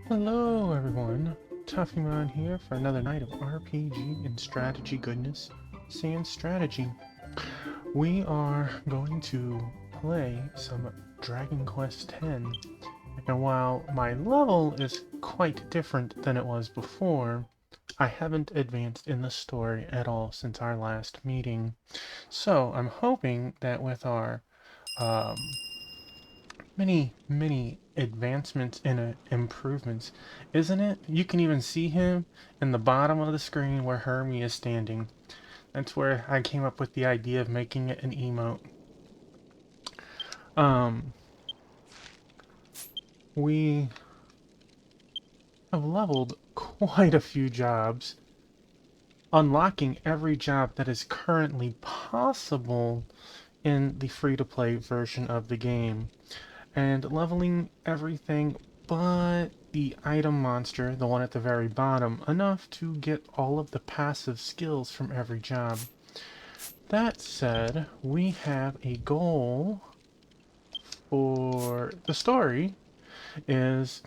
Hello everyone, Tuffymon here for another night of RPG and strategy goodness, Sans Strategy. We are going to play some Dragon Quest X. And while my level is quite different than it was before, I haven't advanced in the story at all since our last meeting. So I'm hoping that with our um, many advancements and improvements, isn't it? You can even see him in the bottom of the screen where Hermie is standing. That's where I came up with the idea of making it an emote. Um, we have leveled quite a few jobs, unlocking every job that is currently possible in the free-to-play version of the game, and leveling everything but the item monster, the one at the very bottom, enough to get all of the passive skills from every job. That said, we have a goal for the story, is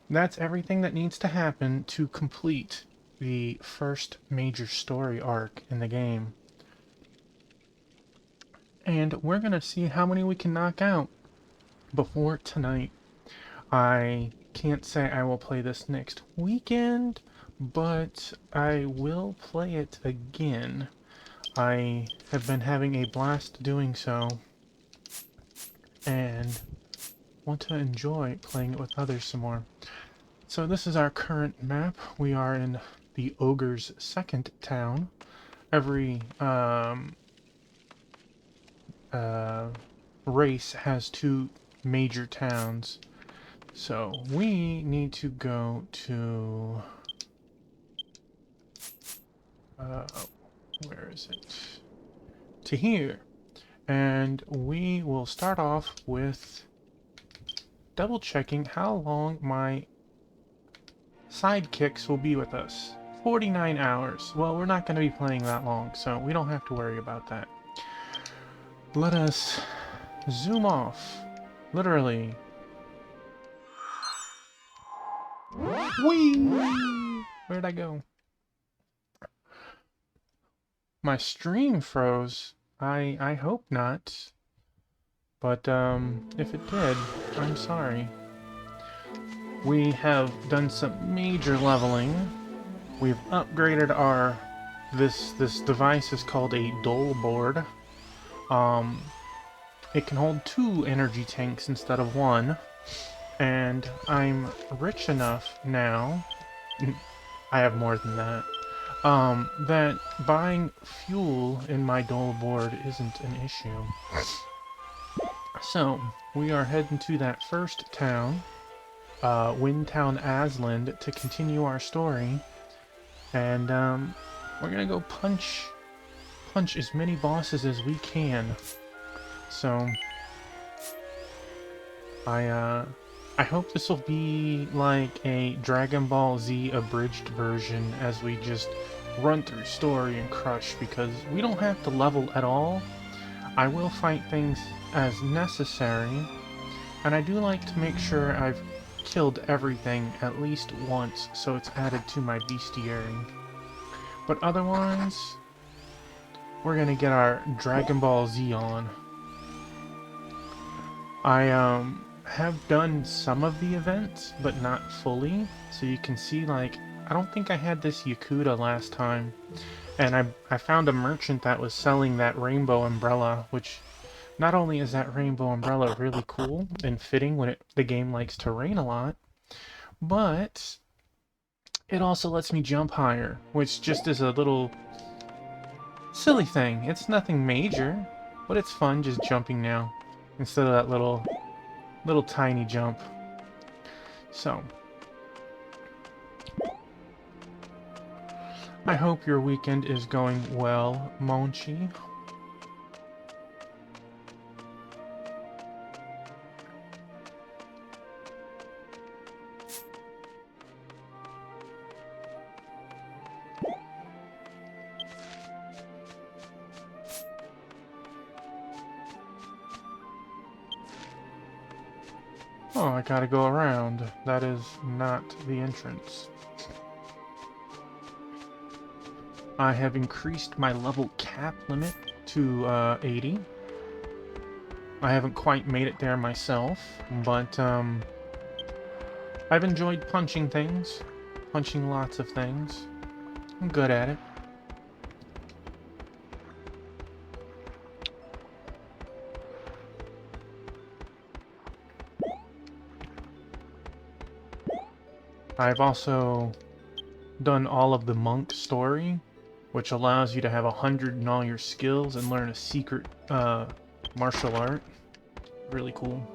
that's everything that needs to happen to complete the first major story arc in the game. And we're going to see how many we can knock out before tonight. I can't say I will play this next weekend, but I will play it again. I have been having a blast doing so, and want to enjoy playing it with others some more. So this is our current map. We are in the Ogre's second town. Every race has two major towns. So we need to go to... where is it? To here. And we will start off with double checking how long my sidekicks will be with us. 49 hours. Well, we're not going to be playing that long, so we don't have to worry about that. Let us zoom off. Literally. Whee! Where'd I go? My stream froze. I hope not. But, if it did, I'm sorry. We have done some major leveling. We've upgraded our... This device is called a Dole Board. It can hold 2 energy tanks instead of 1. And I'm rich enough now... I have more than that. That buying fuel in my Dole Board isn't an issue. So, we are heading to that first town, Windtown Asland, to continue our story. And, we're gonna go punch as many bosses as we can. So, I hope this will be like a Dragon Ball Z abridged version as we just run through story and crush, because we don't have to level at all. I will fight things as necessary, and I do like to make sure I've killed everything at least once so it's added to my bestiary. But otherwise, we're gonna get our Dragon Ball Z on. I have done some of the events, but not fully, so you can see, like, I don't think I had this Yakuta last time, and I found a merchant that was selling that rainbow umbrella, which not only is that rainbow umbrella really cool and fitting when the game likes to rain a lot, but it also lets me jump higher, which just is a little silly thing. It's nothing major, but it's fun just jumping now instead of that little tiny jump. So, I hope your weekend is going well, Monchi. Oh, I gotta go around. That is not the entrance. I have increased my level cap limit to 80. I haven't quite made it there myself, but I've enjoyed punching things. Punching lots of things. I'm good at it. I've also done all of the monk story, which allows you to have 100 in all your skills and learn a secret martial art. Really cool.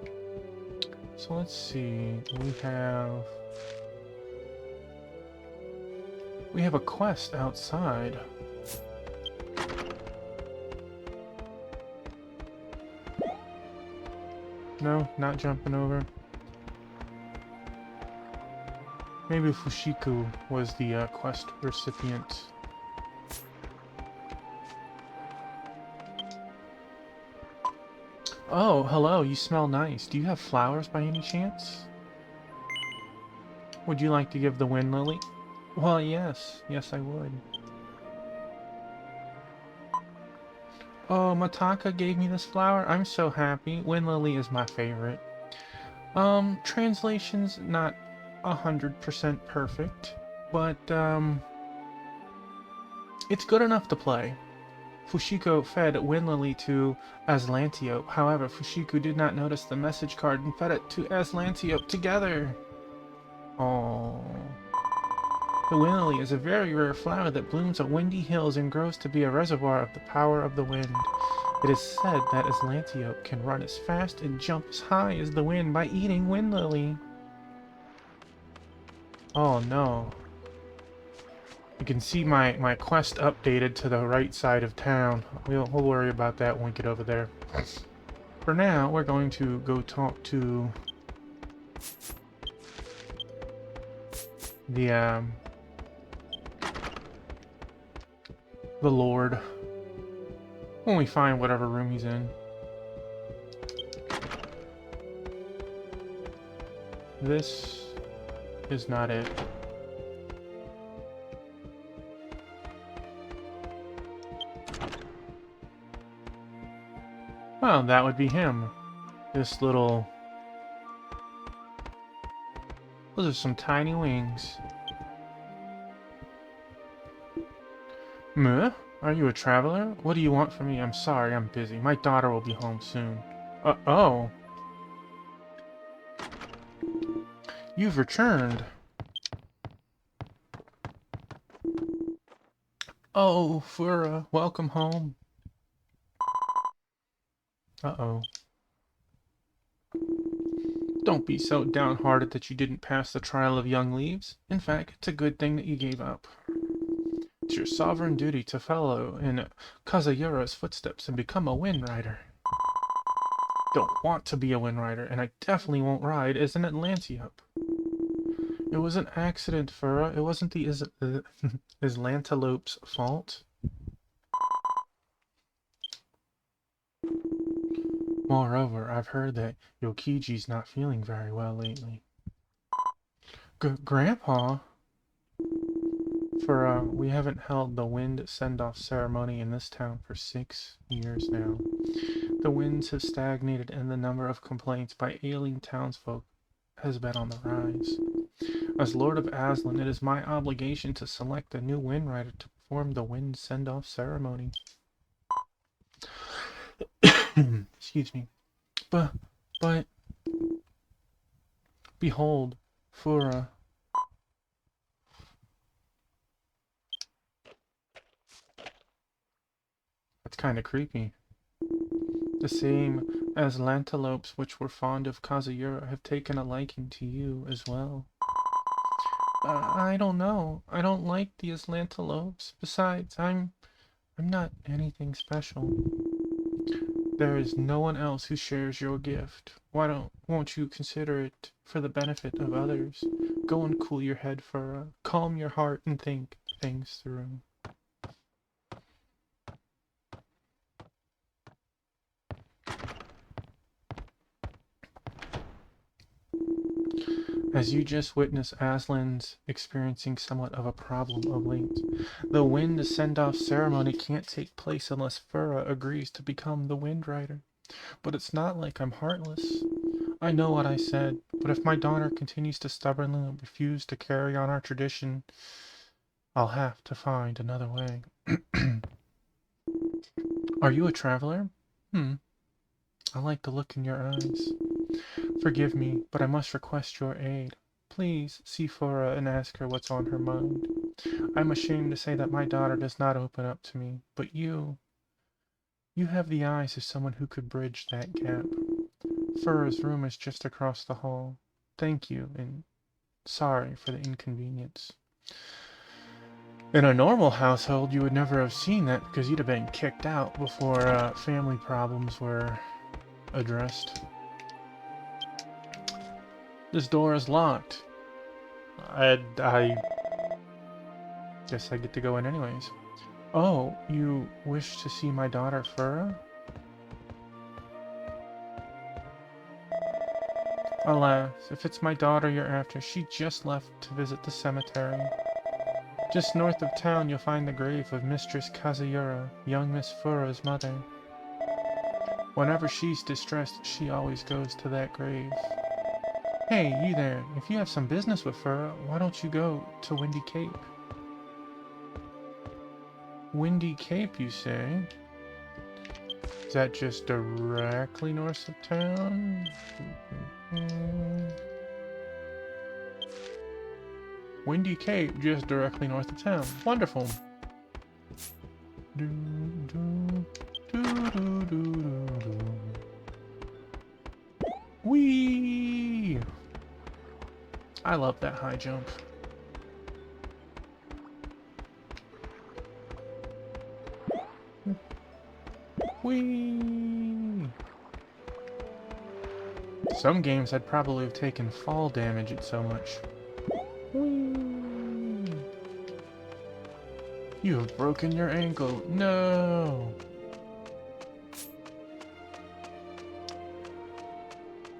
So let's see, we have a quest outside. No, not jumping over. Maybe Fushiku was the quest recipient. Oh, hello, you smell nice. Do you have flowers by any chance? Would you like to give the wind lily? Well, yes. Yes, I would. Oh, Mataka gave me this flower. I'm so happy. Wind lily is my favorite. Translation's not 100% perfect, but, it's good enough to play. Fushiko fed Wind Lily to Aslantiope. However, Fushiko did not notice the message card and fed it to Aslantiope together. Oh. The Wind Lily is a very rare flower that blooms on windy hills and grows to be a reservoir of the power of the wind. It is said that Aslantiope can run as fast and jump as high as the wind by eating Wind Lily. Oh no. You can see my quest updated to the right side of town. We'll worry about that when we get over there. For now, we're going to go talk to the Lord when we find whatever room he's in. This is not it. Well, that would be him. This little... Those are some tiny wings. Meh? Are you a traveler? What do you want from me? I'm sorry, I'm busy. My daughter will be home soon. Oh. You've returned. Oh, Fura, welcome home. Uh-oh. Don't be so downhearted that you didn't pass the trial of young leaves. In fact, it's a good thing that you gave up. It's your sovereign duty to follow in Kazayura's footsteps and become a wind rider. Don't want to be a wind rider, and I definitely won't ride as an Aslantiope. It was an accident, Fura. It wasn't the Aslantelope's fault. Moreover, I've heard that Yokiji's not feeling very well lately. Grandpa? We haven't held the wind send-off ceremony in this town for 6 years now. The winds have stagnated and the number of complaints by alien townsfolk has been on the rise. As Lord of Aslan, it is my obligation to select a new wind rider to perform the wind send-off ceremony. Excuse me. But... Behold, Fura. That's kind of creepy. The same Aslantolopes which were fond of Kazayura have taken a liking to you as well. I don't know. I don't like the Aslantolopes. Besides, I'm not anything special. There is no one else who shares your gift. Won't you consider it for the benefit of others? Go and cool your head, Fura. Calm your heart and think things through. As you just witnessed, Aslan's experiencing somewhat of a problem of late. The Wind Send-Off ceremony can't take place unless Fura agrees to become the Wind Rider. But it's not like I'm heartless. I know what I said, but if my daughter continues to stubbornly refuse to carry on our tradition, I'll have to find another way. Are you a traveler? I like the look in your eyes. Forgive me, but I must request your aid. Please see Fura and ask her what's on her mind. I'm ashamed to say that my daughter does not open up to me, but you have the eyes of someone who could bridge that gap. Fura's room is just across the hall. Thank you, and sorry for the inconvenience. In a normal household, you would never have seen that because you'd have been kicked out before family problems were addressed. This door is locked. I guess I get to go in anyways. Oh, you wish to see my daughter Fura? Alas, if it's my daughter you're after, she just left to visit the cemetery. Just north of town you'll find the grave of Mistress Kazuura, young Miss Fura's mother. Whenever she's distressed, she always goes to that grave. Hey, you there, if you have some business with Fura, why don't you go to Windy Cape? Windy Cape, you say? Is that just directly north of town? Windy Cape, just directly north of town. Wonderful. Whee! I love that high jump. Whee! Some games I'd probably have taken fall damage at so much. Whee! You have broken your ankle. No!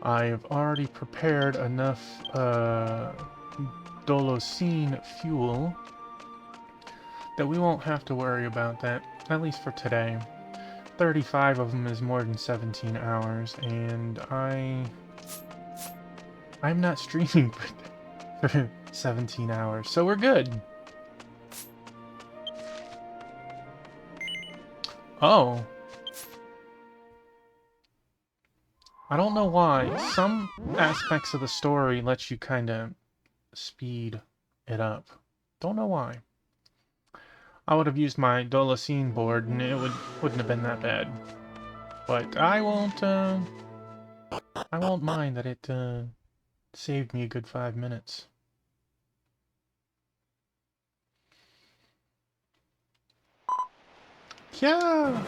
I've already prepared enough Dolosine fuel that we won't have to worry about that, at least for today. 35 of them is more than 17 hours, and I'm not streaming for 17 hours, so we're good. Oh. I don't know why. Some aspects of the story let you kind of speed it up. Don't know why. I would have used my Dolosine board and it wouldn't have been that bad. But I won't mind that it saved me a good 5 minutes. Yeah!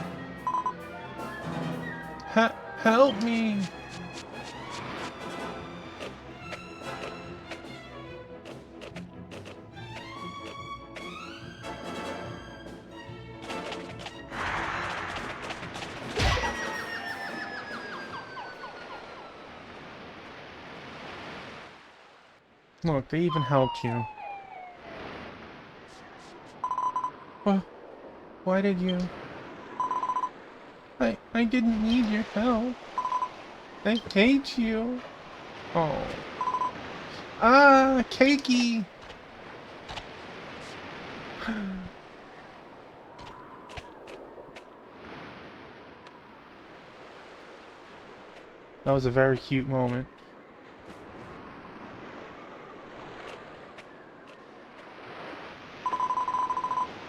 Help me! Look, they even helped you. Well, why did you... I didn't need your help. I hate you. Oh. Ah, Keiki! That was a very cute moment.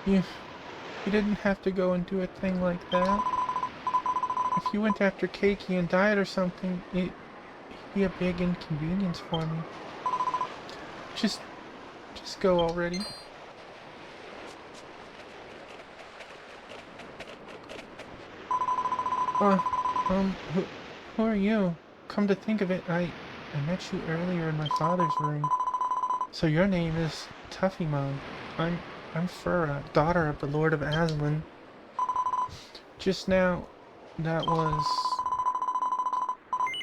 You didn't have to go and do a thing like that. If you went after Keiki and died or something, it'd be a big inconvenience for me. Just go already. Who are you? Come to think of it, I met you earlier in my father's room. So your name is Tuffymon. I'm Fura, daughter of the Lord of Aslan. Just now, that was...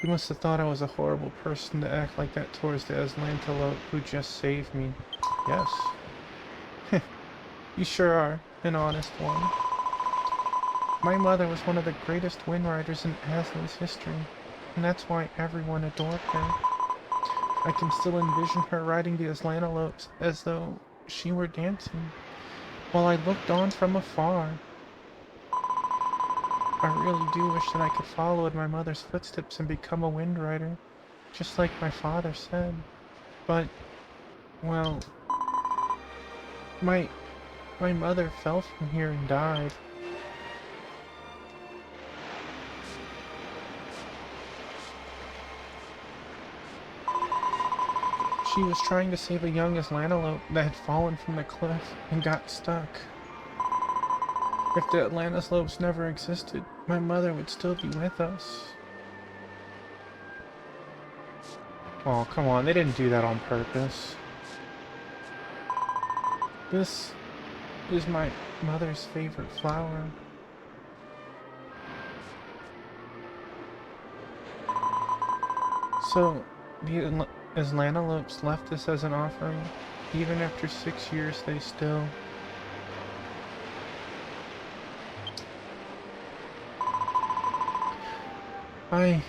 You must have thought I was a horrible person to act like that towards the Aslantelope who just saved me. Yes. You sure are an honest one. My mother was one of the greatest wind riders in Aslan's history, and that's why everyone adored her. I can still envision her riding the Aslantelopes as though she were dancing, while I looked on from afar. I really do wish that I could follow in my mother's footsteps and become a wind rider, just like my father said. But, well, my mother fell from here and died. She was trying to save a young Aslantelope that had fallen from the cliff and got stuck. If the Atlantelopes never existed, my mother would still be with us. Oh, come on, they didn't do that on purpose. This is my mother's favorite flower. So, the Aslantelopes left this as an offering. Even after 6 years, they still... I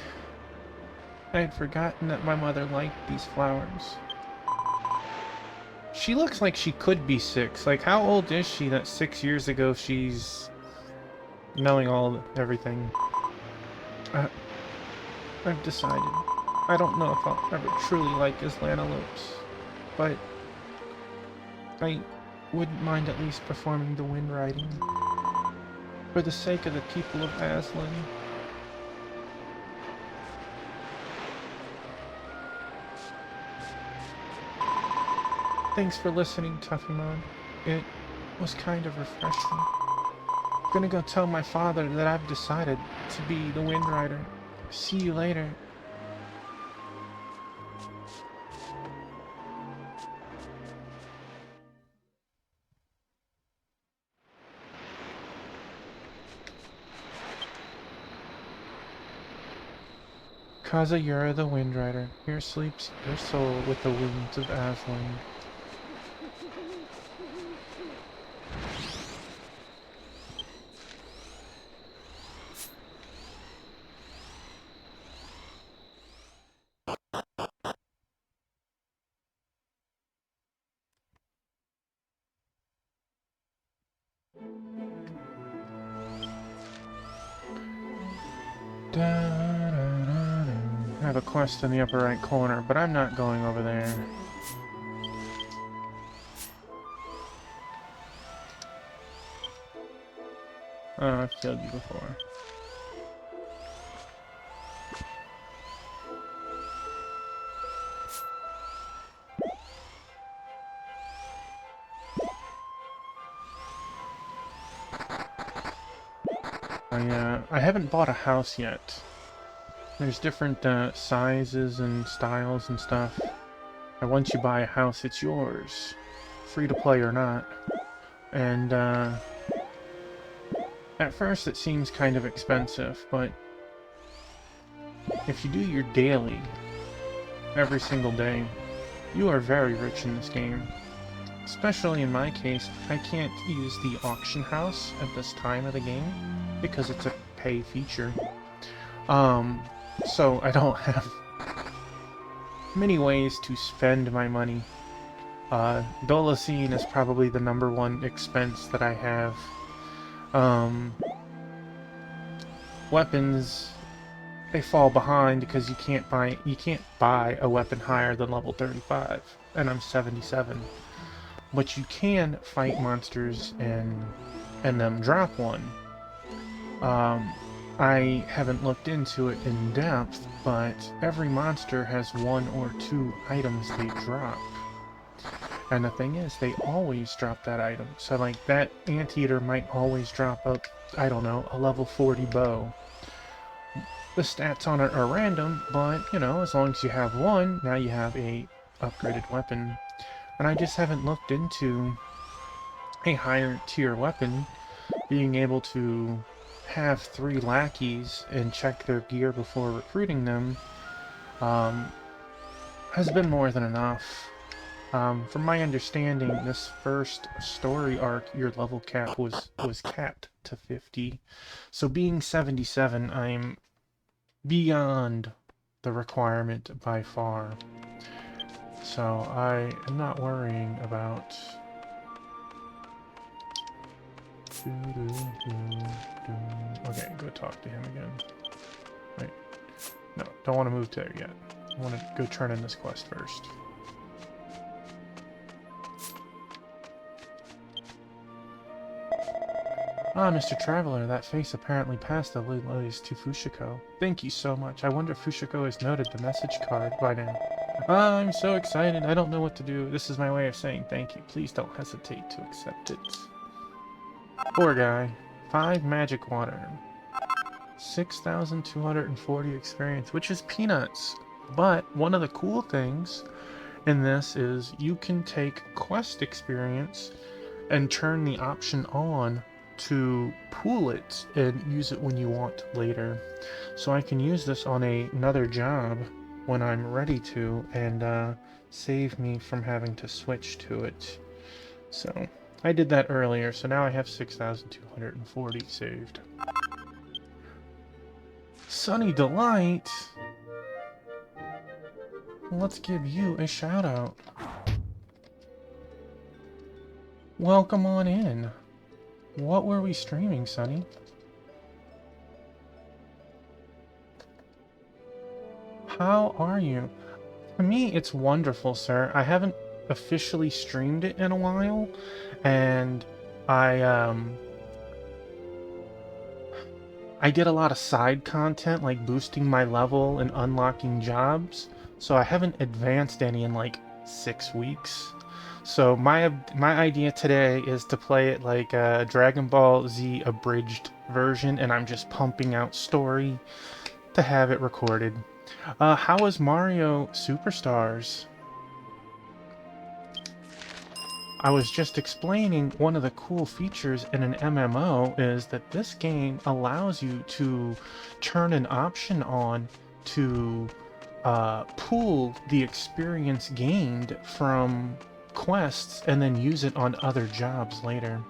had forgotten that my mother liked these flowers. She looks like she could be 6. Like, how old is she that 6 years ago she's knowing everything? I've decided. I don't know if I'll ever truly like Aslantelopes, but I wouldn't mind at least performing the wind riding. For the sake of the people of Aslan. Thanks for listening, Tuffymon. It was kind of refreshing. I'm gonna go tell my father that I've decided to be the Wind Rider. See you later. Kazayura the Wind Rider, here sleeps your soul with the wings of Aslan. I have a quest in the upper right corner, but I'm not going over there. Oh, I've killed you before. I haven't bought a house yet. There's different sizes and styles and stuff. And once you buy a house, it's yours. Free to play or not. And at first it seems kind of expensive, but if you do your daily, every single day, you are very rich in this game. Especially in my case, I can't use the auction house at this time of the game, because it's a pay feature. So I don't have many ways to spend my money. Dolacine is probably the #1 expense that I have. Weapons, they fall behind because you can't buy a weapon higher than level 35, and I'm 77. But you can fight monsters and them drop one. I haven't looked into it in depth, but every monster has 1 or 2 items they drop. And the thing is, they always drop that item. So like, that anteater might always drop up, I don't know, a level 40 bow. The stats on it are random, but, you know, as long as you have one, now you have a upgraded weapon. And I just haven't looked into a higher tier weapon being able to have 3 lackeys and check their gear before recruiting them has been more than enough. From my understanding, this first story arc, your level cap was capped to 50. So being 77, I'm beyond the requirement by far. So I am not worrying about... Okay, go talk to him again. Wait. No, don't want to move there yet. I want to go turn in this quest first. Ah, Mr. Traveler, that face apparently passed the lilies to Fushiko. Thank you so much. I wonder if Fushiko has noted the message card by now. Ah, I'm so excited. I don't know what to do. This is my way of saying thank you. Please don't hesitate to accept it. Poor guy. 5 magic water. 6,240 experience, which is peanuts. But one of the cool things in this is you can take quest experience and turn the option on to pool it and use it when you want later. So I can use this on another job when I'm ready to, and save me from having to switch to it. So I did that earlier, so now I have 6,240 saved. Sunny Delight! Let's give you a shout out. Welcome on in. What were we streaming, Sunny? How are you? For me, it's wonderful, sir. I haven't officially streamed it in a while, and I did a lot of side content, like boosting my level and unlocking jobs, so I haven't advanced any in like 6 weeks. So my idea today is to play it like a Dragon Ball Z abridged version, and I'm just pumping out story to have it recorded. How is Mario Superstars? I was just explaining one of the cool features in an MMO is that this game allows you to turn an option on to pool the experience gained from quests and then use it on other jobs later.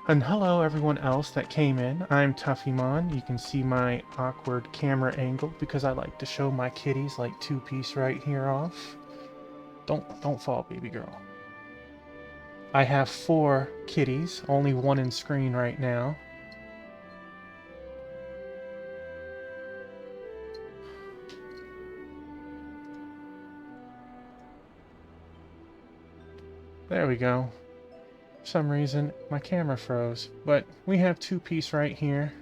And hello everyone else that came in. I'm Tuffymon. You can see my awkward camera angle because I like to show my kitties like two-piece right here off. Don't fall, baby girl. I have 4 kitties, only 1 in screen right now. There we go. For some reason, my camera froze, but we have 2-piece right here.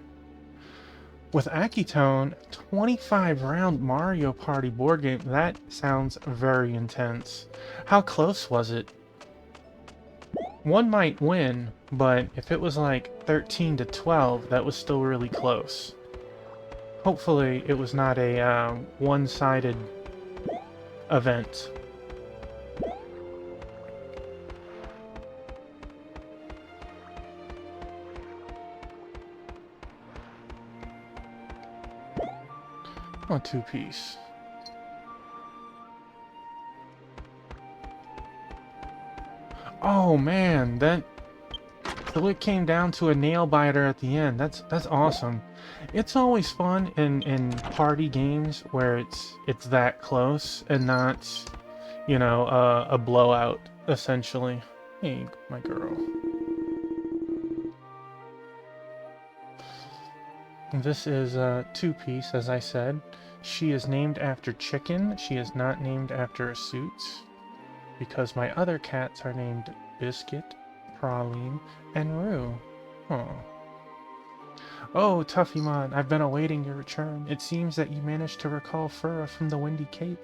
With Akitone, 25-round Mario Party board game, that sounds very intense. How close was it? One might win, but if it was like 13 to 12, that was still really close. Hopefully, it was not a one-sided event. Oh, 2-piece. Oh man, so it came down to a nail biter at the end. That's awesome. It's always fun in party games where it's that close and not, you know, a blowout essentially. Hey, my girl. This is a 2-piece, as I said. She is named after chicken. She is not named after a suit. Because my other cats are named Biscuit, Praline, and Rue. Oh. Oh, Tuffymon, I've been awaiting your return. It seems that you managed to recall Fura from the Windy Cape.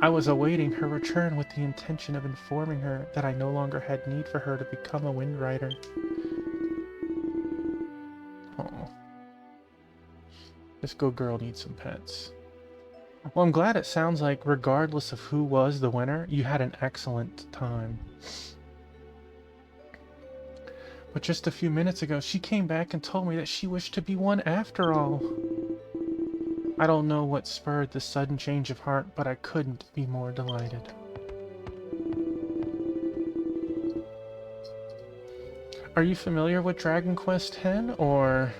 I was awaiting her return with the intention of informing her that I no longer had need for her to become a Wind Rider. Oh. This good girl needs some pets. Well, I'm glad it sounds like, regardless of who was the winner, you had an excellent time. But just a few minutes ago, she came back and told me that she wished to be one after all. I don't know what spurred the sudden change of heart, but I couldn't be more delighted. Are you familiar with Dragon Quest X, or...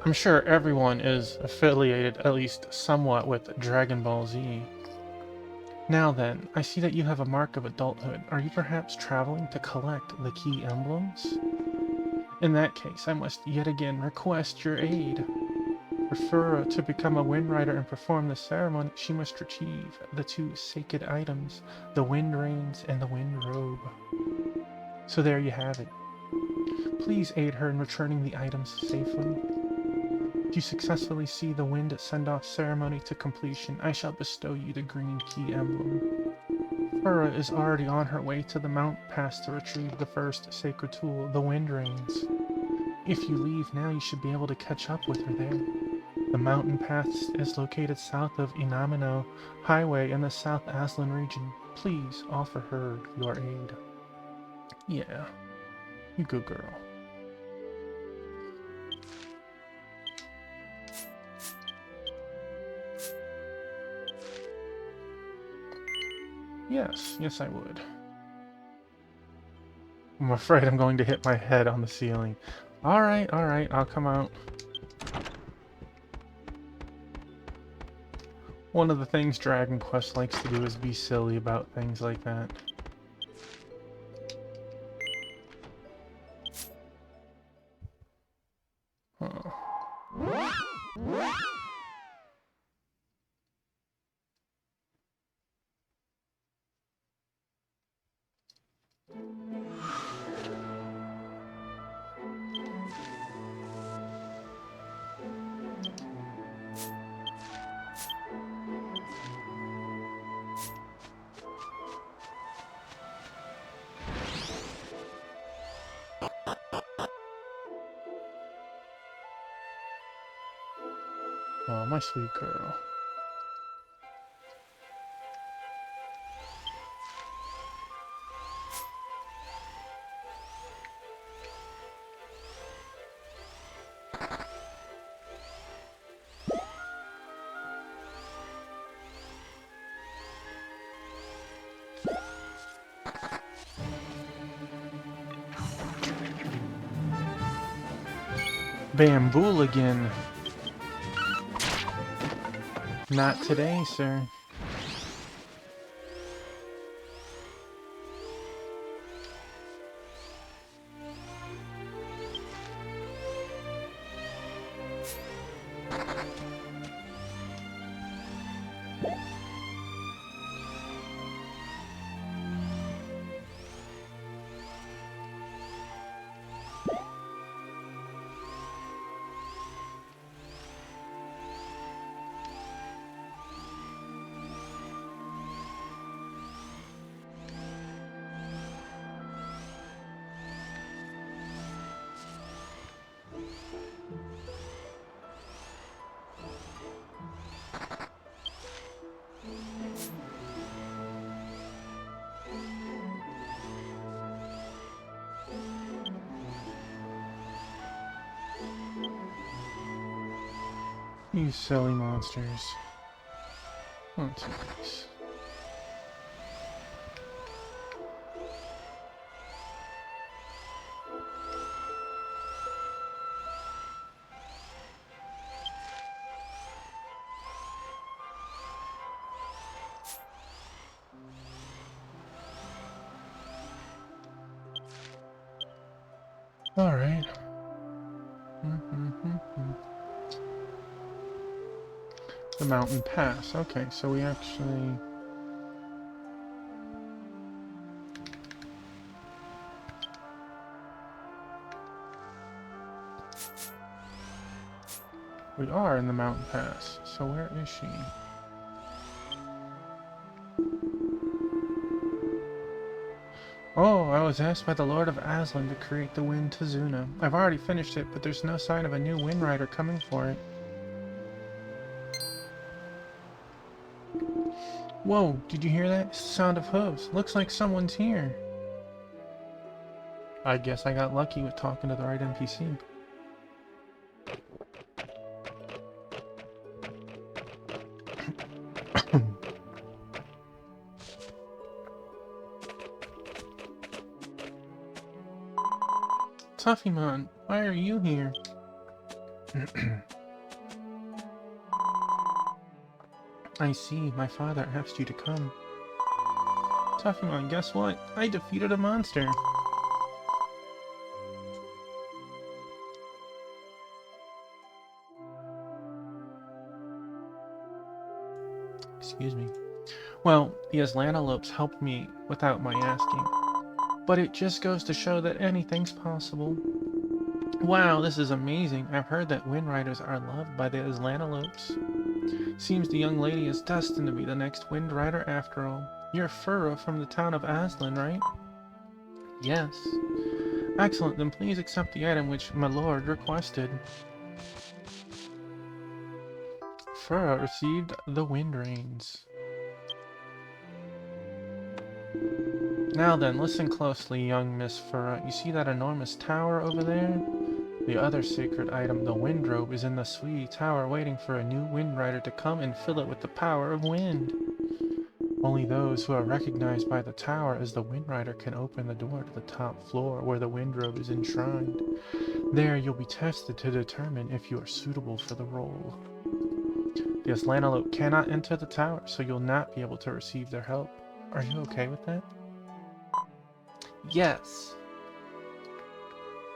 I'm sure everyone is affiliated, at least somewhat, with Dragon Ball Z. Now then, I see that you have a mark of adulthood. Are you perhaps traveling to collect the key emblems? In that case, I must yet again request your aid. For Fura to become a Wind Rider and perform the ceremony, she must retrieve the two sacred items, the Wind Reins and the Wind Robe. So there you have it. Please aid her in returning the items safely. If you successfully see the Wind Send-Off ceremony to completion, I shall bestow you the green key emblem. Fura is already on her way to the Mountain Pass to retrieve the first sacred tool, the Wind Reins. If you leave now, you should be able to catch up with her there. The Mountain Pass is located south of Inamino Highway in the South Aslan region. Please offer her your aid. Yeah, you good girl. Yes, I would. I'm afraid I'm going to hit my head on the ceiling. Alright, I'll come out. One of the things Dragon Quest likes to do is be silly about things like that. Huh. Oh, my sweet girl. Bambool again. Not today, sir. You silly monsters. Oh, it's nice. Alright. The Mountain Pass. Okay, so we actually... We are in the Mountain Pass. So where is she? Oh, I was asked by the Lord of Aslan to create the Wind Tazuna. I've already finished it, but there's no sign of a new Wind Rider coming for it. Whoa, did you hear that? It's the sound of hooves. Looks like someone's here. I guess I got lucky with talking to the right NPC. Tuffymon, why are you here? I see, my father asked you to come. Tuffymon, guess what? I defeated a monster. Excuse me. Well, the Aslanalopes helped me without my asking. But it just goes to show that anything's possible. Wow, this is amazing. I've heard that Wind Riders are loved by the Aslanalopes. Seems the young lady is destined to be the next Wind Rider after all. You're Fura from the town of Aslan, right? Yes. Excellent, then please accept the item which my lord requested. Fura received the Wind Reins. Now then, listen closely, young Miss Fura. You see that enormous tower over there? The other sacred item, the Wind Robe, is in the Sui Tower waiting for a new Wind Rider to come and fill it with the power of wind. Only those who are recognized by the tower as the Wind Rider can open the door to the top floor where the Wind Robe is enshrined. There you'll be tested to determine if you are suitable for the role. The Aslanalope cannot enter the tower, so you'll not be able to receive their help. Are you okay with that? Yes.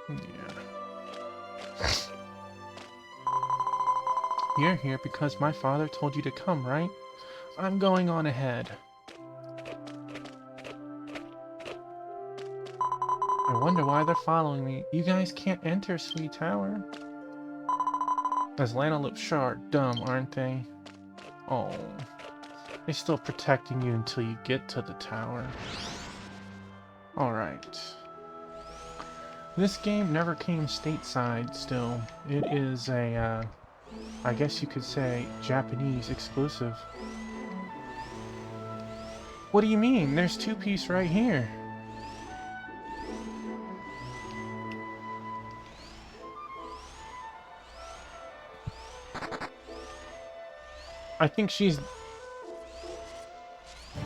Yeah. You're here because my father told you to come, right? I'm going on ahead. I wonder why they're following me. You guys can't enter Sui Tower. Aslanalope sure are dumb, aren't they? Oh. They're still protecting you until you get to the tower. Alright. This game never came stateside still. It is a, I guess you could say, Japanese exclusive. What do you mean? There's two-piece right here. I think she's...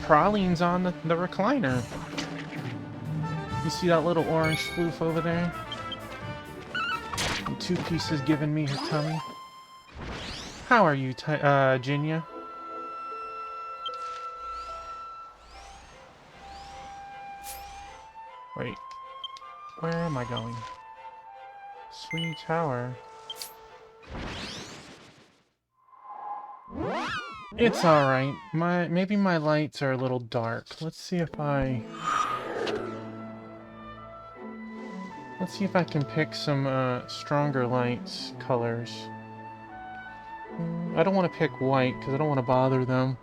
Praline's on the recliner. You see that little orange floof over there? And two pieces giving me her tummy. How are you, Jinya? Wait. Where am I going? Sui Tower. It's alright. Maybe my lights are a little dark. Let's see if I can pick some stronger lights colors. I don't want to pick white because I don't want to bother them.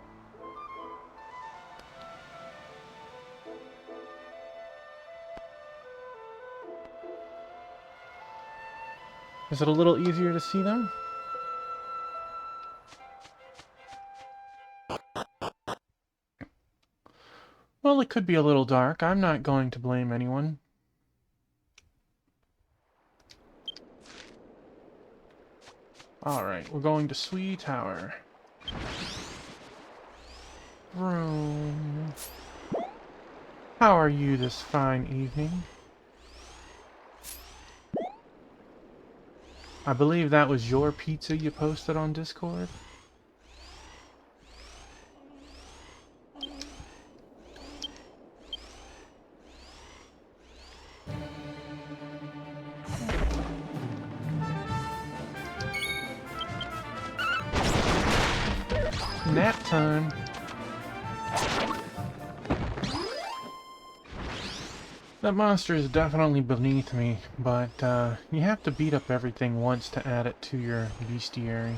Is it a little easier to see them? Well, it could be a little dark. I'm not going to blame anyone. Alright, we're going to Sui Tower. Room. How are you this fine evening? I believe that was your pizza you posted on Discord. Nap time. That monster is definitely beneath me, but you have to beat up everything once to add it to your bestiary.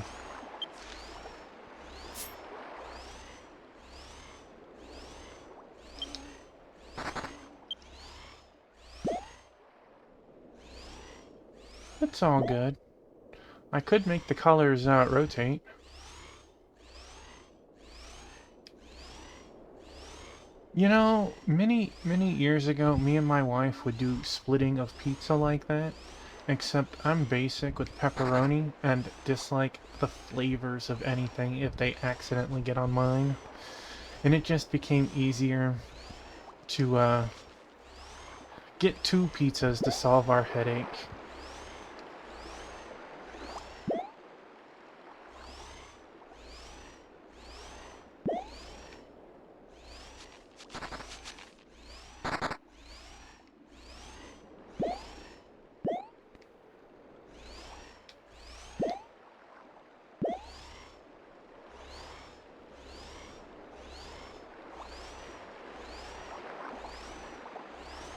It's all good. I could make the colors rotate. You know, many years ago, me and my wife would do splitting of pizza like that, except I'm basic with pepperoni and dislike the flavors of anything if they accidentally get on mine. And it just became easier to get two pizzas to solve our headache.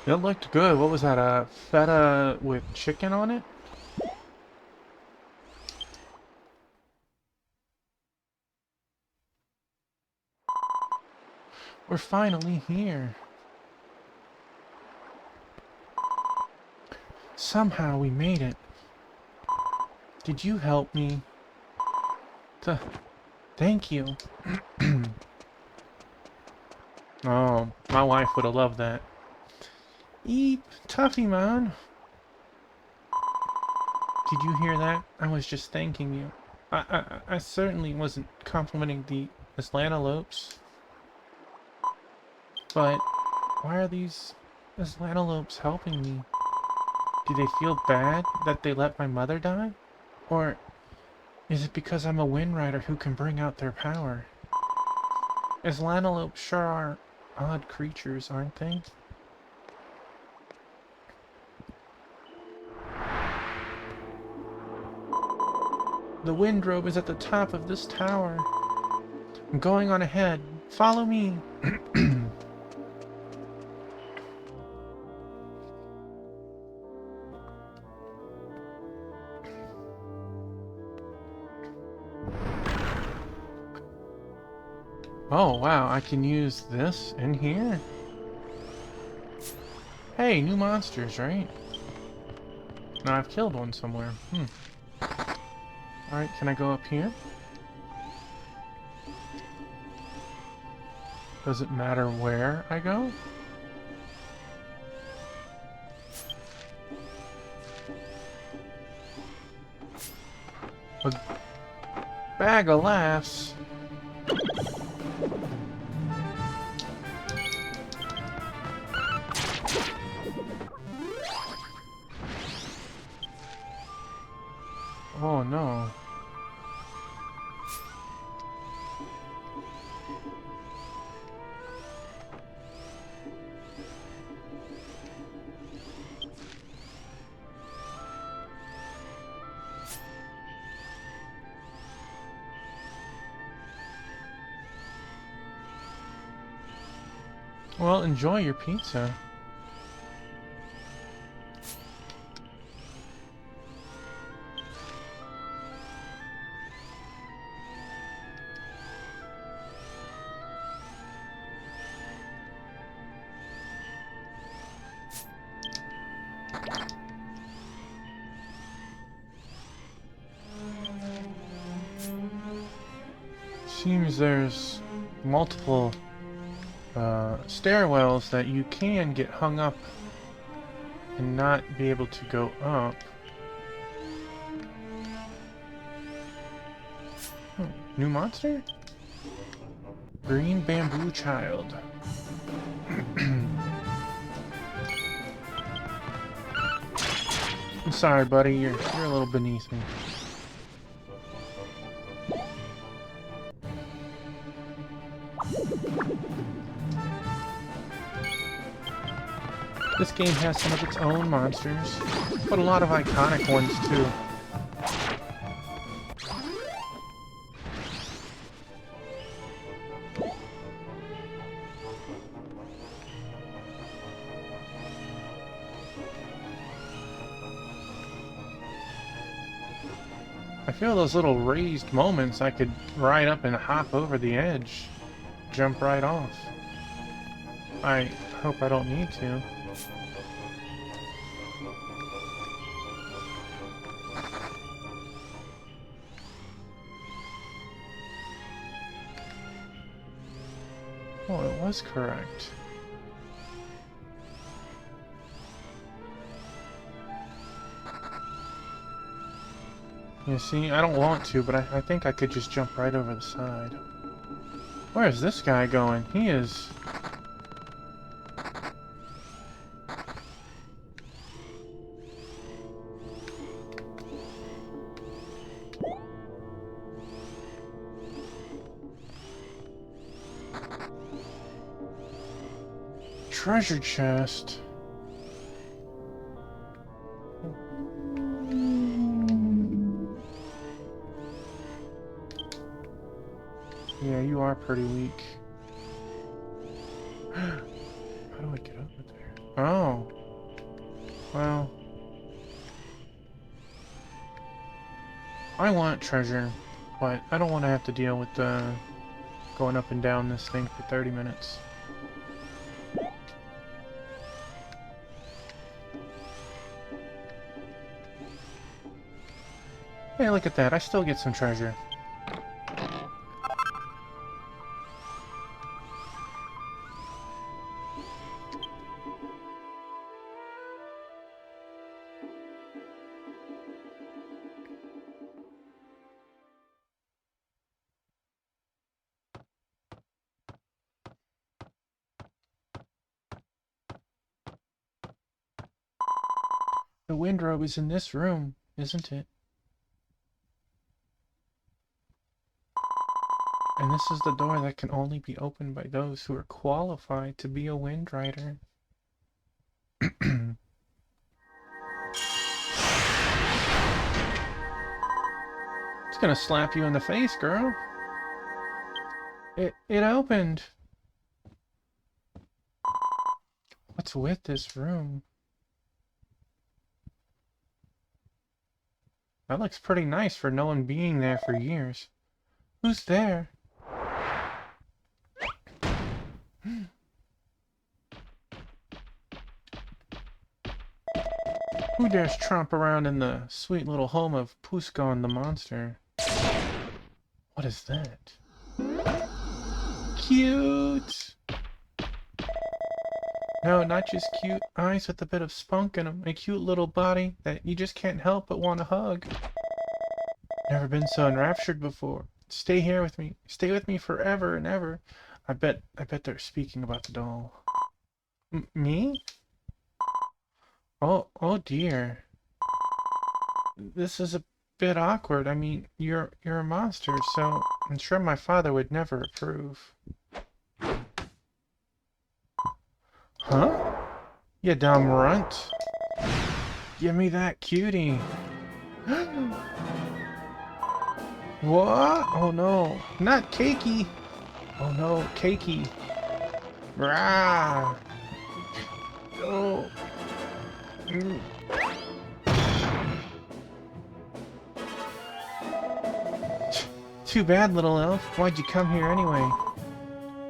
It looked good. What was that? Feta with chicken on it? We're finally here. Somehow we made it. Did you help me? Th Thank you. Oh, my wife would have loved that. Eep, Tuffy, man. Did you hear that? I was just thanking you. I certainly wasn't complimenting the Islantelopes. But why are these Islantelopes helping me? Do they feel bad that they let my mother die? Or is it because I'm a wind rider who can bring out their power? Islantelopes sure are odd creatures, aren't they? The Windrobe is at the top of this tower. I'm going on ahead. Follow me. Oh, wow, I can use this in here? Hey, new monsters, right? No, I've killed one somewhere. Alright, can I go up here? Does it matter where I go? A bag of laughs. Oh no. Well, enjoy your pizza. Seems there's multiple stairwells that you can get hung up and not be able to go up. New monster? Green bamboo child. I'm sorry, buddy. You're a little beneath me. This game has some of its own monsters, but a lot of iconic ones too. I feel those little raised moments I could ride up and hop over the edge. Jump right off. I hope I don't need to. Oh, it was correct. You see, I don't want to, but I think I could just jump right over the side. Where is this guy going? He is... Treasure chest. Yeah, you are pretty weak. How do I get over there? Oh. Well. I want treasure, but I don't want to have to deal with going up and down this thing for 30 minutes. Hey, look at that. I still get some treasure. The windrobe is in this room, isn't it? And this is the door that can only be opened by those who are qualified to be a Wind Rider. It's gonna slap you in the face, girl. It opened. What's with this room? That looks pretty nice for no one being there for years. Who's there? Who dares tromp around in the sweet little home of Pusgon the monster? What is that? Cute! No, not just cute eyes with a bit of spunk in them. A cute little body that you just can't help but want to hug. Never been so enraptured before. Stay here with me. Stay with me forever and ever. I bet they're speaking about the doll. Me? Oh dear. This is a bit awkward. I mean, you're a monster, so I'm sure my father would never approve. Huh? You dumb runt. Give me that cutie. What? Oh no. Not Cakey. Oh no, Cakey. Rah. Oh. Too bad, little elf. Why'd you come here anyway?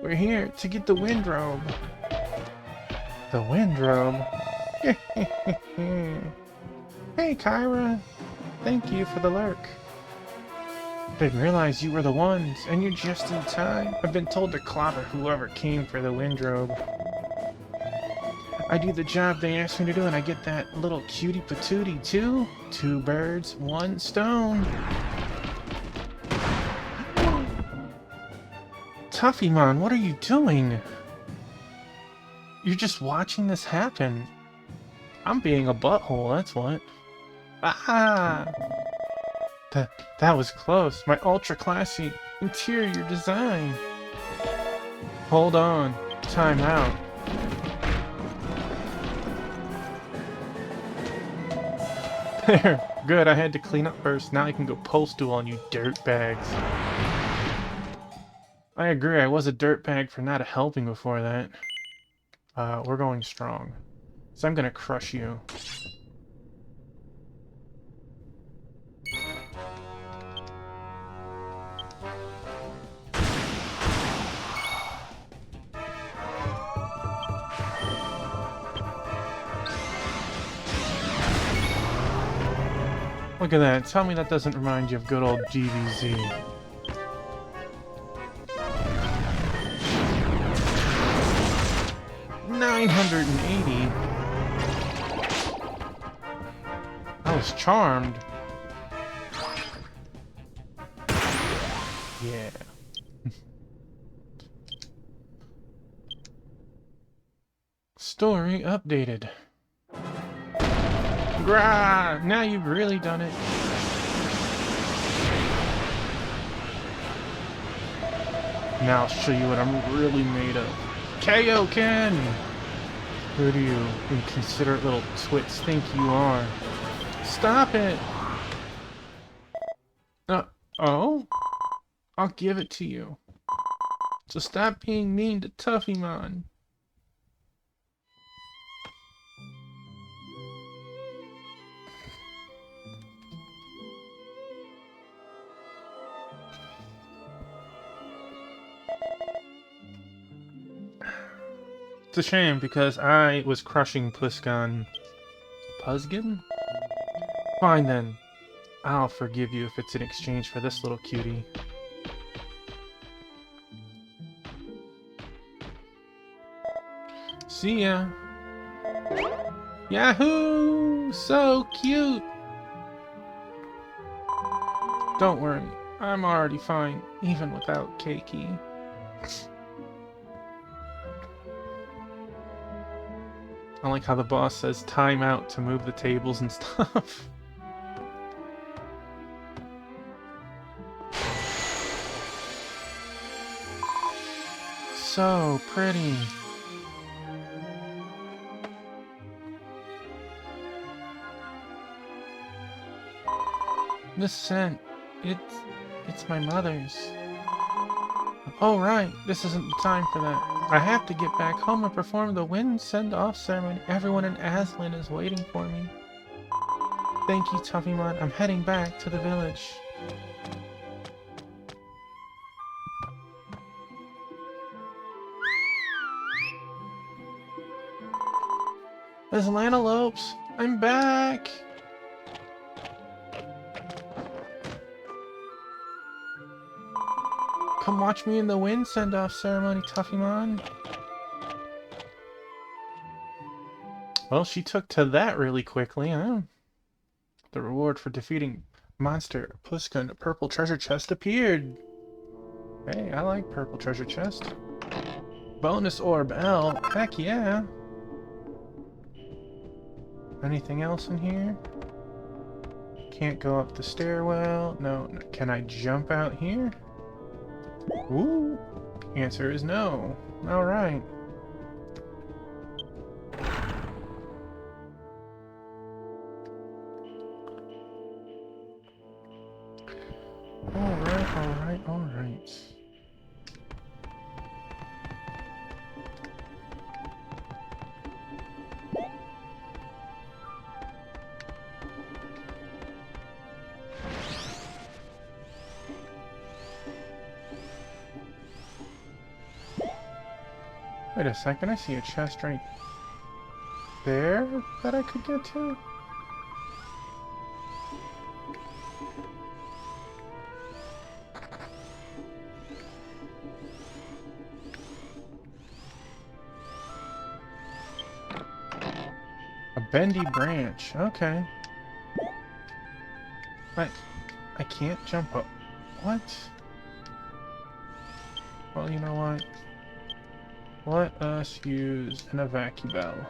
We're here to get the windrobe. The windrobe? Hey, Kyra. Thank you for the lurk. Didn't realize you were the ones, and you're just in time. I've been told to clobber whoever came for the windrobe. I do the job they asked me to do, and I get that little cutie patootie too. 2 birds, 1 stone. Tuffymon, what are you doing? You're just watching this happen. I'm being a butthole, that's what. Ah! That was close. My ultra classy interior design. Hold on. Time out. There. Good, I had to clean up first. Now I can go postal on you dirtbags. I agree, I was a dirtbag for not helping before that. We're going strong. So I'm gonna crush you. Look at that. Tell me that doesn't remind you of good old DBZ. 980. I was charmed. Yeah. Story updated. Grah! Now you've really done it. Now I'll show you what I'm really made of. Kaioken! Who do you inconsiderate little twits think you are? Stop it! Oh? I'll give it to you. So stop being mean to Tuffymon. It's a shame because I was crushing Plisgon. Puzgon? Fine then. I'll forgive you if it's in exchange for this little cutie. See ya. Yahoo! So cute! Don't worry, I'm already fine, even without Keiki. I like how the boss says time out to move the tables and stuff. So pretty. This scent, it's my mother's. Oh right, this isn't the time for that. I have to get back home and perform the wind send-off ceremony. Everyone in Aslan is waiting for me. Thank you, Tuffymon. I'm heading back to the village. There's Lantalopes! I'm back! Come watch me in the wind send-off ceremony, Tuffymon. Well, she took to that really quickly, huh? The reward for defeating Monster Plisgon, a purple treasure chest appeared. Hey, I like purple treasure chest. Bonus orb L, heck yeah. Anything else in here? Can't go up the stairwell. No. Can I jump out here? Ooh. Answer is no. Alright. Alright. Wait a second, I see a chest right there that I could get to? A bendy branch, okay. But I can't jump up. What? Well, you know what? Let us use an Evacubell.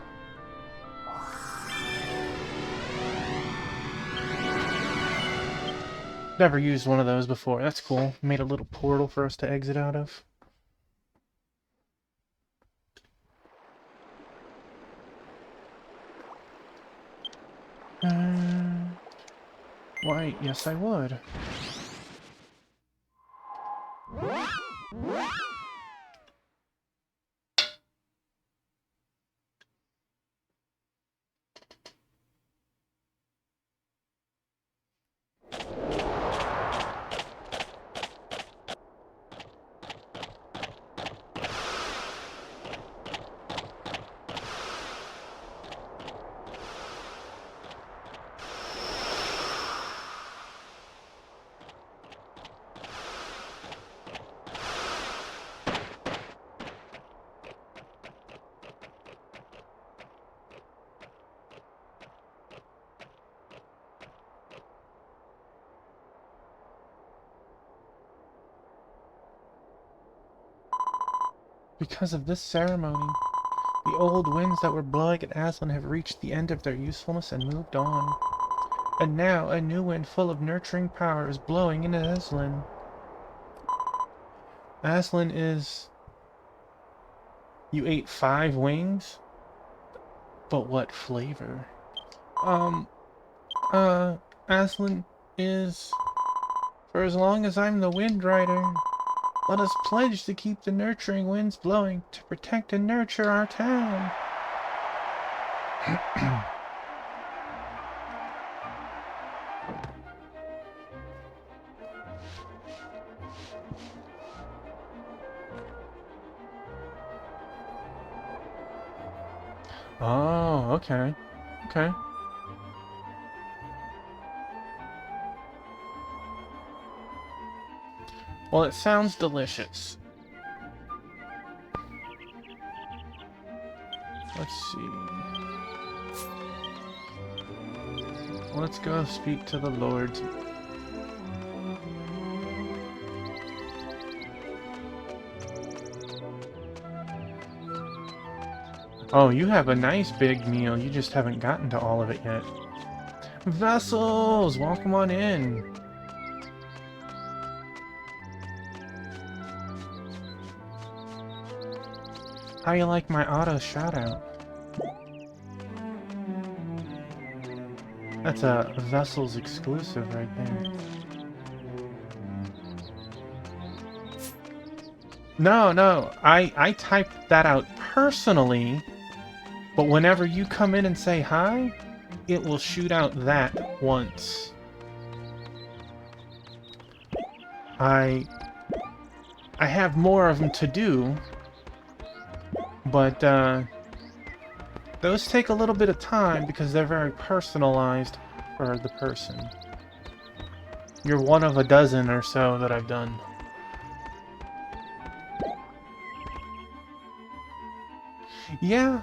Never used one of those before. That's cool. Made a little portal for us to exit out of. Why, yes I would. Because of this ceremony, the old winds that were blowing at Aslan have reached the end of their usefulness and moved on. And now a new wind full of nurturing power is blowing in Aslan. Aslan is... You ate 5 wings? But what flavor? Um, Aslan is... For as long as I'm the Wind Rider, let us pledge to keep the nurturing winds blowing, to protect and nurture our town. Oh, okay. Okay. Well, it sounds delicious. Let's see. Let's go speak to the lords. Oh, you have a nice big meal. You just haven't gotten to all of it yet. Vessels! Welcome on in. How you like my auto shout-out? That's a Vessels exclusive right there. No, I typed that out personally, but whenever you come in and say hi, it will shoot out that once. I have more of them to do, but those take a little bit of time because they're very personalized for the person. You're one of a dozen or so that I've done. Yeah,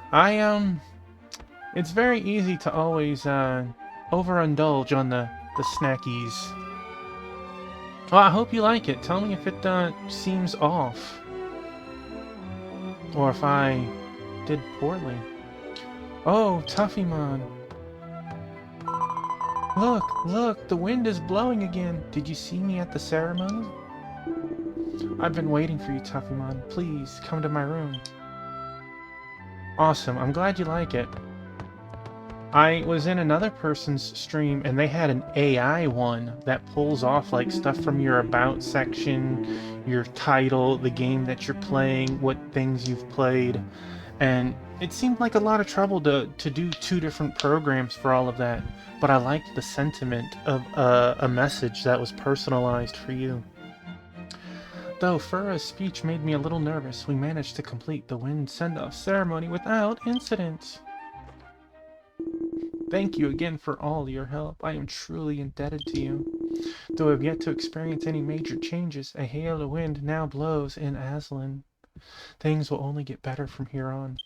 it's very easy to always overindulge on the snackies. Well, I hope you like it. Tell me if it seems off. Or if I did poorly. Oh, Tuffymon. Look, the wind is blowing again. Did you see me at the ceremony? I've been waiting for you, Tuffymon. Please, come to my room. Awesome, I'm glad you like it. I was in another person's stream and they had an AI one that pulls off like stuff from your about section, your title, the game that you're playing, what things you've played, and it seemed like a lot of trouble to do 2 different programs for all of that, but I liked the sentiment of a message that was personalized for you. Though Fura's speech made me a little nervous, we managed to complete the wind send-off ceremony without incident. Thank you again for all your help. I am truly indebted to you. Though I've yet to experience any major changes, a hail of wind now blows in Aslan. Things will only get better from here on.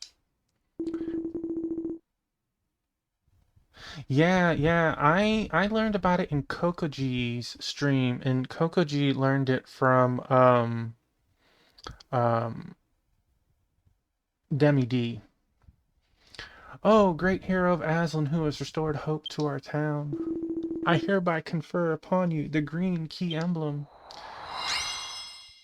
Yeah, I learned about it in Kokoji's stream, and Kokoji learned it from Demi D. Oh, great hero of Aslan who has restored hope to our town. I hereby confer upon you the green key emblem.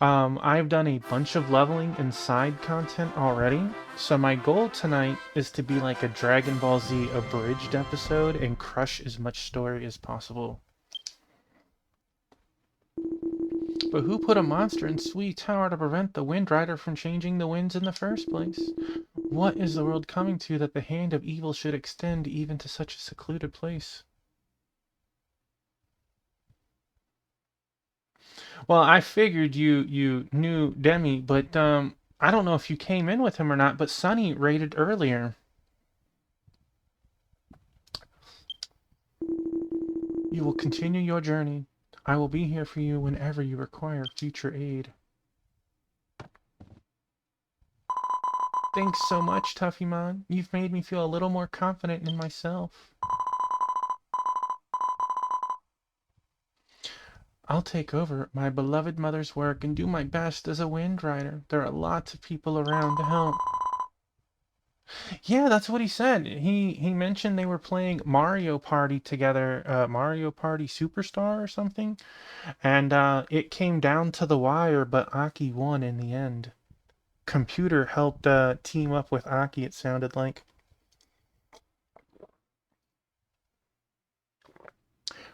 I've done a bunch of leveling and side content already, so my goal tonight is to be like a Dragon Ball Z abridged episode and crush as much story as possible. But who put a monster in Sui Tower to prevent the Wind Rider from changing the winds in the first place? What is the world coming to that the hand of evil should extend even to such a secluded place? Well, I figured you knew Demi, but I don't know if you came in with him or not, but Sunny raided earlier. You will continue your journey. I will be here for you whenever you require future aid. Thanks so much, Tuffymon. You've made me feel a little more confident in myself. I'll take over my beloved mother's work and do my best as a wind rider. There are lots of people around to help. Yeah, that's what he said. He mentioned they were playing Mario Party together, Mario Party Superstar or something, and it came down to the wire, but Aki won in the end. Computer helped team up with Aki, it sounded like.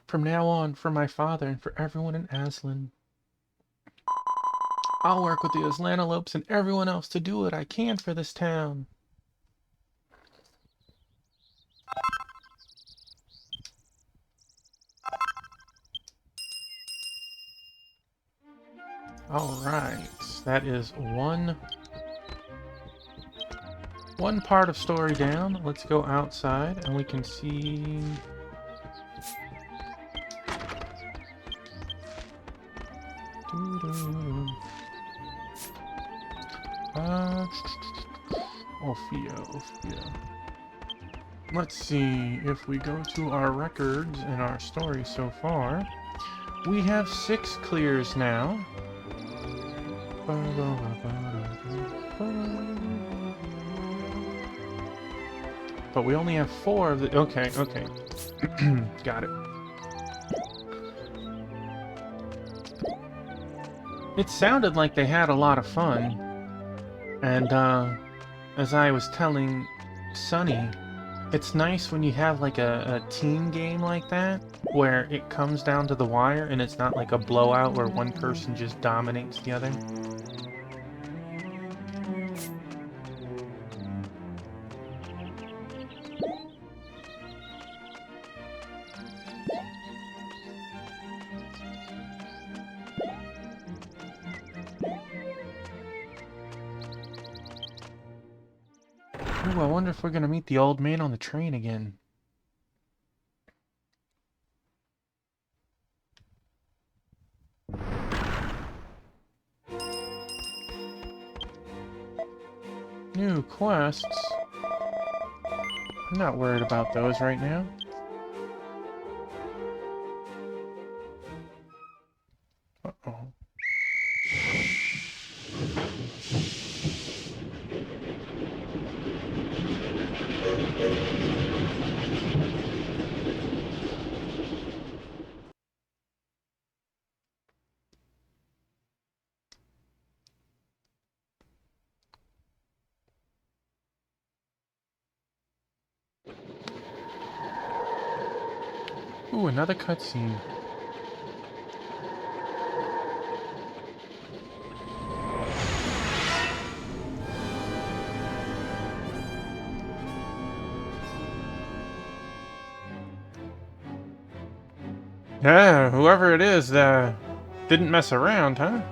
From now on, for my father and for everyone in Aslan, I'll work with the Aslanalopes and everyone else to do what I can for this town. Alright, that is one part of story down. Let's go outside and we can see... Ophia. Let's see, if we go to our records in our story so far, we have 6 clears now. But we only have 4 of the... Okay. Got it. It sounded like they had a lot of fun. And, as I was telling Sunny, it's nice when you have like a team game like that, where it comes down to the wire and it's not like a blowout where one person just dominates the other. Ooh, I wonder if we're gonna meet the old man on the train again. New quests? I'm not worried about those right now. Uh-oh. Ooh, another cutscene. Yeah, whoever it is, didn't mess around, huh?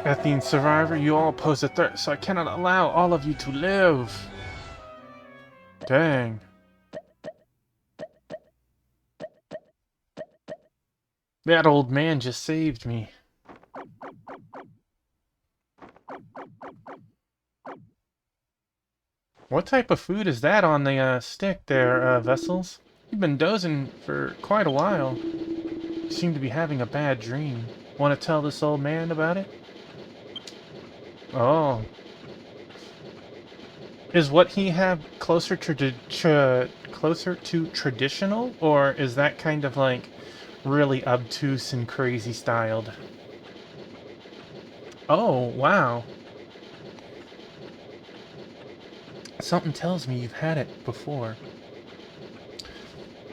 Athene survivor, you all pose a threat, so I cannot allow all of you to live. Dang. That old man just saved me. What type of food is that on the stick there, Vessels? You've been dozing for quite a while. You seem to be having a bad dream. Want to tell this old man about it? Oh. Is what he have closer to traditional, or is that kind of like really obtuse and crazy styled? Oh, wow. Something tells me you've had it before.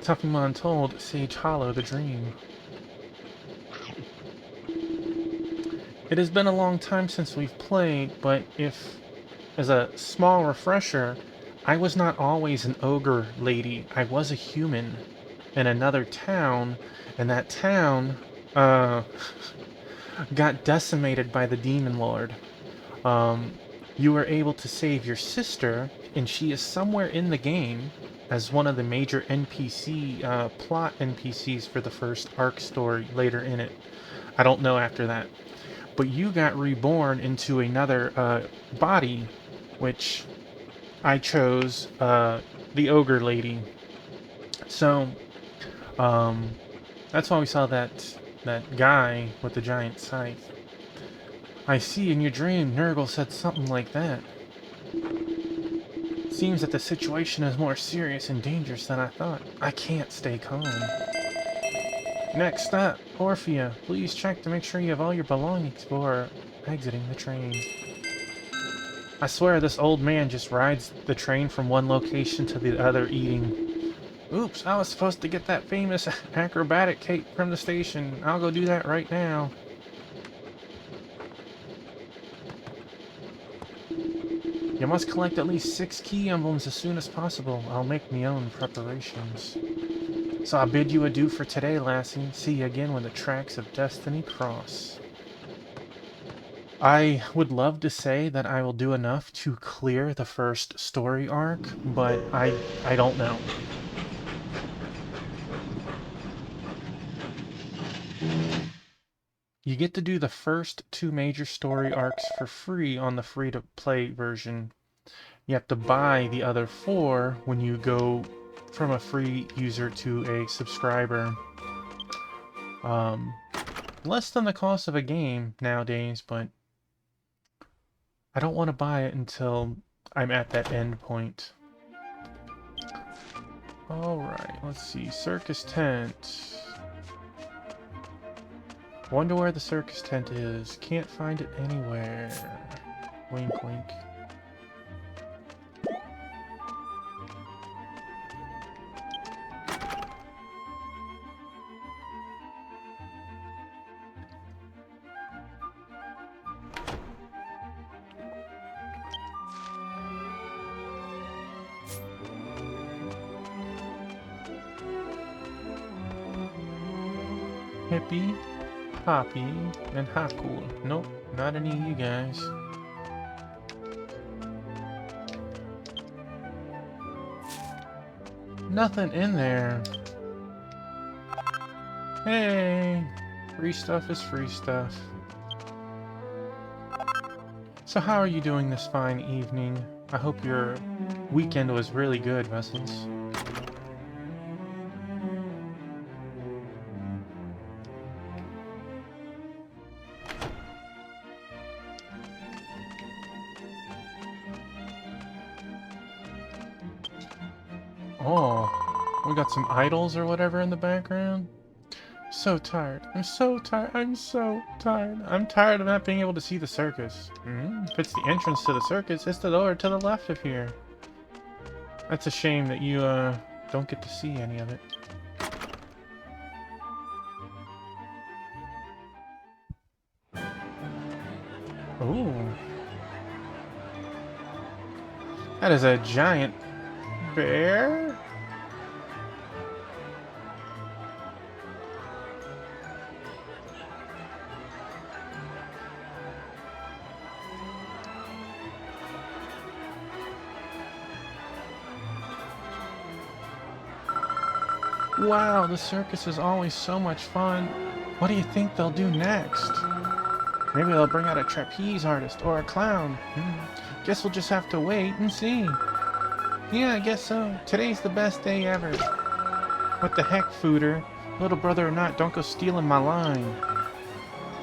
Tuffymon told Sage Hollow the dream. It has been a long time since we've played, but as a small refresher, I was not always an ogre lady. I was a human in another town, and that town, got decimated by the Demon Lord. You were able to save your sister, and she is somewhere in the game as one of the major NPC, plot NPCs for the first Ark story later in it. I don't know after that. But you got reborn into another, body, which I chose, the Ogre Lady. So, Um, that's why we saw that guy with the giant scythe. I see in your dream Nurgle said something like that. Seems that the situation is more serious and dangerous than I thought. I can't stay calm. Next stop, Orphea. Please check to make sure you have all your belongings before exiting the train. I swear this old man just rides the train from one location to the other eating. Oops, I was supposed to get that famous acrobatic cape from the station. I'll go do that right now. You must collect at least 6 key emblems as soon as possible. I'll make my own preparations. So I bid you adieu for today, lassie. See you again when the tracks of destiny cross. I would love to say that I will do enough to clear the first story arc, but I don't know. You get to do the first 2 major story arcs for free on the free-to-play version. You have to buy the other 4 when you go from a free user to a subscriber. Less than the cost of a game nowadays, but I don't want to buy it until I'm at that end point. Alright, let's see. Circus tent. Wonder where the circus tent is. Can't find it anywhere. Wink, wink. Hippie, Hoppy, and Hakul. Nope, not any of you guys. Nothing in there. Hey, free stuff is free stuff. So how are you doing this fine evening? I hope your weekend was really good, Vessels. Oh, we got some idols or whatever in the background. So tired. I'm so tired. I'm so tired. I'm tired of not being able to see the circus. If it's the entrance to the circus, it's the door to the left of here. That's a shame that you, don't get to see any of it. Ooh. That is a giant bear? Wow, the circus is always so much fun. What do you think they'll do next? Maybe they'll bring out a trapeze artist or a clown. Guess we'll just have to wait and see. Yeah, I guess so. Today's the best day ever. What the heck, Fooder? Little brother or not, don't go stealing my line.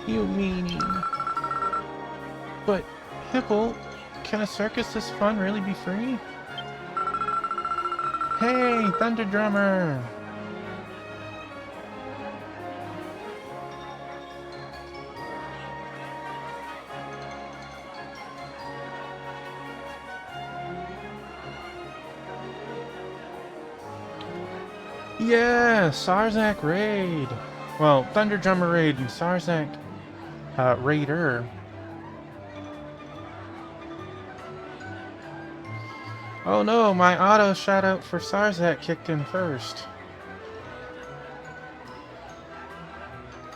You meanie. But, Hipple, can a circus this fun really be free? Hey, Thunder Drummer! Yeah, Sarzak Raid. Well, Thunder Drummer Raid and Sarzak Raider. Oh no, my auto shout out for Sarzak kicked in first.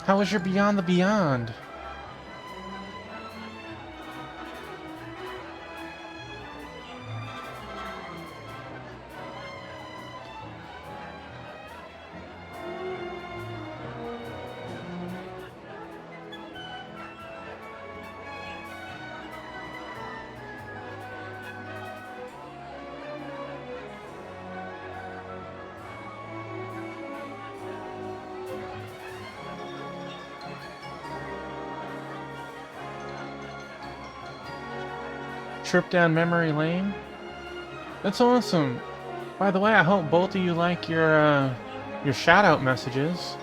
How was your Beyond the Beyond? trip down memory lane? That's awesome. By the way, I hope both of you like your shout-out messages.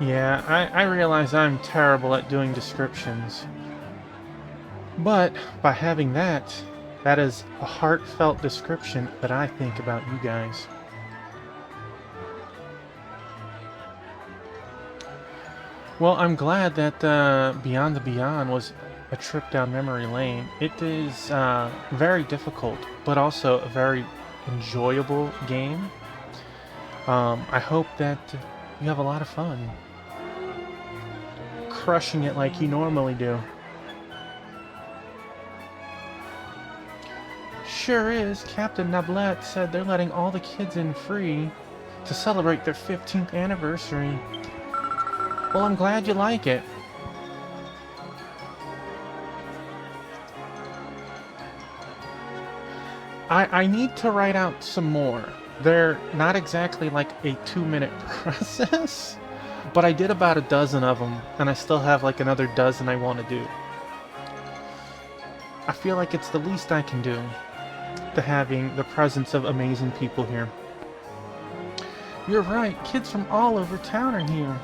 Yeah, I realize I'm terrible at doing descriptions. But by having that, that is a heartfelt description that I think about you guys. Well, I'm glad that Beyond the Beyond was a trip down memory lane. It is very difficult, but also a very enjoyable game. I hope that you have a lot of fun. Crushing it like you normally do. Sure is. Captain Nablet said they're letting all the kids in free to celebrate their 15th anniversary. Well, I'm glad you like it. I need to write out some more. They're not exactly like a 2-minute process, but I did about a dozen of them, and I still have like another dozen I want to do. I feel like it's the least I can do to having the presence of amazing people here. You're right, kids from all over town are here.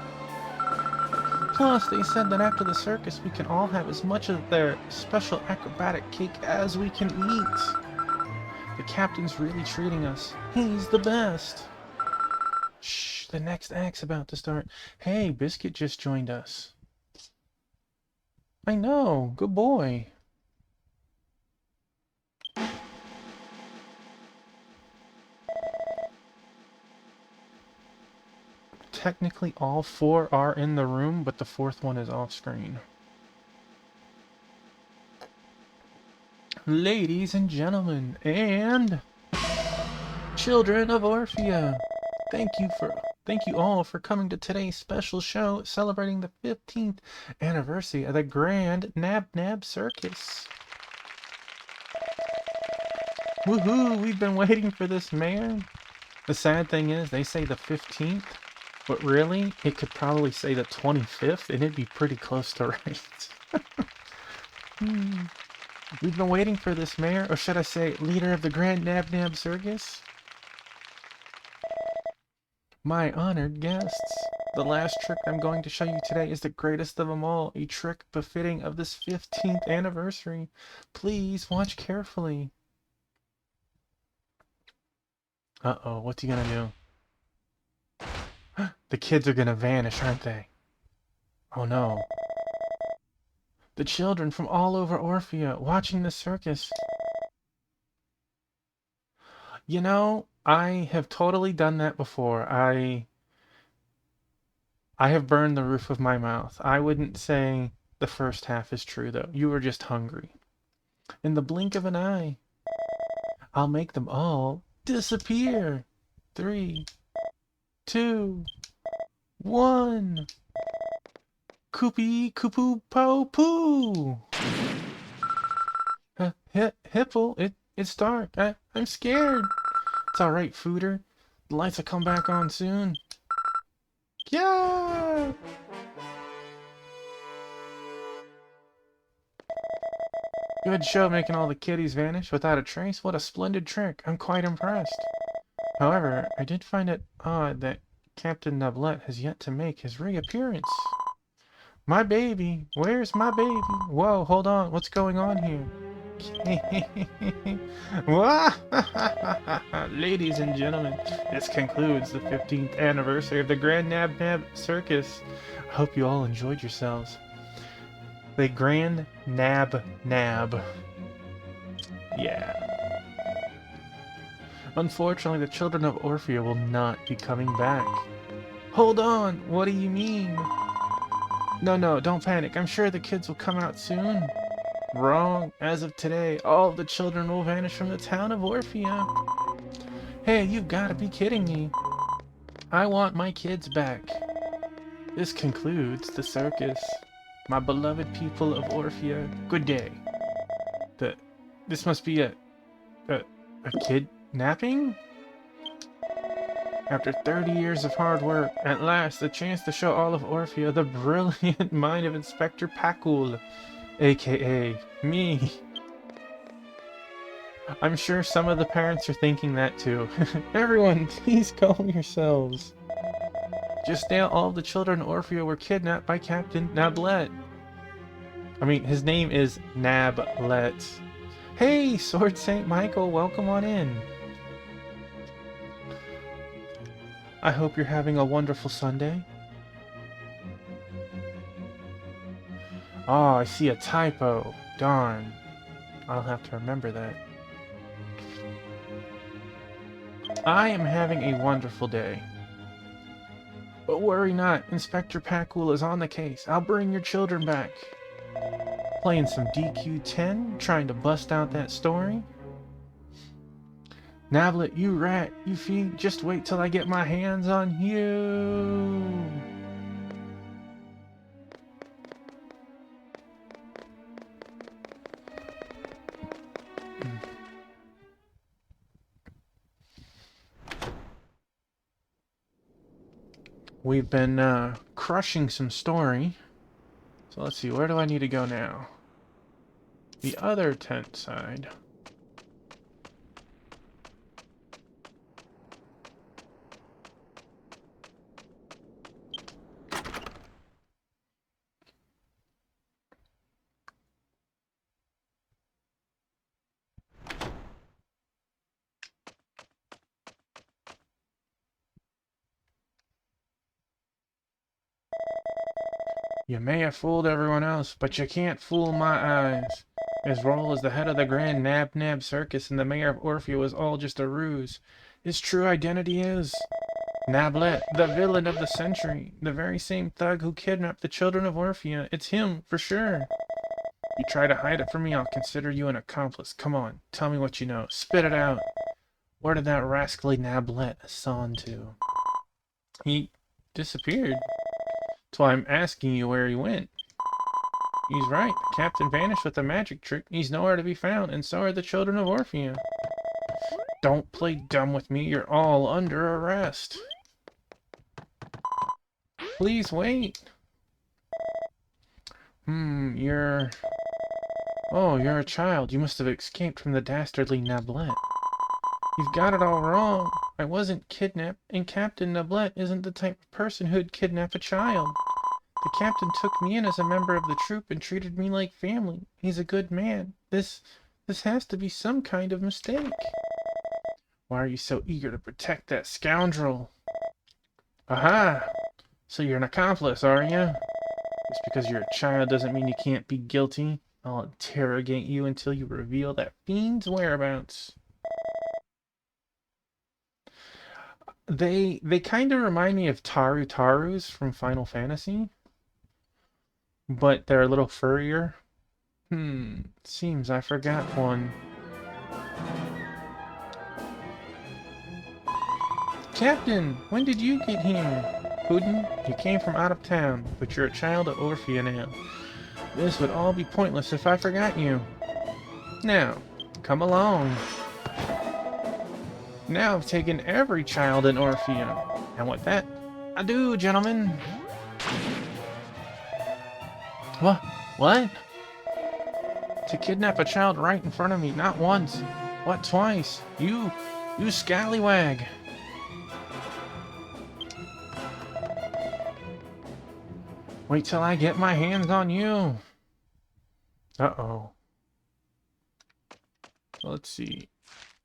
Plus, they said that after the circus we can all have as much of their special acrobatic cake as we can eat. The captain's really treating us. He's the best. Shh, the next act's about to start. Hey, Biscuit just joined us. I know, good boy. Technically all 4 are in the room, but the 4th one is off screen. Ladies and gentlemen, and children of Orphea, thank you all for coming to today's special show celebrating the 15th anniversary of the Grand Nab Nab Circus. Woohoo! We've been waiting for this, man. The sad thing is, they say the 15th, but really, it could probably say the 25th, and it'd be pretty close to right. We've been waiting for this, Mayor, or should I say, leader of the Grand Nab Nab Circus? My honored guests, the last trick I'm going to show you today is the greatest of them all, a trick befitting of this 15th anniversary. Please watch carefully. Uh-oh, what's he gonna do? The kids are gonna vanish, aren't they? Oh no. The children from all over Orphea watching the circus. You know, I have totally done that before. I have burned the roof of my mouth. I wouldn't say the first half is true, though. You were just hungry. In the blink of an eye, I'll make them all disappear. 3, 2, 1. Koopy koopoo po poo. Hipple, it's dark. I'm scared. It's alright, Fooder. The lights will come back on soon. Yeah! Good show making all the kitties vanish without a trace. What a splendid trick. I'm quite impressed. However, I did find it odd that Captain Nablet has yet to make his reappearance. My baby! Where's my baby? Whoa, hold on. What's going on here? Ladies and gentlemen, this concludes the 15th anniversary of the Grand Nab Nab Circus. I hope you all enjoyed yourselves. The Grand Nab Nab. Yeah. Unfortunately, the children of Orphea will not be coming back. Hold on! What do you mean? No, don't panic. I'm sure the kids will come out soon. Wrong. As of today, all of the children will vanish from the town of Orphea. Hey, you've got to be kidding me. I want my kids back. This concludes the circus. My beloved people of Orphea, good day. This must be a kidnapping? After 30 years of hard work, at last, a chance to show all of Orphea the brilliant mind of Inspector Pakul, aka me. I'm sure some of the parents are thinking that too. Everyone, please calm yourselves. Just now, all of the children in Orphea were kidnapped by Captain Nablet. I mean, his name is Nablet. Hey, Sword Saint Michael, welcome on in. I hope you're having a wonderful Sunday. Oh, I see a typo. Darn. I'll have to remember that. I am having a wonderful day. But worry not, Inspector Pakul is on the case. I'll bring your children back. Playing some DQ10, trying to bust out that story. Nablet, you rat, you fiend, just wait till I get my hands on you. We've been crushing some story. So let's see, where do I need to go now? The other tent side. You may have fooled everyone else, but you can't fool my eyes. His role as the head of the Grand Nab Nab Circus and the mayor of Orphea was all just a ruse. His true identity is Nablet, the villain of the century, the very same thug who kidnapped the children of Orphea. It's him, for sure. You try to hide it from me, I'll consider you an accomplice. Come on, tell me what you know. Spit it out. Where did that rascally Nablet Hassan to? He disappeared. That's why I'm asking you where he went. He's right. The captain vanished with a magic trick. He's nowhere to be found, and so are the children of Orphea. Don't play dumb with me. You're all under arrest. Please wait. You're... Oh, you're a child. You must have escaped from the dastardly Nablet. You've got it all wrong. I wasn't kidnapped, and Captain Nablet isn't the type of person who'd kidnap a child. The captain took me in as a member of the troop and treated me like family. He's a good man. This has to be some kind of mistake. Why are you so eager to protect that scoundrel? Aha! So you're an accomplice, are you? Just because you're a child doesn't mean you can't be guilty. I'll interrogate you until you reveal that fiend's whereabouts. They kind of remind me of Tarus from Final Fantasy, but they're a little furrier. Seems I forgot one. Captain, when did you get here? Hoodin, you came from out of town, but you're a child of Orphea now. This would all be pointless if I forgot you. Now, come along. Now I've taken every child in Orphea. And with that, adieu, gentlemen. What? To kidnap a child right in front of me, not once. What, twice? You scallywag. Wait till I get my hands on you. Uh-oh. Let's see.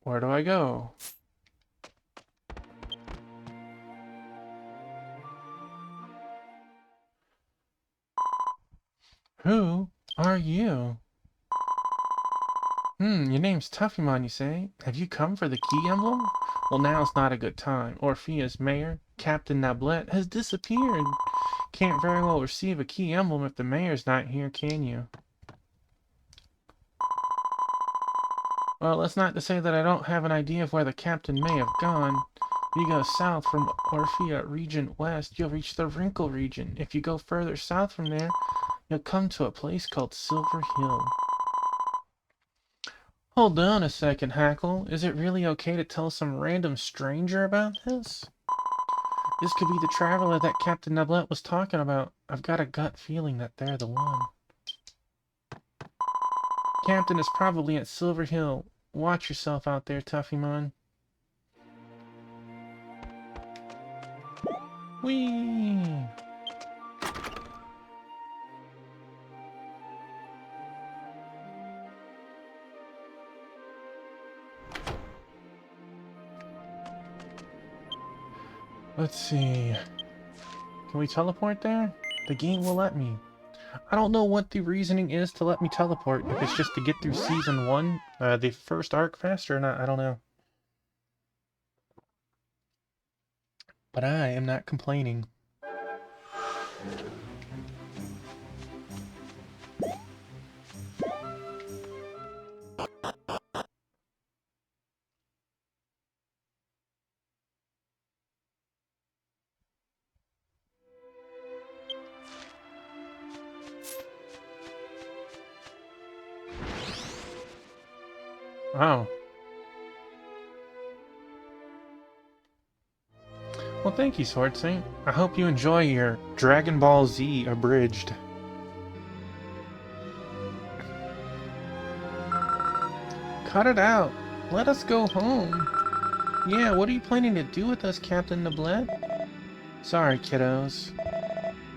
Where do I go? Who are you? Your name's Tuffymon, you say? Have you come for the key emblem? Well, now's not a good time. Orphea's mayor, Captain Nablet, has disappeared. Can't very well receive a key emblem if the mayor's not here, can you? Well, that's not to say that I don't have an idea of where the captain may have gone. If you go south from Orphea Region West, you'll reach the Wrinkle region. If you go further south from there, you'll come to a place called Silver Hill. Hold on a second, Hackle. Is it really okay to tell some random stranger about this? This could be the traveler that Captain Nublet was talking about. I've got a gut feeling that they're the one. Captain is probably at Silver Hill. Watch yourself out there, Tuffymon. Whee! Let's see. Can we teleport there? The game will let me. I don't know what the reasoning is to let me teleport. If it's just to get through Season 1, the first arc faster or not, I don't know. But I am not complaining. Oh. Well, thank you, Sword Saint. I hope you enjoy your Dragon Ball Z abridged. Cut it out. Let us go home. Yeah, what are you planning to do with us, Captain Nublet? Sorry, kiddos.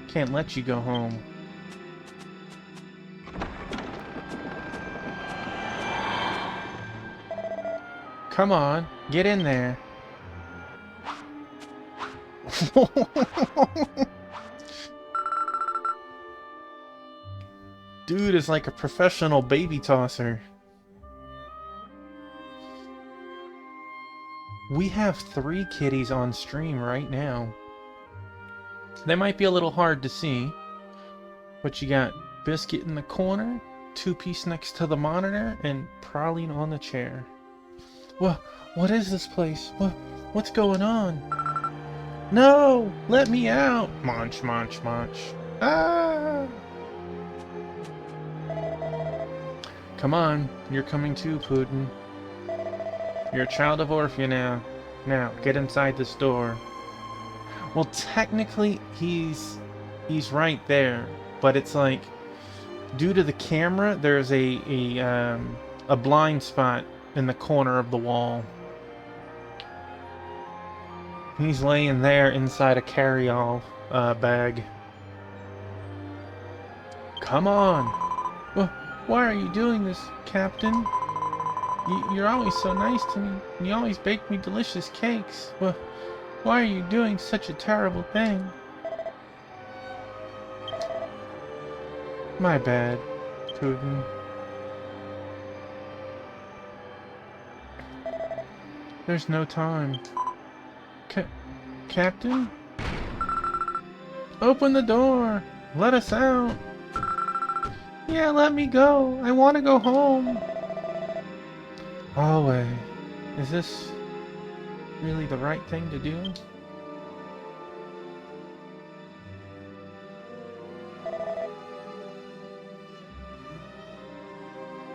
Can't let you go home. Come on, get in there. Dude is like a professional baby tosser. We have 3 kitties on stream right now. They might be a little hard to see, but you got Biscuit in the corner, 2-piece next to the monitor, and Praline on the chair. What is this place? What's going on? No! Let me out! Munch, munch, munch. Ah! Come on, you're coming too, Putin. You're a child of Orphea now. Now, get inside this door. Well, technically, he's right there, but it's like, due to the camera, there's a blind spot in the corner of the wall. He's laying there inside a carry-all bag. Come on! Why are you doing this, Captain? You're always so nice to me. You always bake me delicious cakes. Why are you doing such a terrible thing? My bad, Putin. There's no time. Captain? Open the door! Let us out! Yeah, let me go! I want to go home! Oh, wait. Is this really the right thing to do?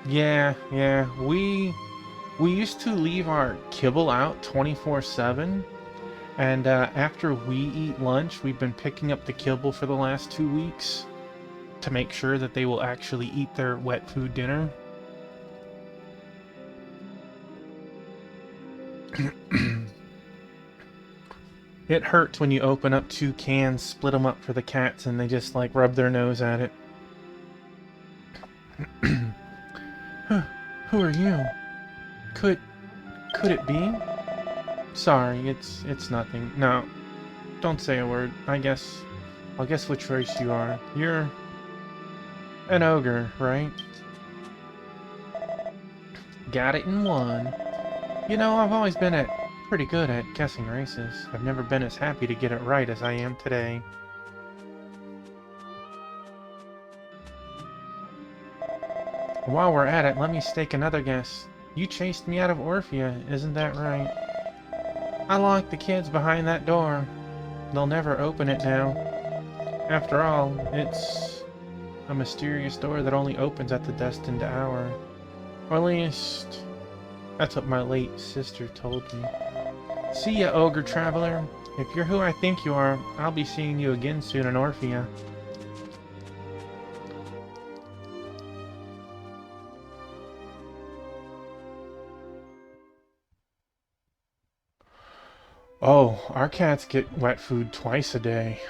Yeah, we used to leave our kibble out 24/7, and after we eat lunch, we've been picking up the kibble for the last 2 weeks to make sure that they will actually eat their wet food dinner. It hurts when you open up 2 cans, split them up for the cats, and they just like rub their nose at it. Who are you? Could it be? Sorry, it's nothing. No, don't say a word. I'll guess which race you are. You're an ogre, right? Got it in 1. You know, I've always been pretty good at guessing races. I've never been as happy to get it right as I am today. While we're at it, let me stake another guess. You chased me out of Orphea, isn't that right? I locked the kids behind that door. They'll never open it now. After all, it's a mysterious door that only opens at the destined hour. Or at least, that's what my late sister told me. See ya, Ogre Traveler. If you're who I think you are, I'll be seeing you again soon in Orphea. Oh, our cats get wet food twice a day.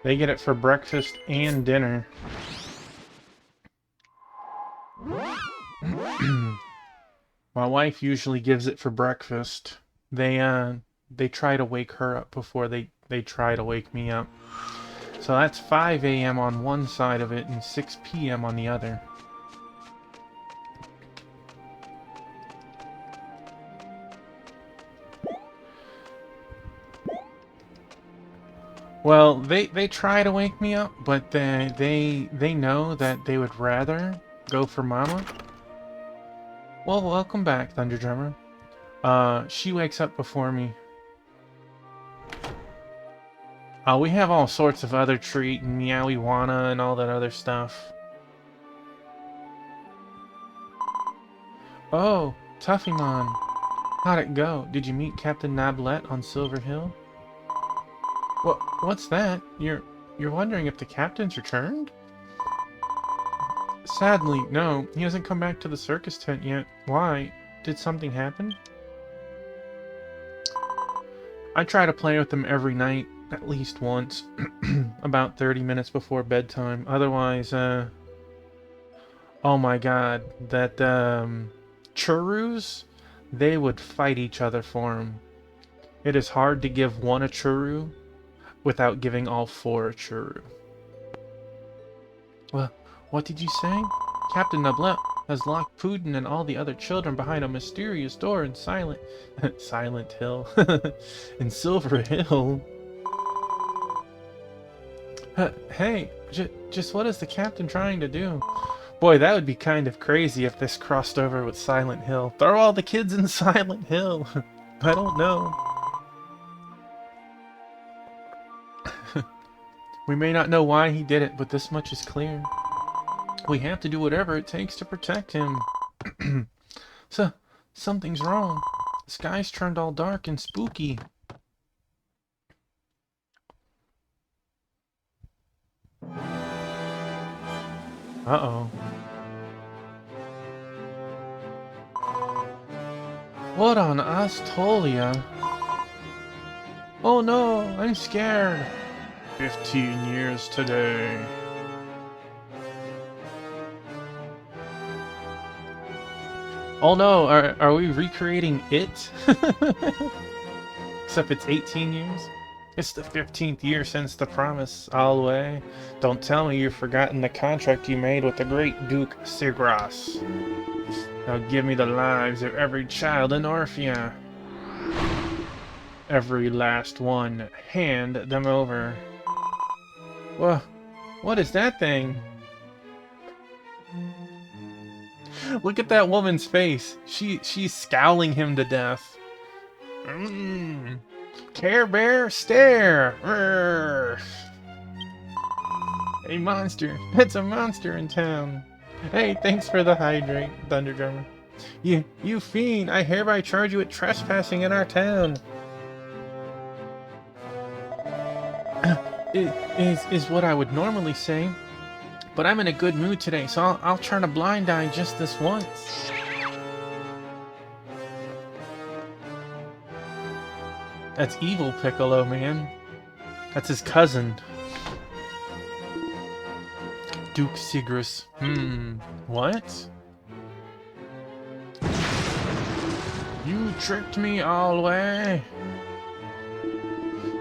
They get it for breakfast and dinner. My wife usually gives it for breakfast. They try to wake her up before they try to wake me up. So that's 5 a.m. on one side of it and 6 p.m. on the other. Well, they try to wake me up, but they know that they would rather go for Mama. Well, welcome back, Thunder Drummer. She wakes up before me. We have all sorts of other treat and Meowiwana and all that other stuff. Oh, Tuffymon. How'd it go? Did you meet Captain Nablet on Silver Hill? What's that? You're wondering if the captain's returned? Sadly, no. He hasn't come back to the circus tent yet. Why? Did something happen? I try to play with him every night, at least once. About 30 minutes before bedtime. Otherwise, oh my god. That, Churus? They would fight each other for him. It is hard to give one a Churu without giving all 4 a Churu. Well, what did you say? Captain Nablet has locked Puden and all the other children behind a mysterious door in Silent Hill. In Silver Hill. Hey, just what is the captain trying to do? Boy, that would be kind of crazy if this crossed over with Silent Hill. Throw all the kids in Silent Hill. I don't know. We may not know why he did it, but this much is clear. We have to do whatever it takes to protect him. So, something's wrong. The sky's turned all dark and spooky. Uh-oh. What on Astolia? Oh no, I'm scared. 15 years today. Oh no, are we recreating it? Except it's 18 years? It's the 15th year since the promise, Alway. Don't tell me you've forgotten the contract you made with the great Duke Sigras. Now give me the lives of every child in Orphea. Every last one. Hand them over. Whoa, what is that thing? Look at that woman's face. She's scowling him to death. Care Bear, stare! Urgh. A monster. It's a monster in town. Hey, thanks for the hydrate, Thunder Drummer. You fiend! I hereby charge you with trespassing in our town. Is what I would normally say, but I'm in a good mood today, so I'll turn a blind eye just this once. That's evil Piccolo, man. That's his cousin. Duke Sigras. What? You tricked me, Alway.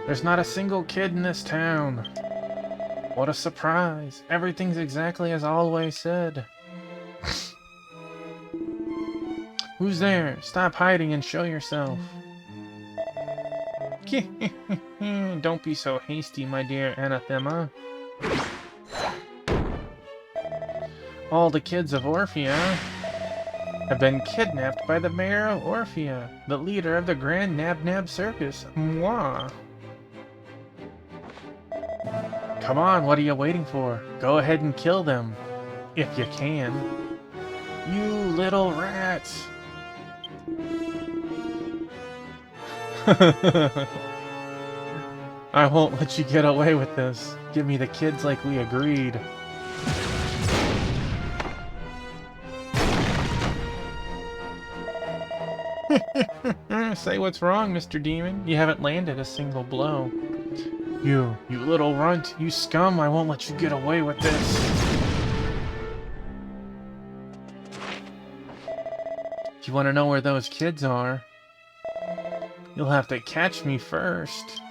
There's not a single kid in this town. What a surprise. Everything's exactly as Alway said. Who's there? Stop hiding and show yourself. Don't be so hasty, my dear Anathema. All the kids of Orphea have been kidnapped by the mayor of Orphea, the leader of the Grand Nab Circus. Mwah. Come on, what are you waiting for? Go ahead and kill them. If you can. You little rat! I won't let you get away with this. Give me the kids like we agreed. Say what's wrong, Mr. Demon. You haven't landed a single blow. You little runt, you scum, I won't let you get away with this. You want to know where those kids are? You'll have to catch me first.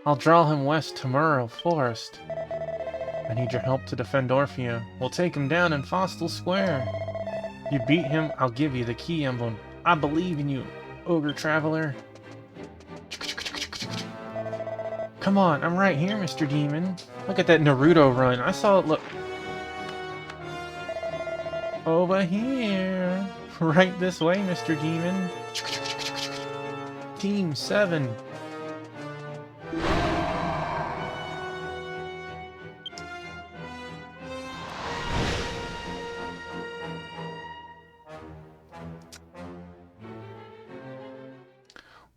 I'll draw him west to Murrow Forest. I need your help to defend Orphea. We'll take him down in Fossil Square. You beat him, I'll give you the key emblem. I believe in you, Ogre Traveler. Come on, I'm right here, Mr. Demon. Look at that Naruto run. I saw it look... Over here. Right this way, Mr. Demon. Team 7.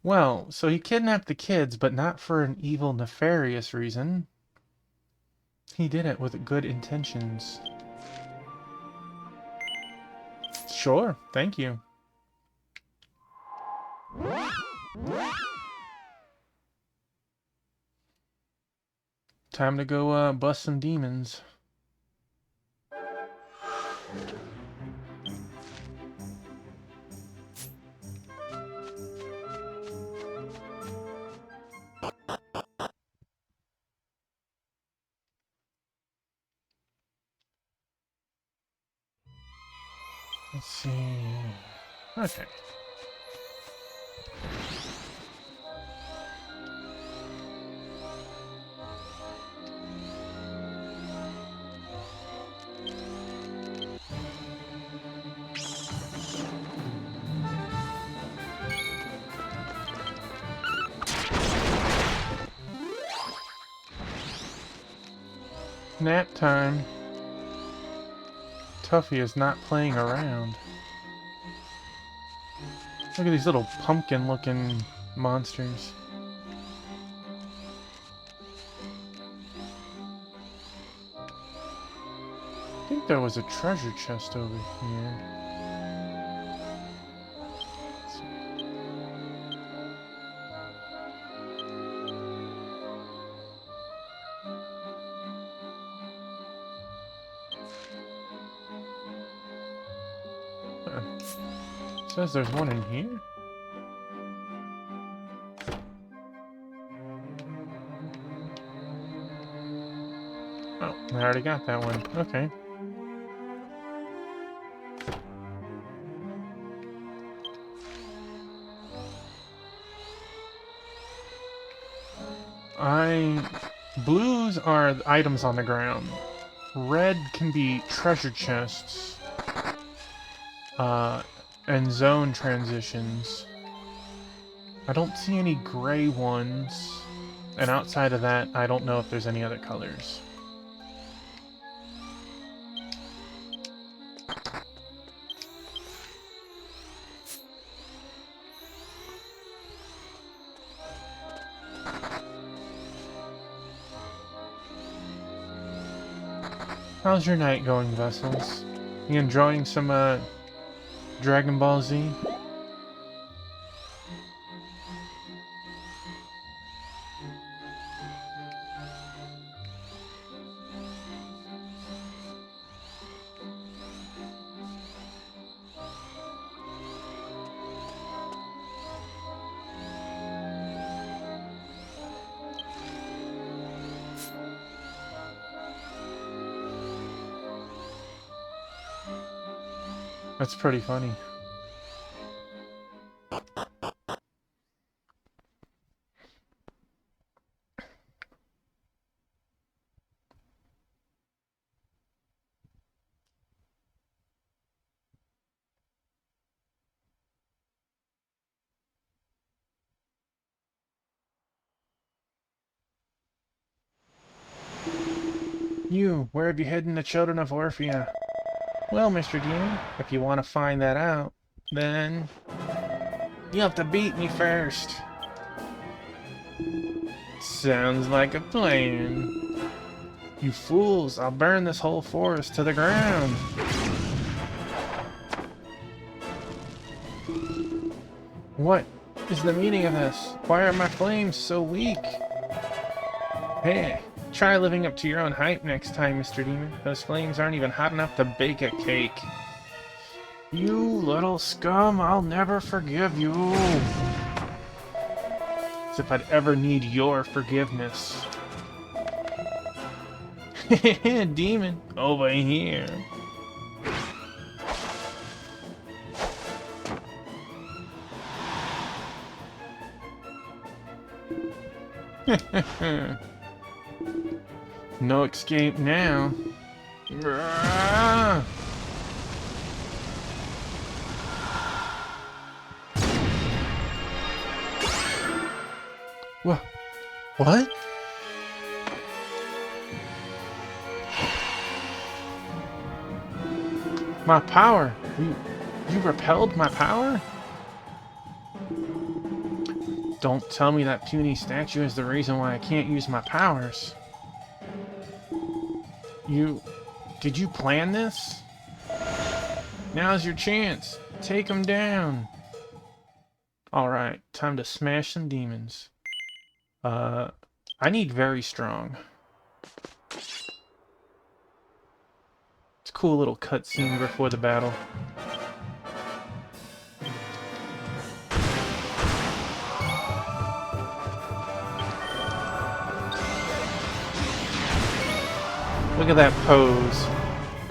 Well, so he kidnapped the kids, but not for an evil, nefarious reason. He did it with good intentions. Sure, thank you. Time to go bust some demons. Let's see. Okay. Nap time. Tuffy is not playing around. Look at these little pumpkin-looking monsters. I think there was a treasure chest over here. Says there's one in here? Oh, I already got that one. Okay. Blues are items on the ground. Red can be treasure chests. And zone transitions. I don't see any gray ones. And outside of that, I don't know if there's any other colors. How's your night going, Vessels? You enjoying some, Dragon Ball Z? That's pretty funny. You, where have you hidden the children of Orphea? Well, Mr. Demon, if you want to find that out, then you have to beat me first. Sounds like a plan. You fools, I'll burn this whole forest to the ground. What is the meaning of this? Why are my flames so weak? Hey, try living up to your own hype next time, Mr. Demon. Those flames aren't even hot enough to bake a cake. You little scum, I'll never forgive you. As if I'd ever need your forgiveness. Demon, over here. No escape now. What? My power? You repelled my power? Don't tell me that puny statue is the reason why I can't use my powers. Did you plan this? Now's your chance. Take him down. Alright, time to smash some demons. I need very strong. It's a cool little cutscene before the battle. Look at that pose.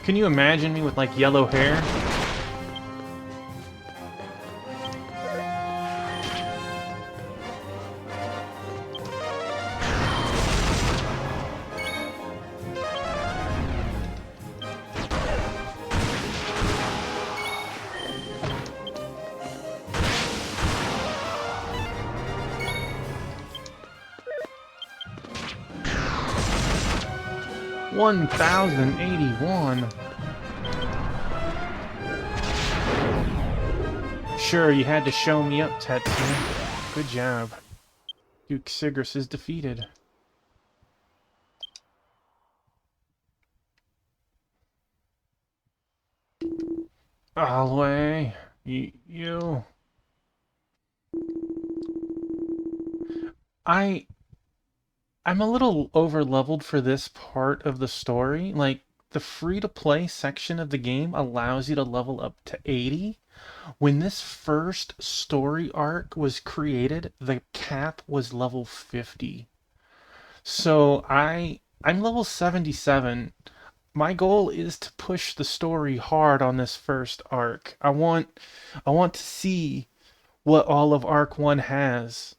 Can you imagine me with, like, yellow hair? $1,081. Sure, you had to show me up, Tetsu. Good job. Duke Sigris is defeated. Alway, you... I'm a little over-leveled for this part of the story. Like, the free-to-play section of the game allows you to level up to 80. When this first story arc was created, the cap was level 50. So I'm level 77. My goal is to push the story hard on this first arc. I want to see what all of Arc 1 has.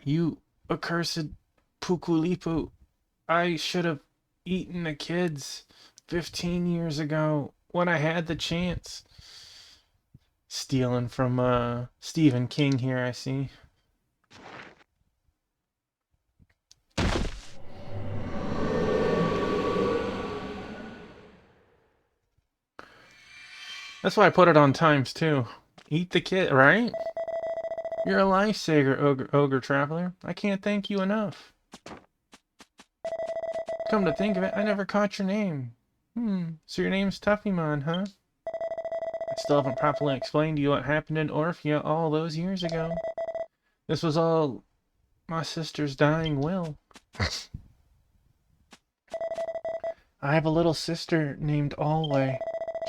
You accursed Pukulipu. I should have eaten the kids 15 years ago when I had the chance. Stealing from Stephen King here, I see. That's why I put it on times 2. Eat the kid, right? You're a lifesaver, ogre traveler. I can't thank you enough. Come to think of it, I never caught your name. So your name's Tuffymon, huh? I still haven't properly explained to you what happened in Orphea all those years ago. This was all my sister's dying will. I have a little sister named Alway.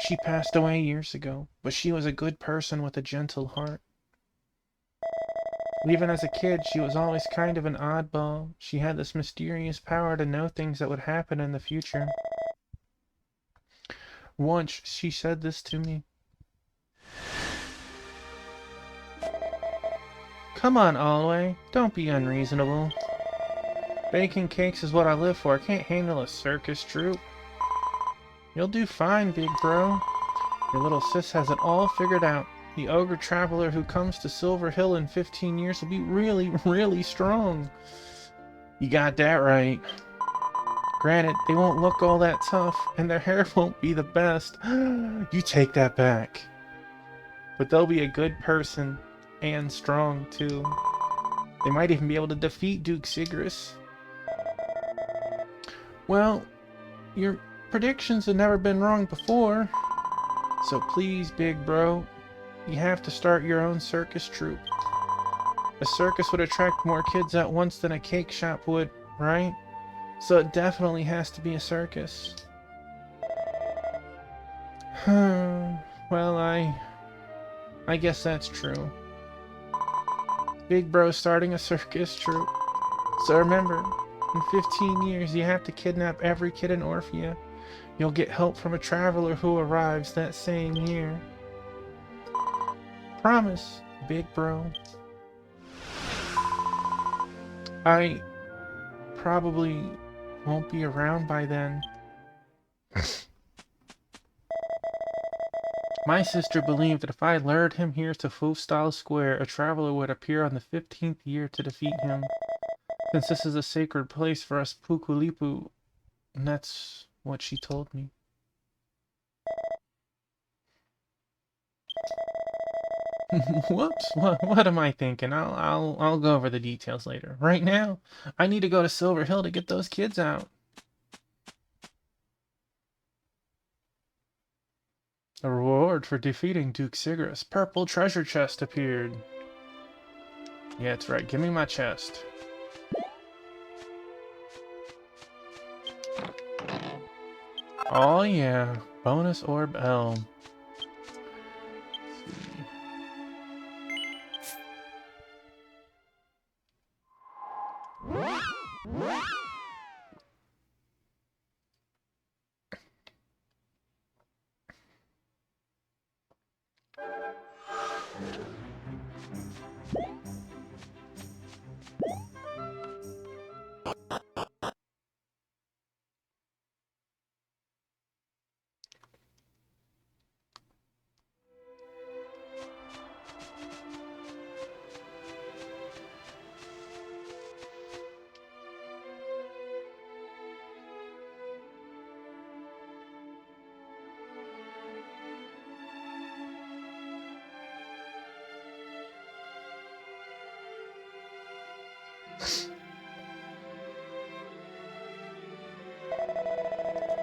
She passed away years ago, but she was a good person with a gentle heart. Even as a kid, she was always kind of an oddball. She had this mysterious power to know things that would happen in the future. Once, she said this to me. Come on, Alway. Don't be unreasonable. Baking cakes is what I live for. I can't handle a circus troupe. You'll do fine, big bro. Your little sis has it all figured out. The ogre traveler who comes to Silver Hill in 15 years will be really, really strong. You got that right. Granted, they won't look all that tough, and their hair won't be the best. You take that back. But they'll be a good person, and strong, too. They might even be able to defeat Duke Sigris. Well, your predictions have never been wrong before. So please, big bro, you have to start your own circus troupe. A circus would attract more kids at once than a cake shop would, right? So it definitely has to be a circus. Well, I guess that's true. Big bro's starting a circus troupe. So remember, in 15 years you have to kidnap every kid in Orphea. You'll get help from a traveler who arrives that same year. Promise, big bro. I probably won't be around by then. My sister believed that if I lured him here to Fufstal Square, a traveler would appear on the 15th year to defeat him. Since this is a sacred place for us Pukulipu, and that's what she told me. Whoops, what am I thinking? I'll go over the details later. Right now, I need to go to Silver Hill to get those kids out. A reward for defeating Duke Sigris. Purple treasure chest appeared. Yeah, that's right. Give me my chest. Oh yeah, bonus orb L.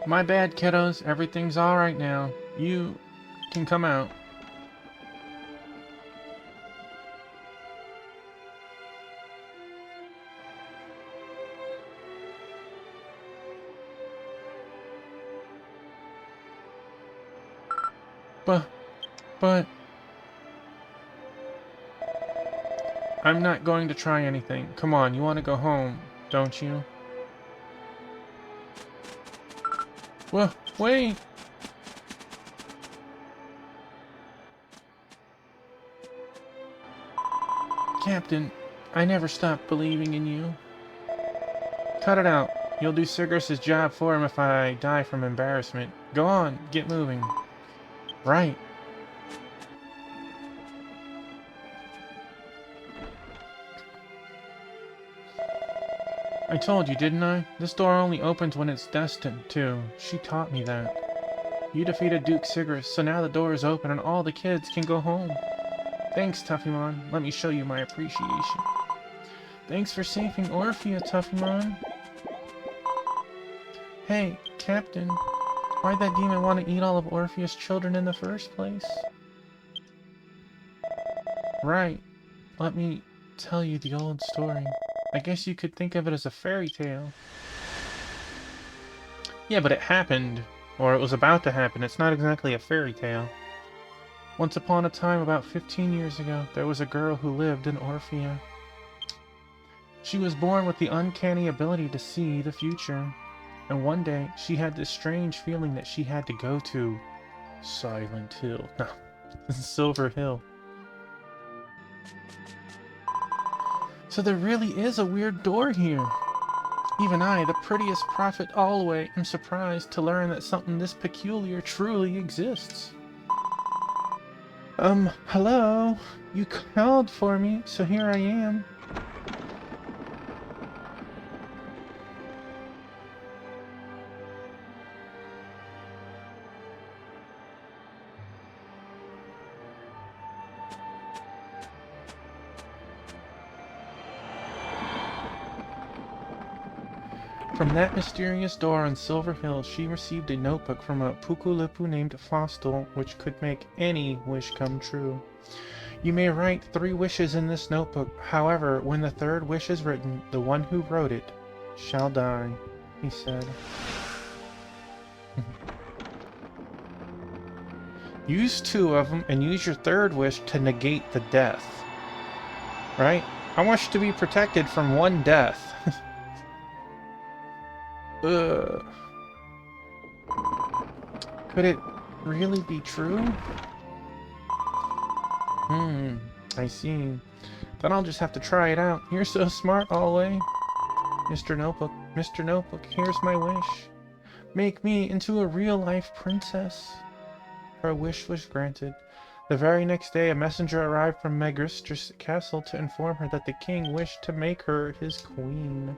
My bad, kiddos. Everything's alright now. You can come out. But... I'm not going to try anything. Come on, you want to go home, don't you? Wait! Captain, I never stopped believing in you. Cut it out. You'll do Sigris' job for him if I die from embarrassment. Go on, get moving. Right. I told you, didn't I? This door only opens when it's destined to. She taught me that. You defeated Duke Sigris, so now the door is open and all the kids can go home. Thanks, Tuffymon. Let me show you my appreciation. Thanks for saving Orphea, Tuffymon. Hey, Captain. Why'd that demon want to eat all of Orphea's children in the first place? Right. Let me tell you the old story. I guess you could think of it as a fairy tale. Yeah, but it happened. Or it was about to happen. It's not exactly a fairy tale. Once upon a time, about 15 years ago, there was a girl who lived in Orphea. She was born with the uncanny ability to see the future. And one day, she had this strange feeling that she had to go to Silent Hill. No, Silver Hill. So there really is a weird door here. Even I, the prettiest prophet always, am surprised to learn that something this peculiar truly exists. Hello? You called for me, so here I am. From that mysterious door on Silver Hill, she received a notebook from a Pukulupu named Fostel, which could make any wish come true. You may write 3 wishes in this notebook. However, when the 3rd wish is written, the one who wrote it shall die, he said. Use 2 of them and use your 3rd wish to negate the death. Right? I wish to be protected from 1 death. Ugh. Could it really be true? I see. Then I'll just have to try it out. You're so smart, Alway. Mr. Notebook, here's my wish. Make me into a real-life princess. Her wish was granted. The very next day, a messenger arrived from Megistris Castle to inform her that the king wished to make her his queen.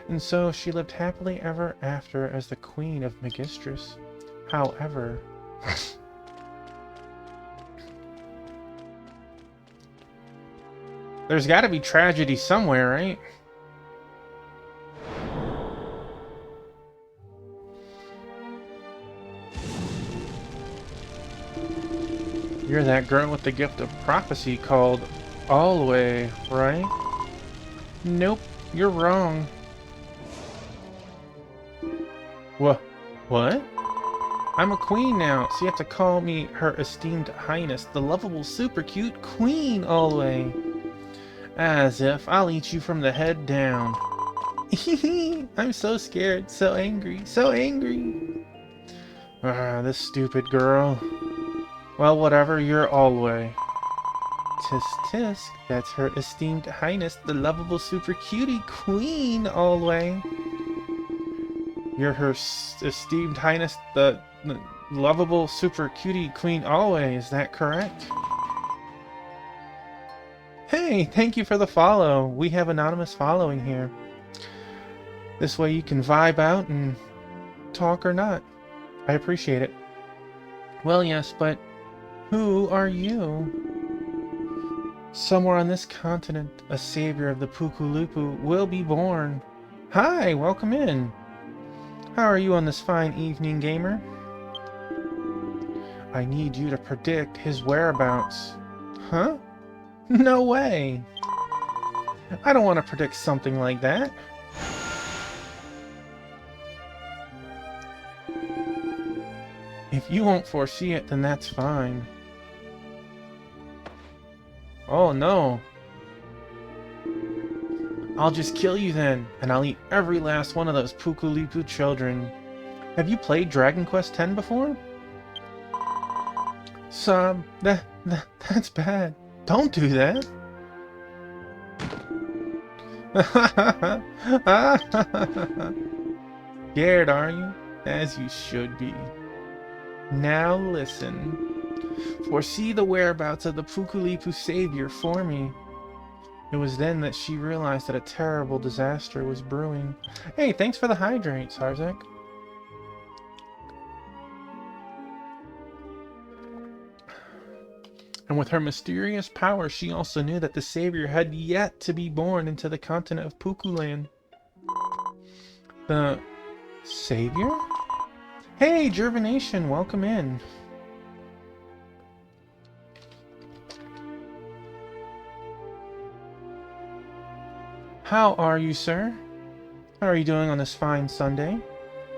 And so she lived happily ever after as the queen of Megistris. However... there's gotta be tragedy somewhere, right? You're that girl with the gift of prophecy called Alway, right? Nope, you're wrong. What? I'm a queen now, so you have to call me Her Esteemed Highness, the lovable, super cute Queen Alway. As if I'll eat you from the head down. I'm so scared, so angry, so angry. Ah, this stupid girl. Well, whatever, you're Alway. Tisk tisk, that's Her Esteemed Highness, the lovable super cutie Queen Alway. You're Her Esteemed Highness, the lovable super cutie Queen Alway, is that correct? Hey, thank you for the follow. We have anonymous following here. This way you can vibe out and talk or not. I appreciate it. Well, yes, but who are you? Somewhere on this continent, a savior of the Pukulupu will be born. Hi, welcome in. How are you on this fine evening, gamer? I need you to predict his whereabouts. Huh? No way! I don't want to predict something like that. If you won't foresee it, then that's fine. Oh no. I'll just kill you then, and I'll eat every last one of those Pukulupu children. Have you played Dragon Quest X before? Sob, that's bad. Don't do that. Scared, are you? As you should be. Now listen. Foresee the whereabouts of the Pukulupu savior for me. It was then that she realized that a terrible disaster was brewing. Hey, thanks for the hydrate, Sarzek. And with her mysterious power, she also knew that the savior had yet to be born into the continent of Pukuland. The savior? Hey, Gervination, welcome in. How are you, sir? How are you doing on this fine Sunday?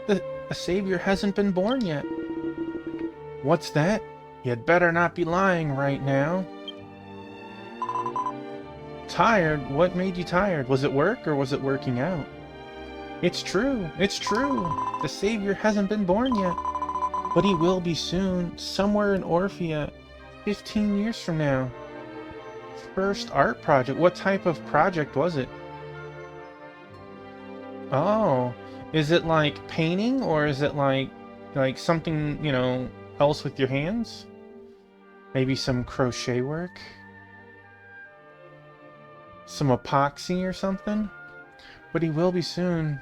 The savior hasn't been born yet. What's that? You'd better not be lying right now. Tired? What made you tired? Was it work or was it working out? It's true. It's true. The savior hasn't been born yet. But he will be soon, somewhere in Orphea, 15 years from now. First art project. What type of project was it? Oh, is it like painting or is it like something, you know, else with your hands? Maybe some crochet work? Some epoxy or something? But he will be soon.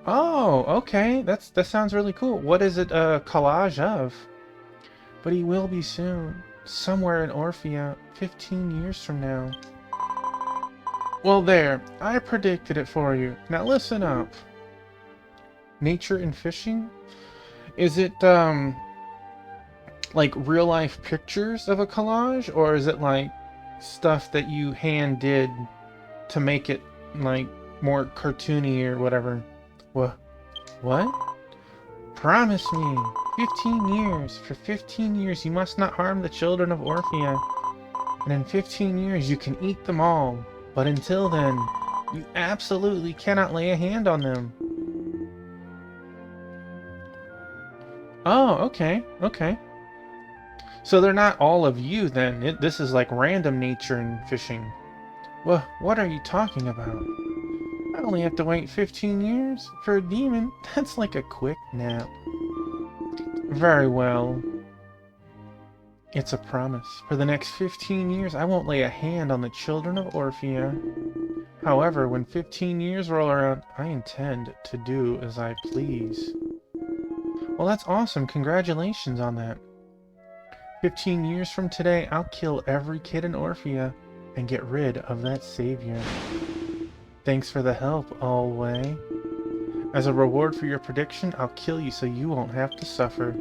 Oh, okay. That sounds really cool. What is it a collage of? But he will be soon. Somewhere in Orphea, 15 years from now. Well, there. I predicted it for you. Now listen up. Nature and fishing? Is it, like real life pictures of a collage? Or is it like stuff that you hand did to make it, like, more cartoony or whatever? What? What? Promise me. 15 years. For 15 years you must not harm the children of Orphea. And in 15 years you can eat them all. But until then, you absolutely cannot lay a hand on them. Oh, okay, okay. So they're not all of you then. This is like random nature and fishing. Well, what are you talking about? I only have to wait 15 years? For a demon, that's like a quick nap. Very well. It's a promise. For the next 15 years, I won't lay a hand on the children of Orphea. However, when 15 years roll around, I intend to do as I please. Well, that's awesome. Congratulations on that. 15 years from today, I'll kill every kid in Orphea and get rid of that savior. Thanks for the help, Alway. As a reward for your prediction, I'll kill you so you won't have to suffer.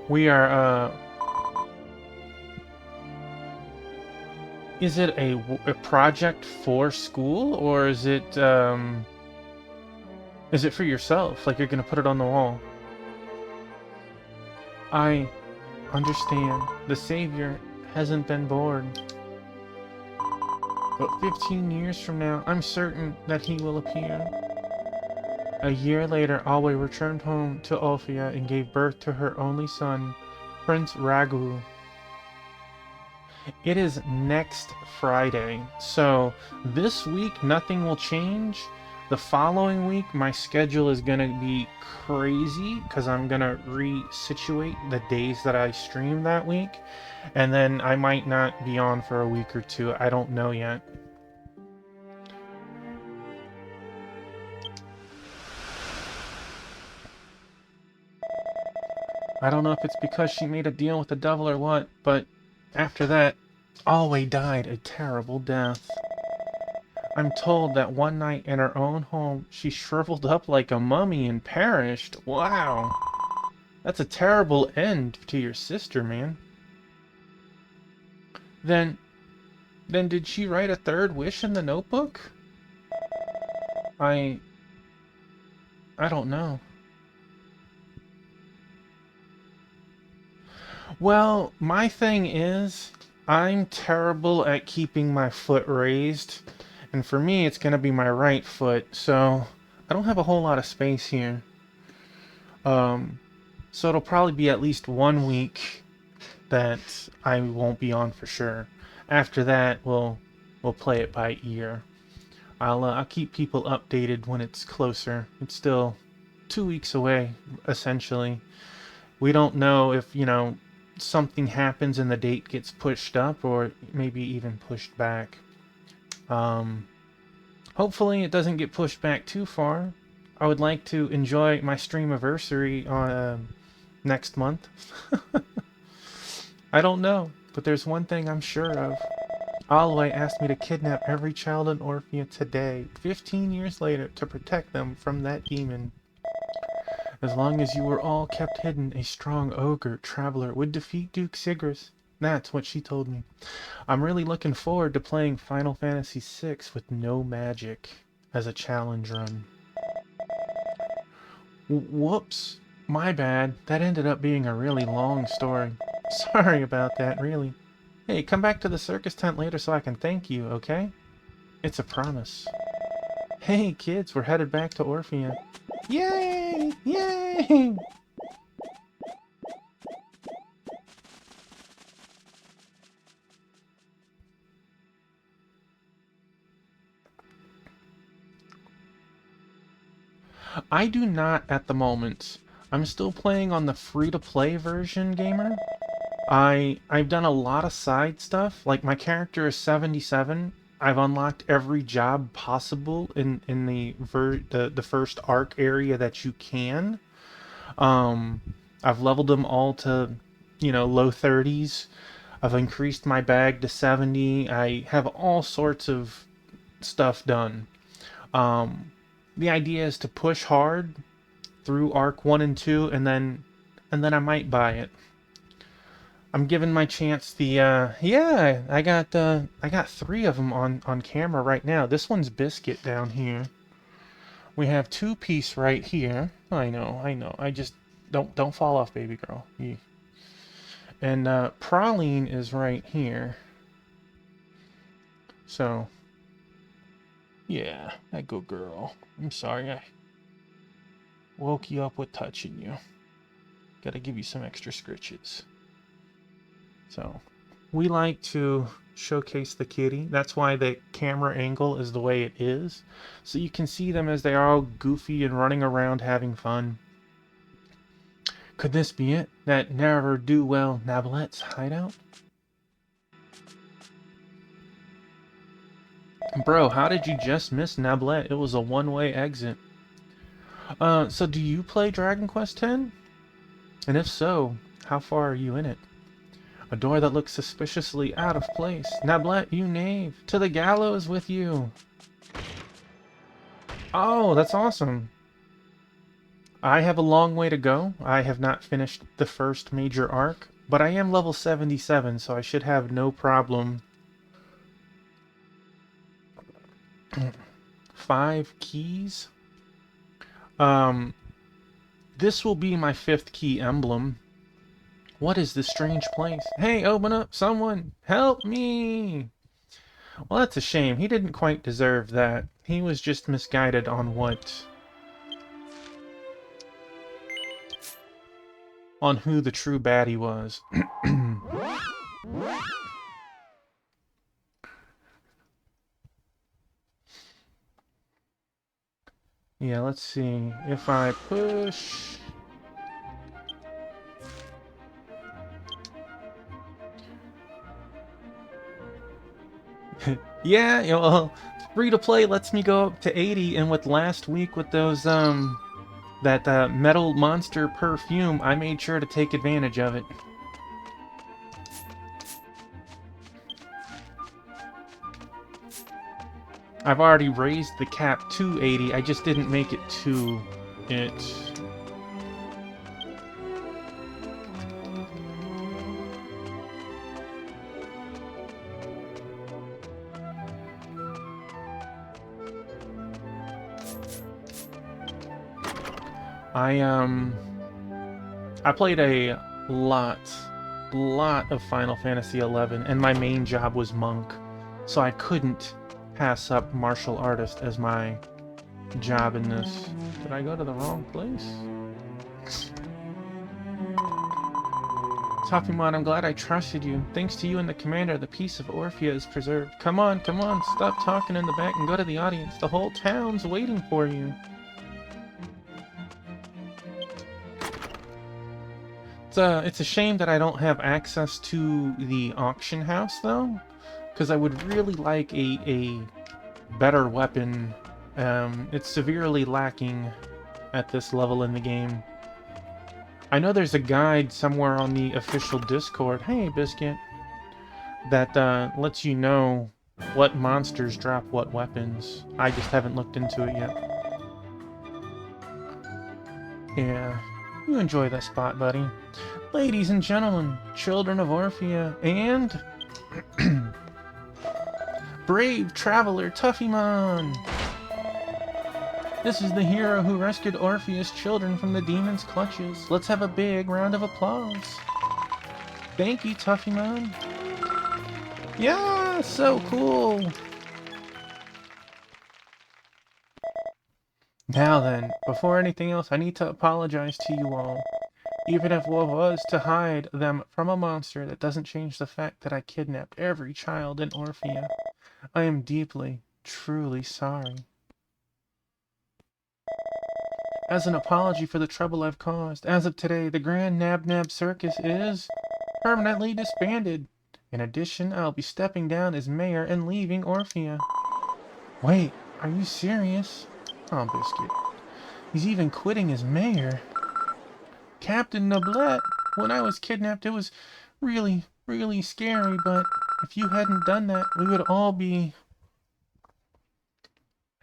We are, is it a project for school, or is it for yourself? Like you're gonna put it on the wall? I understand. The Savior hasn't been born. But 15 years from now, I'm certain that he will appear. A year later, Alway returned home to Orphea and gave birth to her only son, Prince Ragu. It is next Friday, so this week nothing will change. The following week, my schedule is gonna be crazy because I'm gonna resituate the days that I stream that week, and then I might not be on for a week or two. I don't know yet. I don't know if it's because she made a deal with the devil or what, but after that, Alway died a terrible death. I'm told that one night in her own home, she shriveled up like a mummy and perished. Wow. That's a terrible end to your sister, man. Then did she write a third wish in the notebook? I don't know. Well, my thing is, I'm terrible at keeping my foot raised. And for me, it's going to be my right foot, so I don't have a whole lot of space here. So it'll probably be at least 1 week that I won't be on for sure. After that, we'll play it by ear. I'll keep people updated when it's closer. It's still 2 weeks away, essentially. We don't know if, something happens and the date gets pushed up or maybe even pushed back. Hopefully it doesn't get pushed back too far. I would like to enjoy my streamiversary on next month. I don't know, but there's one thing I'm sure of. Alway asked me to kidnap every child in Orphea today, 15 years later, to protect them from that demon. As long as you were all kept hidden, a strong ogre traveler would defeat Duke Sigris. That's what she told me. I'm really looking forward to playing Final Fantasy VI with no magic as a challenge run. Whoops. My bad. That ended up being a really long story. Sorry about that, really. Hey, come back to the circus tent later so I can thank you, okay? It's a promise. Hey, kids, we're headed back to Orphea. Yay! Yay! I do not at the moment. I'm still playing on the free-to-play version, gamer. I've done a lot of side stuff. Like, my character is 77, I've unlocked every job possible in the first arc area that you can. Um, I've leveled them all to, low 30s. I've increased my bag to 70. I have all sorts of stuff done. Um, the idea is to push hard through arc 1 and 2, and then I might buy it. I'm giving my chance the yeah, I got 3 of them on camera right now. This one's Biscuit down here. We have Two Piece right here. I know. I just don't fall off, baby girl. And Praline is right here. So yeah, that good girl. I'm sorry I woke you up with touching you. Gotta give you some extra scritches. So, we like to showcase the kitty. That's why the camera angle is the way it is. So you can see them as they are all goofy and running around having fun. Could this be it? That ne'er-do-well Nablette's hideout? Bro, how did you just miss Nablette? It was a one-way exit. So do you play Dragon Quest X? And if so, how far are you in it? A door that looks suspiciously out of place. Nablette, you knave! To the gallows with you! Oh, that's awesome! I have a long way to go. I have not finished the first major arc, but I am level 77, so I should have no problem. 5 keys? This will be my 5th key emblem. What is this strange place? Hey, open up! Someone! Help me! Well, that's a shame. He didn't quite deserve that. He was just misguided on on who the true baddie was. Yeah, let's see. If I push... yeah, well, free to play lets me go up to 80, and with last week with those, that Metal Monster perfume, I made sure to take advantage of it. I've already raised the cap to 80, I just didn't make it to it. I played a lot of Final Fantasy XI, and my main job was monk, so I couldn't pass up martial artist as my job in this. Did I go to the wrong place? Tophimon, I'm glad I trusted you. Thanks to you and the commander, the peace of Orphea is preserved. Come on, stop talking in the back and go to the audience. The whole town's waiting for you. It's a shame that I don't have access to the auction house, though, because I would really like a better weapon. It's severely lacking at this level in the game. I know there's a guide somewhere on the official Discord, hey Biscuit, that lets you know what monsters drop what weapons. I just haven't looked into it yet. Yeah, you enjoy that spot, buddy. Ladies and gentlemen, children of Orphea, and brave traveler Tophimon! This is the hero who rescued Orphea's children from the demon's clutches. Let's have a big round of applause. Thank you, Tophimon. Yeah, so cool! Now then, before anything else, I need to apologize to you all. Even if it was to hide them from a monster, that doesn't change the fact that I kidnapped every child in Orphea. I am deeply, truly sorry. As an apology for the trouble I've caused, as of today, the Grand Nab Nab Circus is permanently disbanded. In addition, I'll be stepping down as mayor and leaving Orphea. Wait, are you serious? Oh, Biscuit. He's even quitting as mayor. Captain Noblet, when I was kidnapped, it was really, really scary, but if you hadn't done that, we would all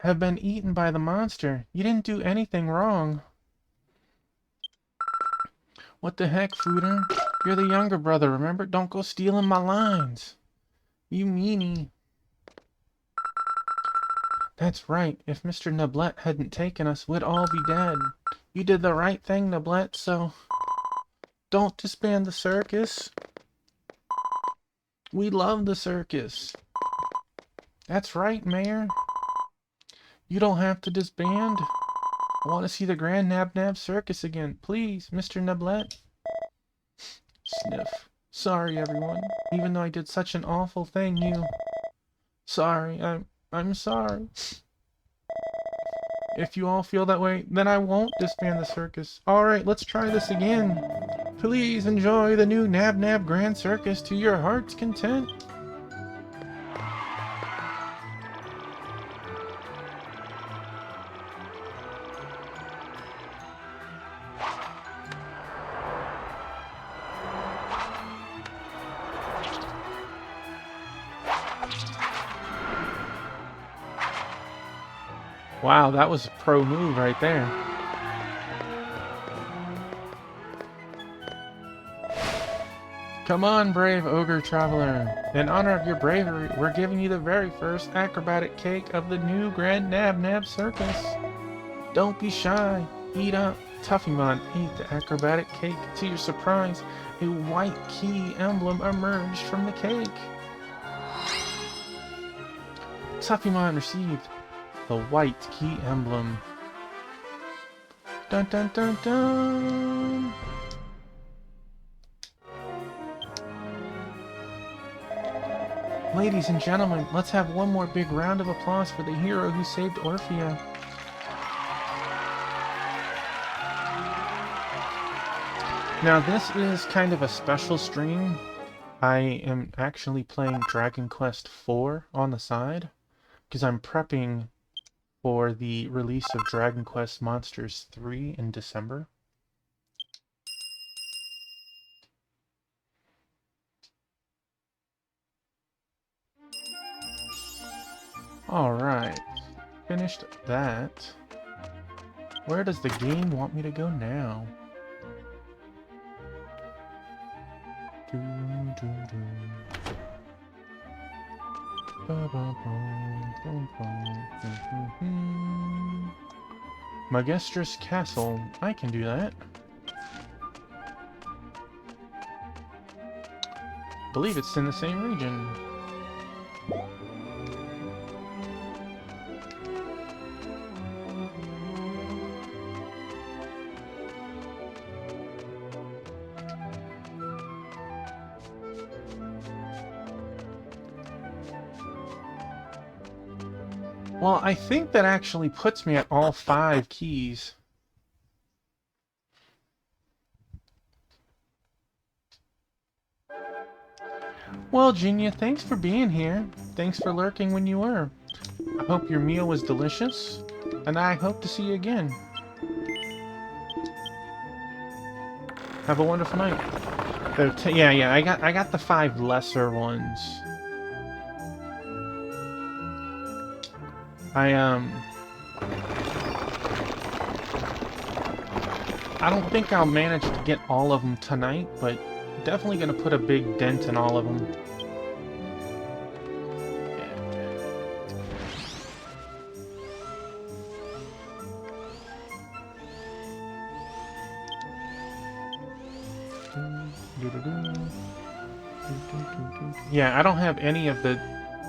have been eaten by the monster. You didn't do anything wrong. What the heck, Fooder? You're the younger brother, remember? Don't go stealing my lines. You meanie. That's right. If Mr. Noblet hadn't taken us, we'd all be dead. You did the right thing, Noblet, so don't disband the circus. We love the circus. That's right, Mayor. You don't have to disband. I want to see the Grand Nab Nab Circus again. Please, Mr. Noblet. Sniff. Sorry, everyone. Even though I did such an awful thing, Sorry, I'm sorry. If you all feel that way, then I won't disband the circus. Alright, let's try this again. Please enjoy the new Nab Nab Grand Circus to your heart's content. Wow, that was a pro move right there. Come on, brave ogre traveler. In honor of your bravery, we're giving you the very first acrobatic cake of the new Grand Nab Nab Circus. Don't be shy. Eat up. Tuffymon ate the acrobatic cake. To your surprise, a white key emblem emerged from the cake. Tuffymon received the white key emblem. Dun dun dun dun! Ladies and gentlemen, let's have one more big round of applause for the hero who saved Orphea. Now this is kind of a special stream. I am actually playing Dragon Quest IV on the side, because I'm prepping for the release of Dragon Quest Monsters 3 in December. Alright, finished that. Where does the game want me to go now? Magestris Castle. I can do that. Believe it's in the same region. Well, I think that actually puts me at all 5 keys. Well, Genia, thanks for being here. Thanks for lurking when you were. I hope your meal was delicious, and I hope to see you again. Have a wonderful night. Yeah, I got the 5 lesser ones. I don't think I'll manage to get all of them tonight, but definitely gonna put a big dent in all of them. Yeah, I don't have any of the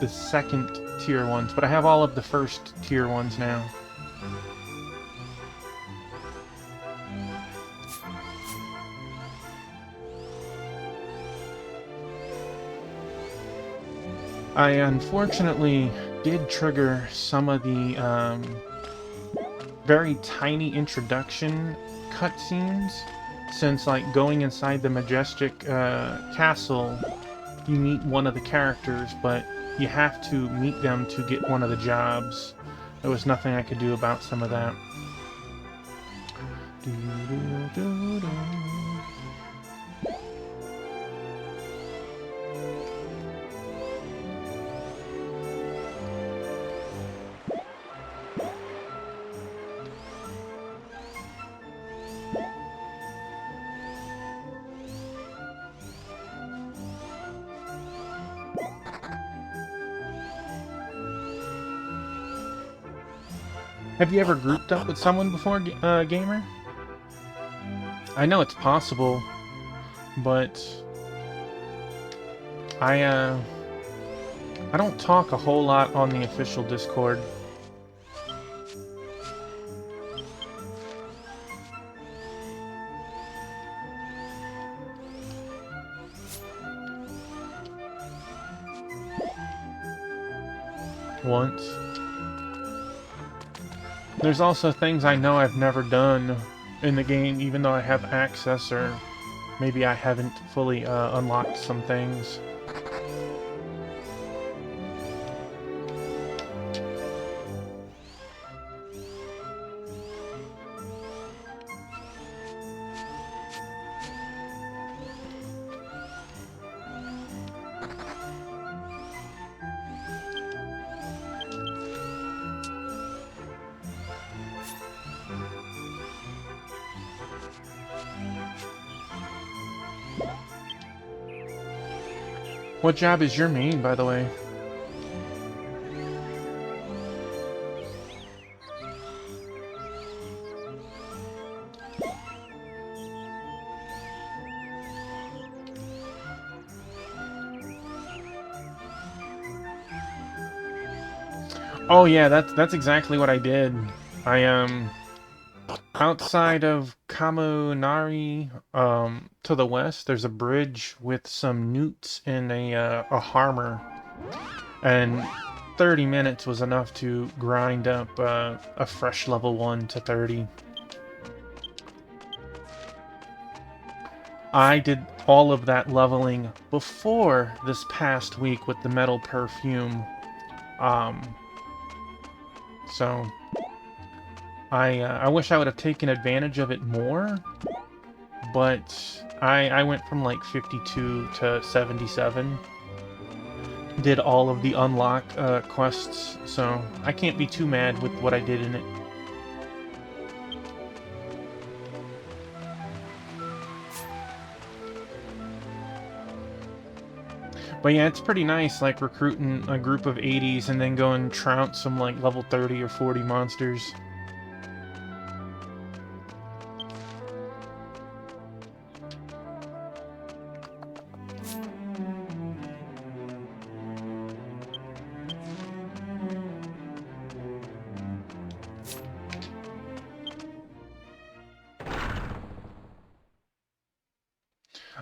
second tier ones, but I have all of the first tier ones now. I unfortunately did trigger some of the very tiny introduction cutscenes, since like going inside the majestic castle you meet one of the characters, but you have to meet them to get one of the jobs. There was nothing I could do about some of that. Have you ever grouped up with someone before, gamer? I know it's possible, but I don't talk a whole lot on the official Discord. Once. There's also things I know I've never done in the game, even though I have access, or maybe I haven't fully unlocked some things. What job is your main, by the way? Oh yeah, that's exactly what I did. I outside of Kamunari, to the west, there's a bridge with some newts and a harmer, and 30 minutes was enough to grind up a fresh level 1 to 30. I did all of that leveling before this past week with the metal perfume. So I wish I would have taken advantage of it more, but I went from like 52 to 77. Did all of the unlock quests, so I can't be too mad with what I did in it. But yeah, it's pretty nice, like, recruiting a group of 80s and then go and trounce some, like, level 30 or 40 monsters.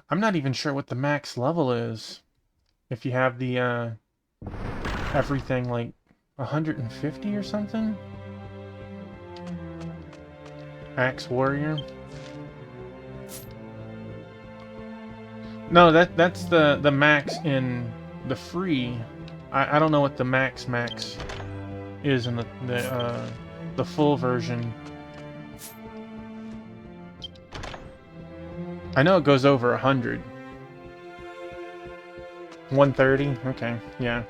I'm not even sure what the max level is. If you have the, everything, like, 150 or something? Axe Warrior? No, that's the max in the free. I don't know what the max is in the full version. I know it goes over 100. 130? Okay, yeah.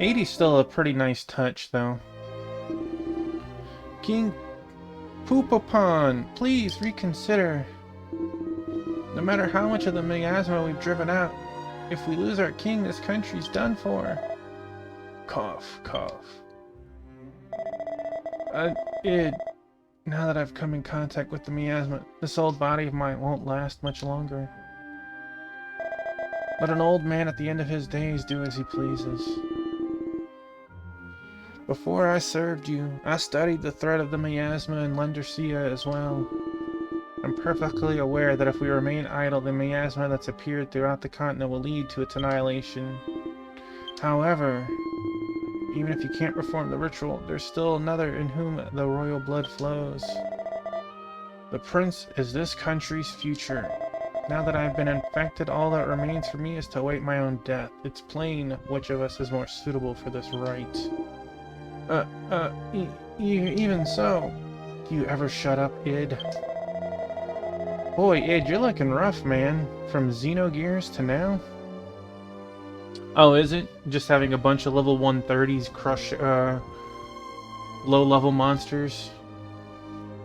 '80's still a pretty nice touch, though. King Poopopon, please reconsider. No matter how much of the miasma we've driven out, if we lose our king, this country's done for. Cough, cough. Now that I've come in contact with the miasma, this old body of mine won't last much longer. Let an old man at the end of his days do as he pleases. Before I served you, I studied the threat of the miasma in Lendercia as well. I'm perfectly aware that if we remain idle, the miasma that's appeared throughout the continent will lead to its annihilation. However, even if you can't perform the ritual, there's still another in whom the royal blood flows. The prince is this country's future. Now that I've been infected, all that remains for me is to await my own death. It's plain which of us is more suitable for this rite. Even so. Do you ever shut up, Id? Boy, Id, you're looking rough, man. From Xenogears to now? Oh, is it? Just having a bunch of level 130s crush, low-level monsters?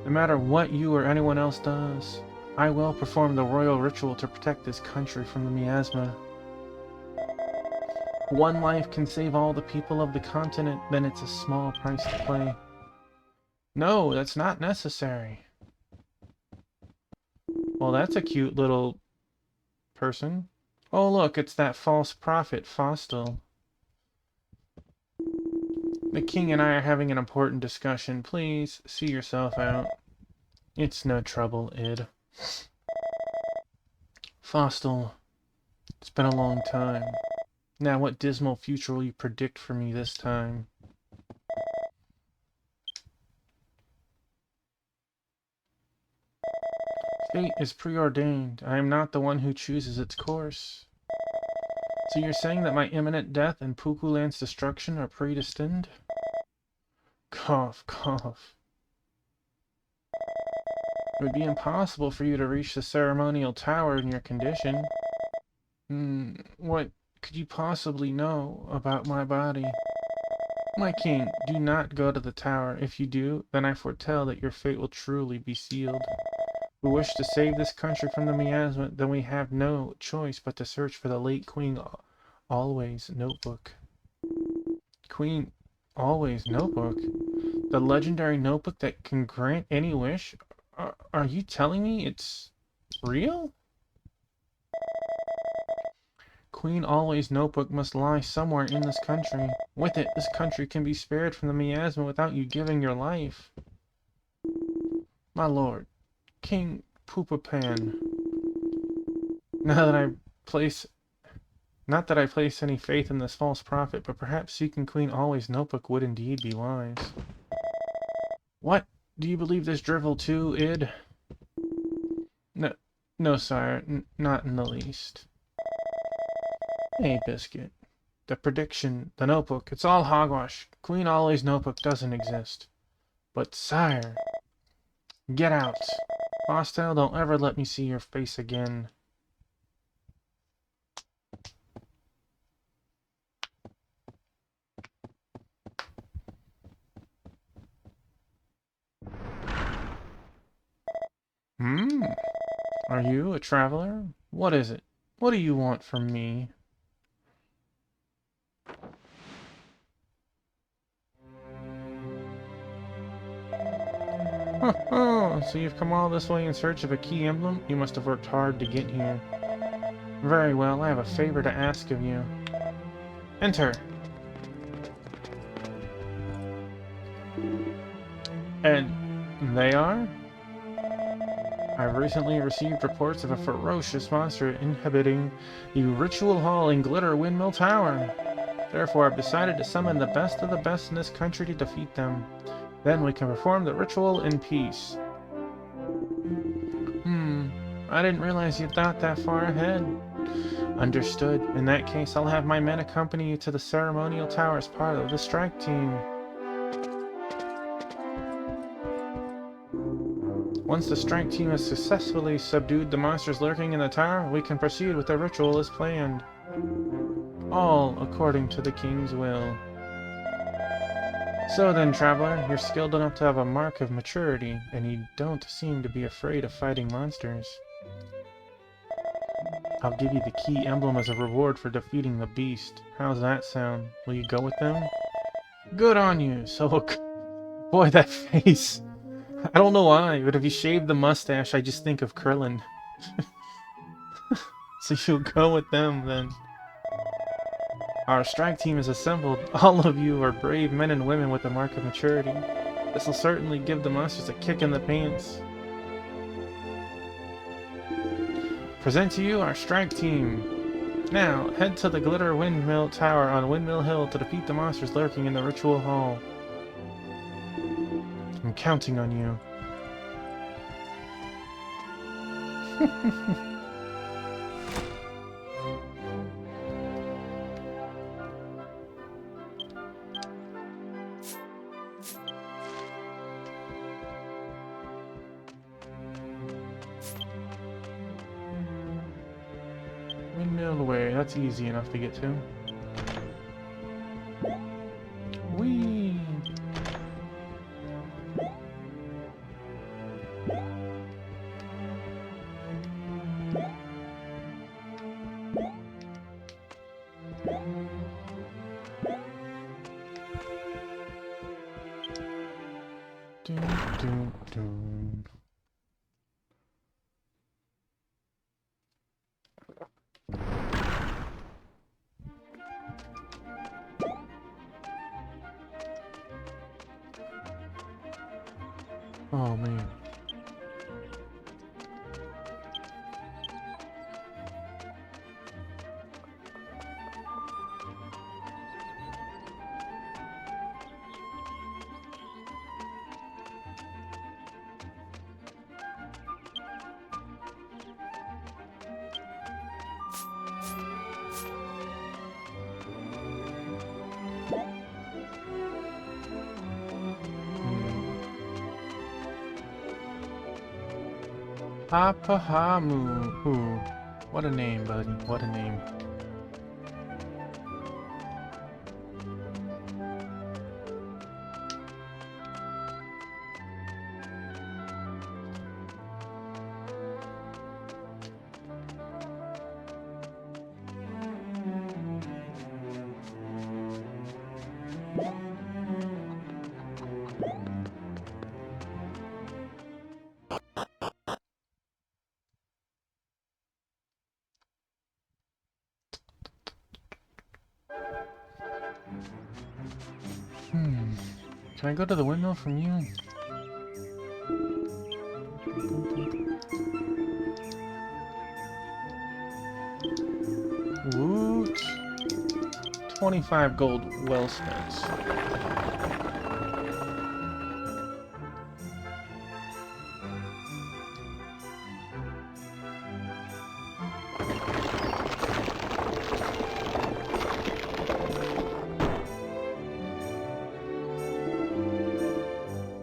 No matter what you or anyone else does, I will perform the royal ritual to protect this country from the miasma. One life can save all the people of the continent, then it's a small price to pay. No, that's not necessary. Well, that's a cute little person. Oh, look, it's that false prophet, Fostil. The king and I are having an important discussion. Please, see yourself out. It's no trouble, Id. Fostil, it's been a long time. Now, what dismal future will you predict for me this time? Fate is preordained. I am not the one who chooses its course. So you're saying that my imminent death and Pukuland's destruction are predestined? Cough, cough. It would be impossible for you to reach the ceremonial tower in your condition. What could you possibly know about my body? My king, do not go to the tower. If you do, then I foretell that your fate will truly be sealed. We wish to save this country from the miasma, then we have no choice but to search for the late Queen Always notebook. Queen Always notebook? The legendary notebook that can grant any wish? Are you telling me it's real? Queen Always notebook must lie somewhere in this country. With it, this country can be spared from the miasma without you giving your life. My lord, King Pupapan, not that I place any faith in this false prophet, but perhaps seeking Queen Always notebook would indeed be wise. What? Do you believe this drivel too, Id? No, sire, not in the least. Hey, Biscuit. The prediction, the notebook, it's all hogwash. Queen Always notebook doesn't exist. But sire, get out. Fostil, don't ever let me see your face again. Are you a traveler? What is it? What do you want from me? Oh, so you've come all this way in search of a key emblem? You must have worked hard to get here. Very well, I have a favor to ask of you. Enter! And they are? I've recently received reports of a ferocious monster inhabiting the ritual hall in Glitter Windmill Tower. Therefore, I've decided to summon the best of the best in this country to defeat them. Then we can perform the ritual in peace. I didn't realize you thought that far ahead. Understood. In that case, I'll have my men accompany you to the ceremonial tower as part of the strike team. Once the strike team has successfully subdued the monsters lurking in the tower, we can proceed with the ritual as planned. All according to the king's will. So then, traveler, you're skilled enough to have a mark of maturity, and you don't seem to be afraid of fighting monsters. I'll give you the key emblem as a reward for defeating the beast. How's that sound? Will you go with them? Good on you! So, boy, that face! I don't know why, but if you shave the mustache, I just think of Krillin. So you'll go with them, then. Our strike team is assembled. All of you are brave men and women with a mark of maturity. This will certainly give the monsters a kick in the pants. Present to you our strike team. Now, head to the Glitter Windmill Tower on Windmill Hill to defeat the monsters lurking in the ritual hall. I'm counting on you. Windmill away. That's easy enough to get to. Whee! Dun, dun, dun. Oh man. Papahamu. Ooh. What a name, buddy. What a name. Can I go to the windmill from you? Woot! 25 gold well spent.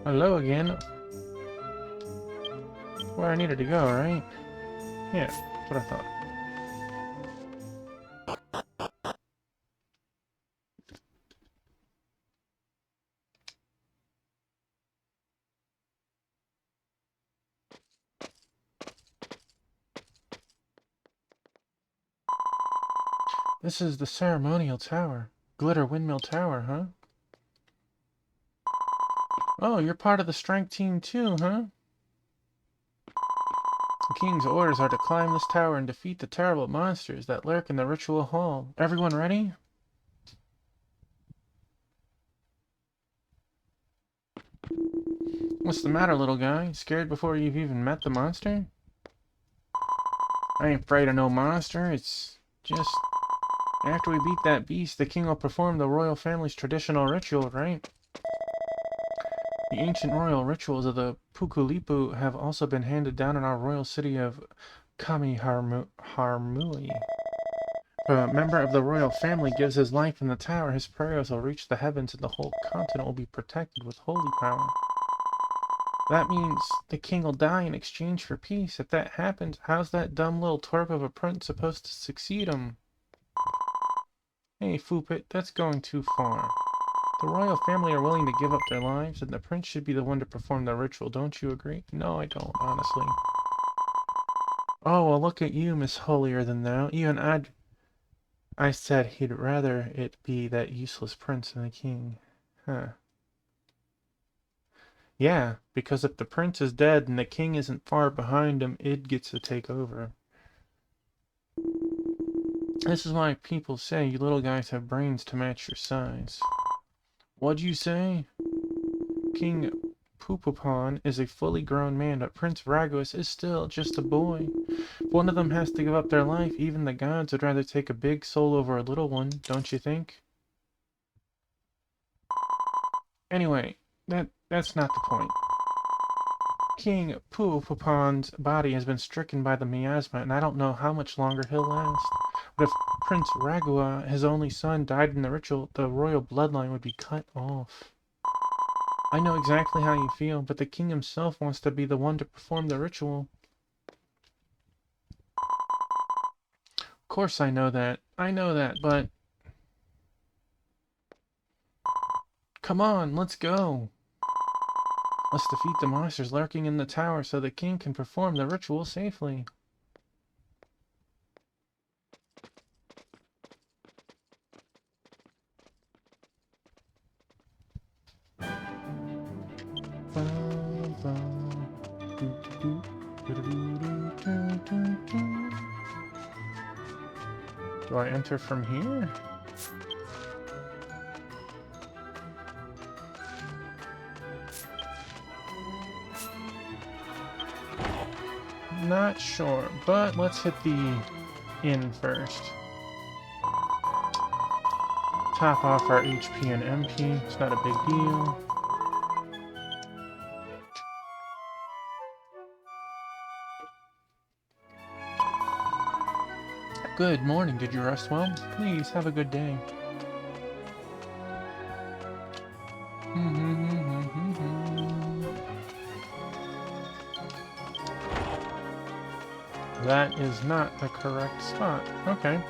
Hello again. Where I needed to go, right? Yeah, that's what I thought. This is the ceremonial tower. Glitter Windmill Tower, huh? Oh, you're part of the strength team too, huh? The king's orders are to climb this tower and defeat the terrible monsters that lurk in the ritual hall. Everyone ready? What's the matter, little guy? Scared before you've even met the monster? I ain't afraid of no monster. It's just... After we beat that beast, the king will perform the royal family's traditional ritual, right? The ancient royal rituals of the Pukulipu have also been handed down in our royal city of Kamiharmui. If a member of the royal family gives his life in the tower, his prayers will reach the heavens and the whole continent will be protected with holy power. That means the king will die in exchange for peace. If that happens, how's that dumb little twerp of a prince supposed to succeed him? Hey, Foopit, that's going too far. The royal family are willing to give up their lives, and the prince should be the one to perform the ritual. Don't you agree? No, I don't, honestly. Oh, well, look at you, Miss Holier-than-Thou. Even I said he'd rather it be that useless prince than the king. Huh. Yeah, because if the prince is dead and the king isn't far behind him, Id gets to take over. This is why people say you little guys have brains to match your size. What'd you say? King Poopopon is a fully grown man, but Prince Ragois is still just a boy. If one of them has to give up their life, even the gods would rather take a big soul over a little one, don't you think? Anyway, that's not the point. King Puopupon's body has been stricken by the miasma, and I don't know how much longer he'll last. But if Prince Ragua, his only son, died in the ritual, the royal bloodline would be cut off. I know exactly how you feel, but the king himself wants to be the one to perform the ritual. Of course I know that. But... Come on, let's go. Let's defeat the monsters lurking in the tower so the king can perform the ritual safely. Do I enter from here? Not sure, but let's hit the inn first. Top off our HP and MP, it's not a big deal. Good morning, did you rest well? Please, have a good day. That is not the correct spot. Okay.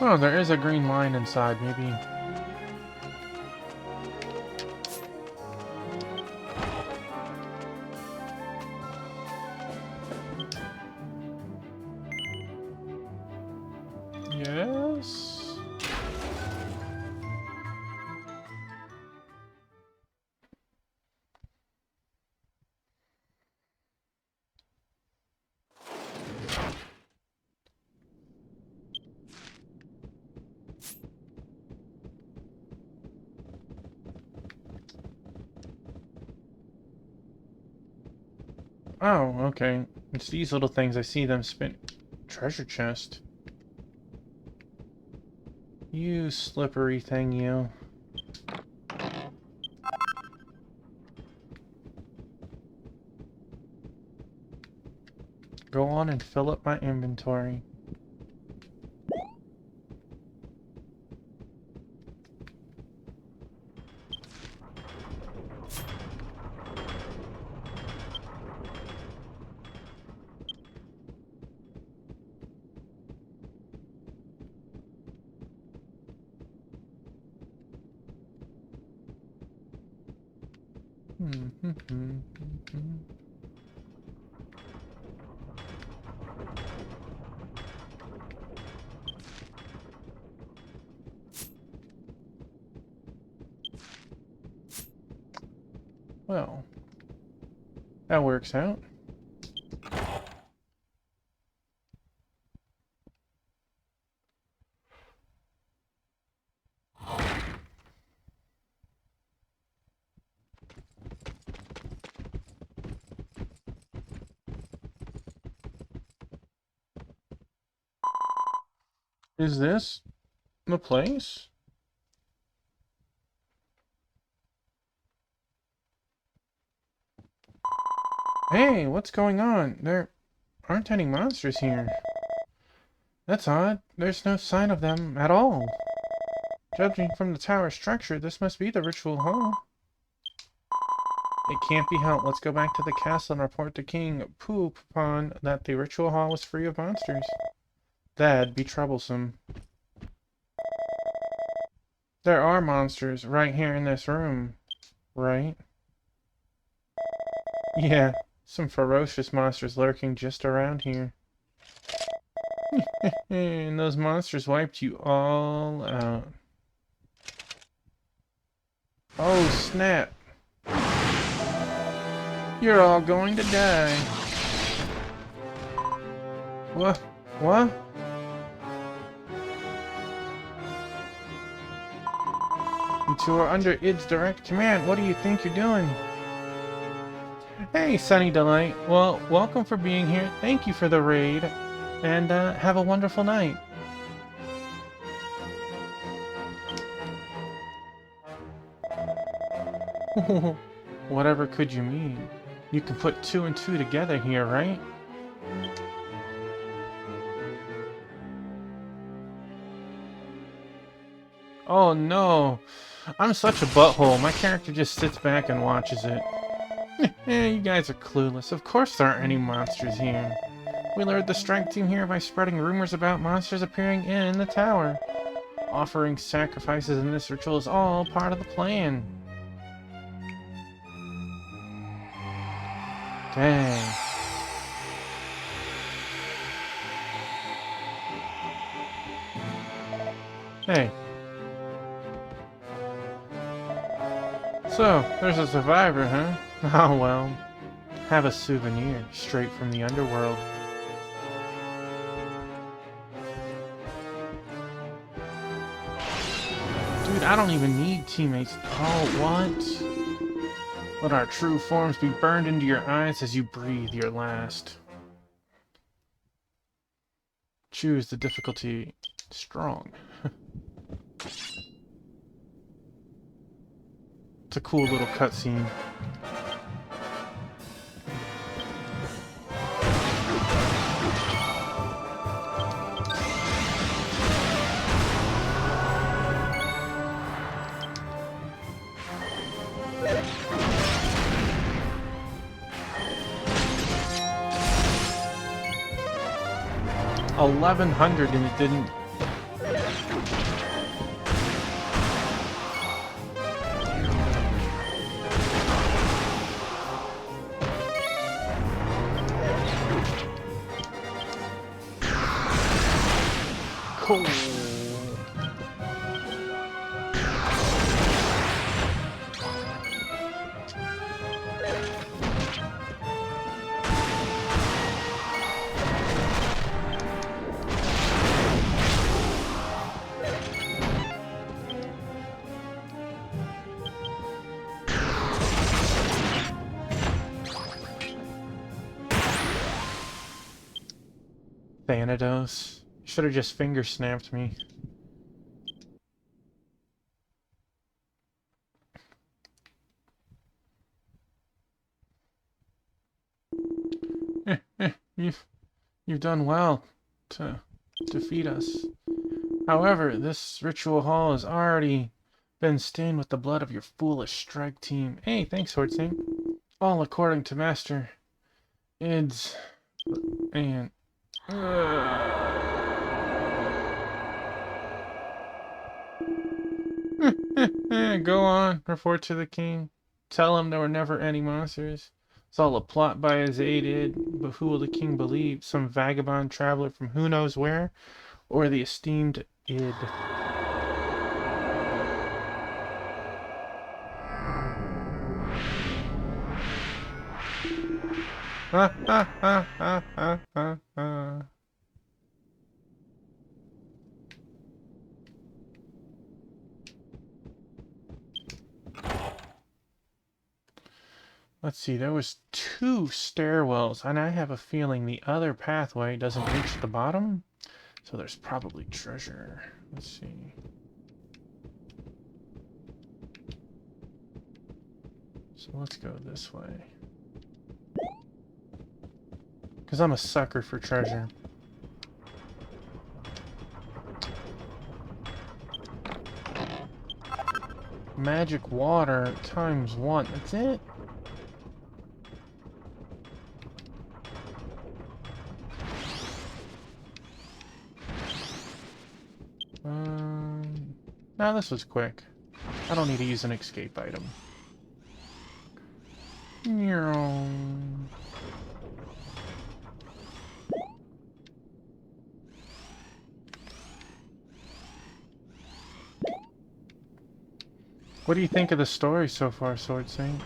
Oh, there is a green line inside, maybe. Yes. Oh, okay. It's these little things. I see them spin. Treasure chest. You slippery thing, you. Go on and fill up my inventory. Well, that works out. Is this the place? Hey, what's going on? There aren't any monsters here. That's odd. There's no sign of them at all. Judging from the tower structure, this must be the ritual hall. It can't be helped. Let's go back to the castle and report to King Puopupon that the ritual hall was free of monsters. That'd be troublesome. There are monsters right here in this room, right? Yeah, some ferocious monsters lurking just around here. And those monsters wiped you all out. Oh, snap. You're all going to die. What? What? You two are under id's direct command. What do you think you're doing? Hey, Sunny Delight. Well, welcome for being here. Thank you for the raid. and have a wonderful night. Whatever could you mean? You can put two and two together here, right? Oh no! I'm such a butthole. My character just sits back and watches it. You guys are clueless. Of course there aren't any monsters here. We lured the strike team here by spreading rumors about monsters appearing in the tower. Offering sacrifices in this ritual is all part of the plan. Dang. Hey. So, there's a survivor, huh? Oh well. Have a souvenir straight from the underworld. Dude, I don't even need teammates. Oh, what? Let our true forms be burned into your eyes as you breathe your last. Choose the difficulty strong. It's a cool little cutscene. $1,100 and it didn't. Cool. Thanatos. Should have just finger snapped me. You've done well to defeat us. However, this ritual hall has already been stained with the blood of your foolish strike team. Hey, thanks, Sword Saint. All according to Master Id's and go on, report to the king. Tell him there were never any monsters. It's all a plot by his aided, but who will the king believe? Some vagabond traveler from who knows where? Or the esteemed Id? Ha ha ha ha ha ha ha. Let's see, there was 2 stairwells, and I have a feeling the other pathway doesn't reach the bottom, so there's probably treasure. Let's see. So let's go this way. Because I'm a sucker for treasure. Magic water times 1, that's it? Now this was quick. I don't need to use an escape item. What do you think of the story so far, Sword Saint?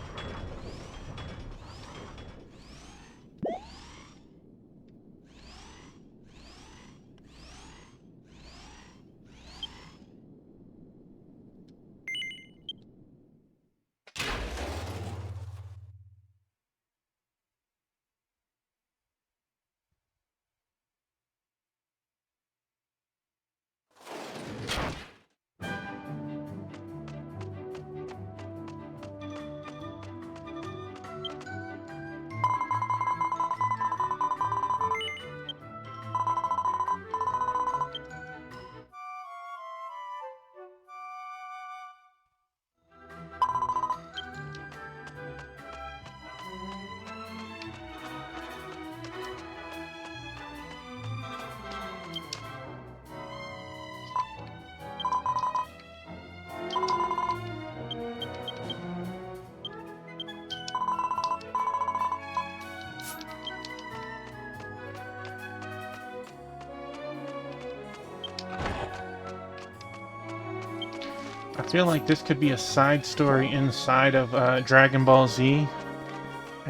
I feel like this could be a side story inside of Dragon Ball Z.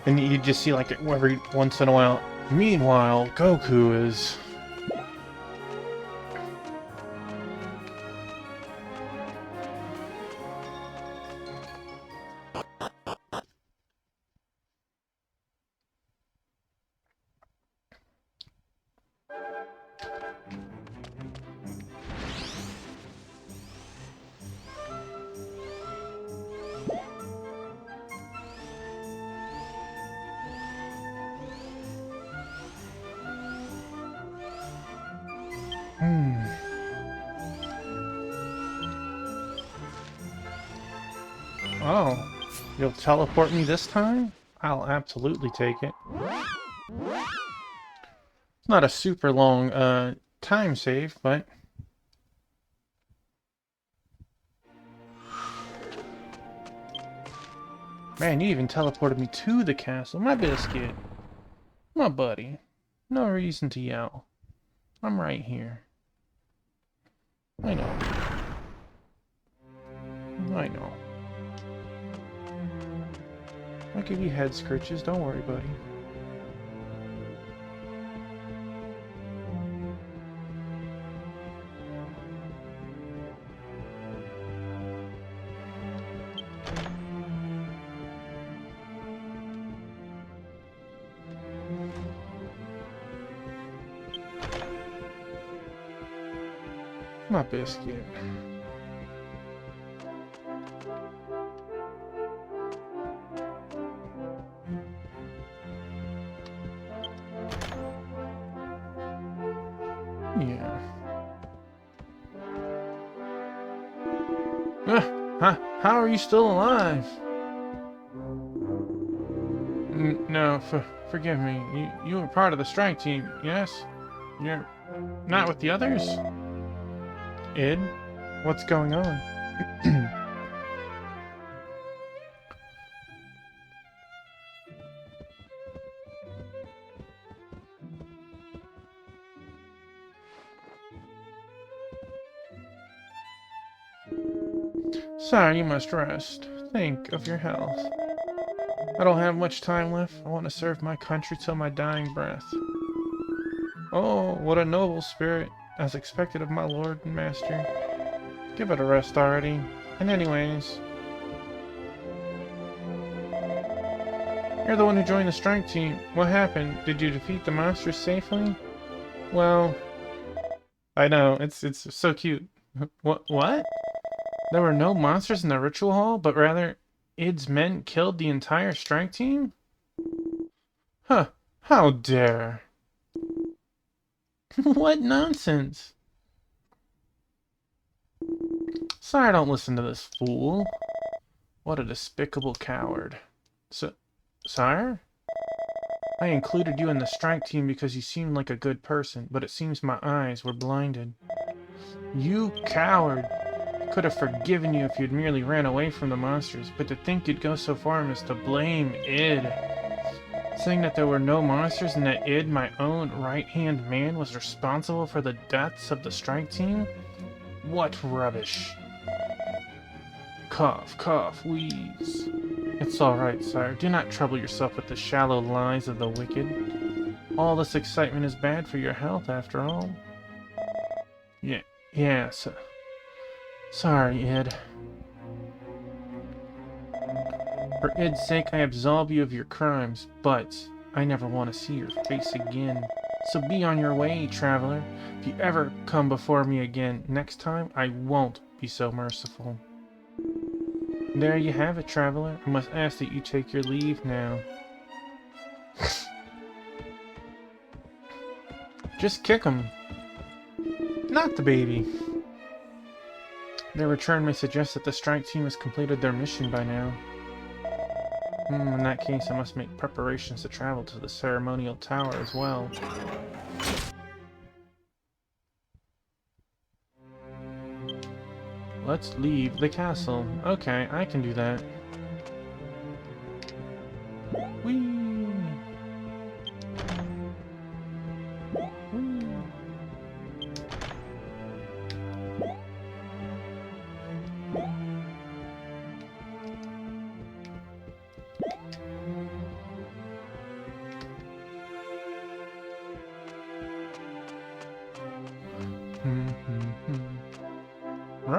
And you just see, like, every once in a while. Meanwhile, Goku is... Oh, you'll teleport me this time? I'll absolutely take it. It's not a super long time save, but... Man, you even teleported me to the castle. My biscuit. My buddy. No reason to yell. I'm right here. I know. I know. I'll give you head scratches, don't worry, buddy. My biscuit. Yeah. How are you still alive? No, forgive me. You were part of the strike team, yes? You're not with the others? Id? What's going on? Sorry, you must rest. Think of your health. I don't have much time left. I want to serve my country till my dying breath. Oh, what a noble spirit, as expected of my lord and master. Give it a rest already. And anyways... You're the one who joined the strike team. What happened? Did you defeat the monsters safely? Well... I know, it's so cute. What? There were no monsters in the ritual hall, but rather Id's men killed the entire strike team? Huh, how dare. What nonsense. Sire, don't listen to this fool. What a despicable coward. Sire? I included you in the strike team because you seemed like a good person, but it seems my eyes were blinded. You coward! Could have forgiven you if you'd merely ran away from the monsters, but to think you'd go so far as to blame Id. Saying that there were no monsters and that Id, my own right-hand man, was responsible for the deaths of the strike team? What rubbish. Cough, cough, wheeze. It's alright, sire. Do not trouble yourself with the shallow lies of the wicked. All this excitement is bad for your health, after all. Yes. Sorry, Id. For Id's sake, I absolve you of your crimes, but I never want to see your face again. So be on your way, traveler. If you ever come before me again, next time I won't be so merciful. There you have it, traveler. I must ask that you take your leave now. Just kick him. Not the baby. Their return may suggest that the strike team has completed their mission by now. In that case, I must make preparations to travel to the ceremonial tower as well. Let's leave the castle. Okay, I can do that. Whee! Whee!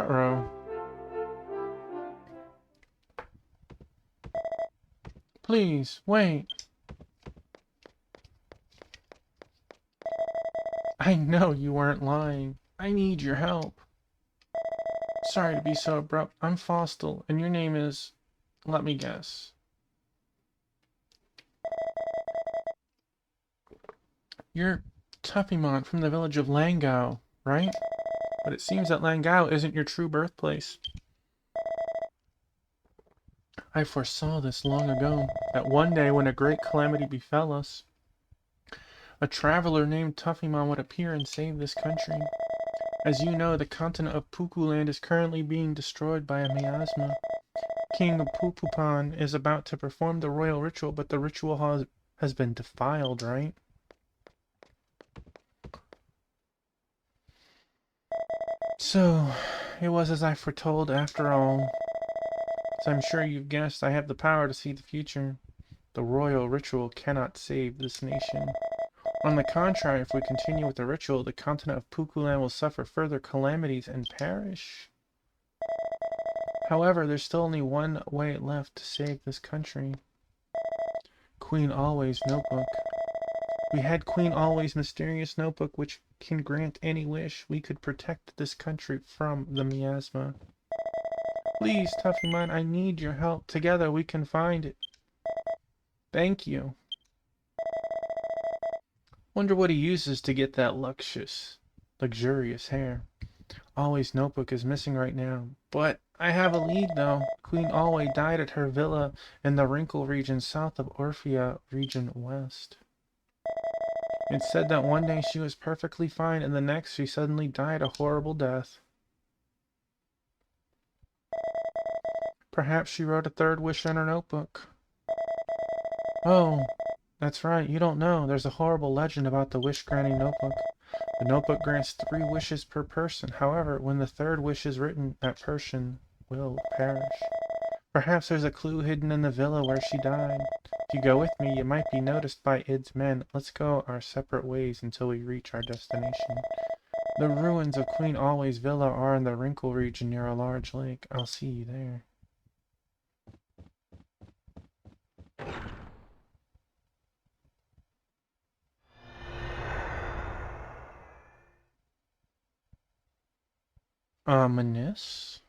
Ruh-roh. Please, wait. I know you weren't lying. I need your help. Sorry to be so abrupt. I'm Fostel, and your name is... Let me guess. You're Tuffymon from the village of Langau, right? But it seems that Langau isn't your true birthplace. I foresaw this long ago, that one day when a great calamity befell us, a traveler named Tuffymon would appear and save this country. As you know, the continent of Pukuland is currently being destroyed by a miasma. King Pupupan is about to perform the royal ritual, but the ritual has been defiled, right? So, it was as I foretold after all. As I'm sure you've guessed, I have the power to see the future. The royal ritual cannot save this nation. On the contrary, if we continue with the ritual, the continent of Pukuland will suffer further calamities and perish. However, there's still only one way left to save this country. Queen Always Notebook. We had Queen Always' mysterious notebook which can grant any wish. We could protect this country from the miasma. Please, Tuffymon, I need your help. Together we can find it. Thank you. Wonder what he uses to get that luxurious hair. Always Notebook is missing right now. But I have a lead though. Queen Always died at her villa in the Wrinkle region south of Orphea region west. It's said that one day she was perfectly fine and the next she suddenly died a horrible death. Perhaps she wrote a third wish in her notebook. Oh, that's right, you don't know. There's a horrible legend about the wish-granting notebook. The notebook grants 3 wishes per person. However, when the third wish is written, that person will perish. Perhaps there's a clue hidden in the villa where she died. If you go with me, you might be noticed by Id's men. Let's go our separate ways until we reach our destination. The ruins of Queen Always' villa are in the Wrinkle region near a large lake. I'll see you there. Ominous.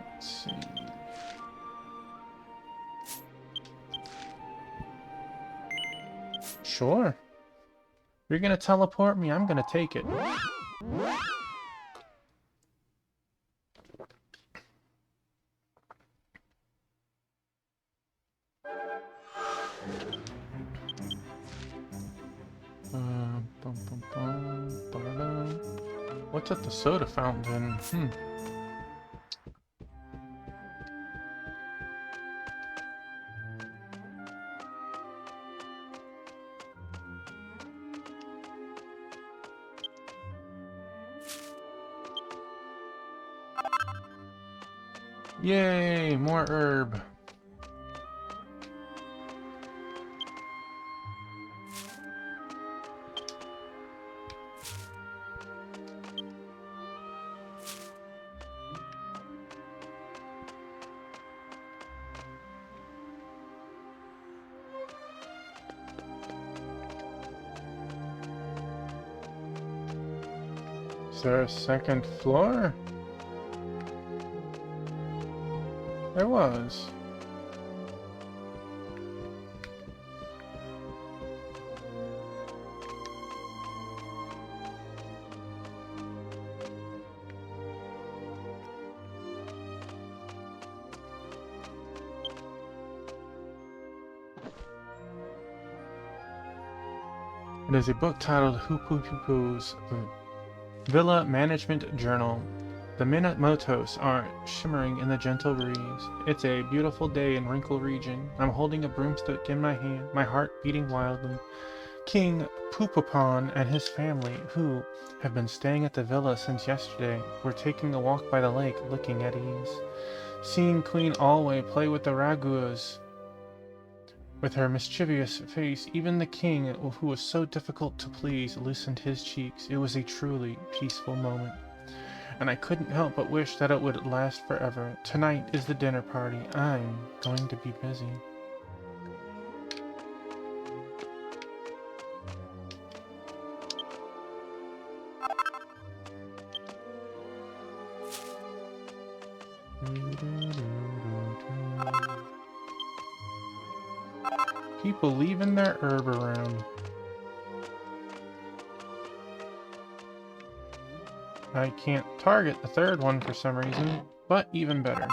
Let's see. Sure. You're gonna teleport me, I'm gonna take it. What's at the soda fountain? Yay, more herb. Is there a second floor? There was. It is a book titled Hupupupu's Villa Management Journal. The Minamotos are shimmering in the gentle breeze. It's a beautiful day in Wrinkle region. I'm holding a broomstick in my hand, my heart beating wildly. King Pupupan and his family, who have been staying at the villa since yesterday, were taking a walk by the lake, looking at ease. Seeing Queen Always play with the raguas With her mischievous face, even the king, who was so difficult to please, loosened his cheeks. It was a truly peaceful moment, and I couldn't help but wish that it would last forever. Tonight is the dinner party. I'm going to be busy. People leaving their herb around. I can't target the third one for some reason, but even better.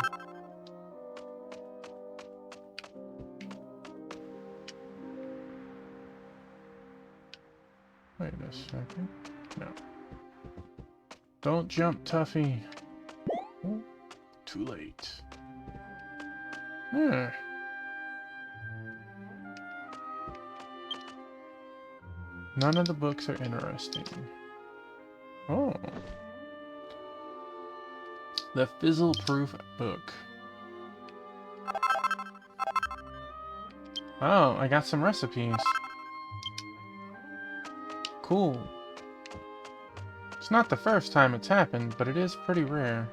Wait a second. No. Don't jump, Tuffy. Oh, too late. None of the books are interesting. Oh. The Fizzle-Proof book. Oh, I got some recipes. Cool. It's not the first time it's happened, but it is pretty rare.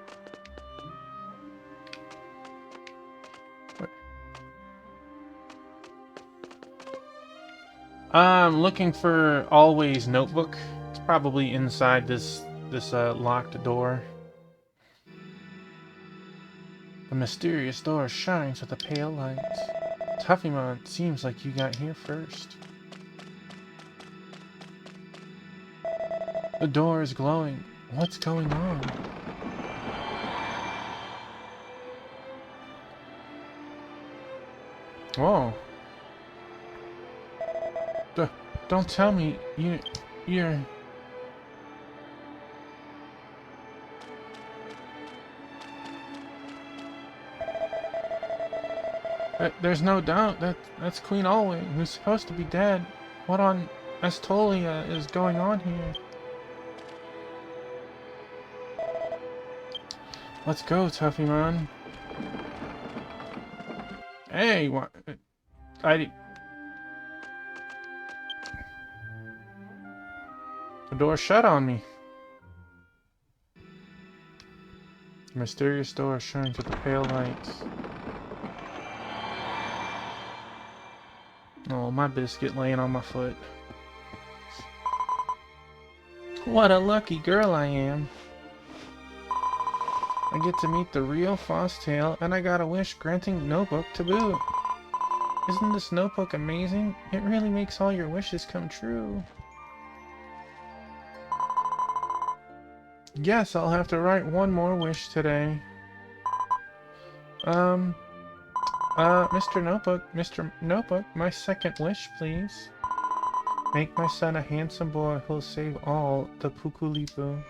I'm looking for Always Notebook. It's probably inside this locked door. The mysterious door shines with a pale light. Tuffymon, it seems like you got here first. The door is glowing. What's going on? Whoa. Don't tell me you're... There's no doubt that's Queen Alwyn, who's supposed to be dead. What on Astolia is going on here? Let's go, Tuffymon. Hey, what? The door shut on me. The mysterious door shines with a pale light. Oh, my biscuit laying on my foot. What a lucky girl I am. I get to meet the real Fostail, and I got a wish-granting notebook to boot. Isn't this notebook amazing? It really makes all your wishes come true. Guess I'll have to write one more wish today. Mr. Notebook, my second wish, please. Make my son a handsome boy who'll save all the Pukulipu.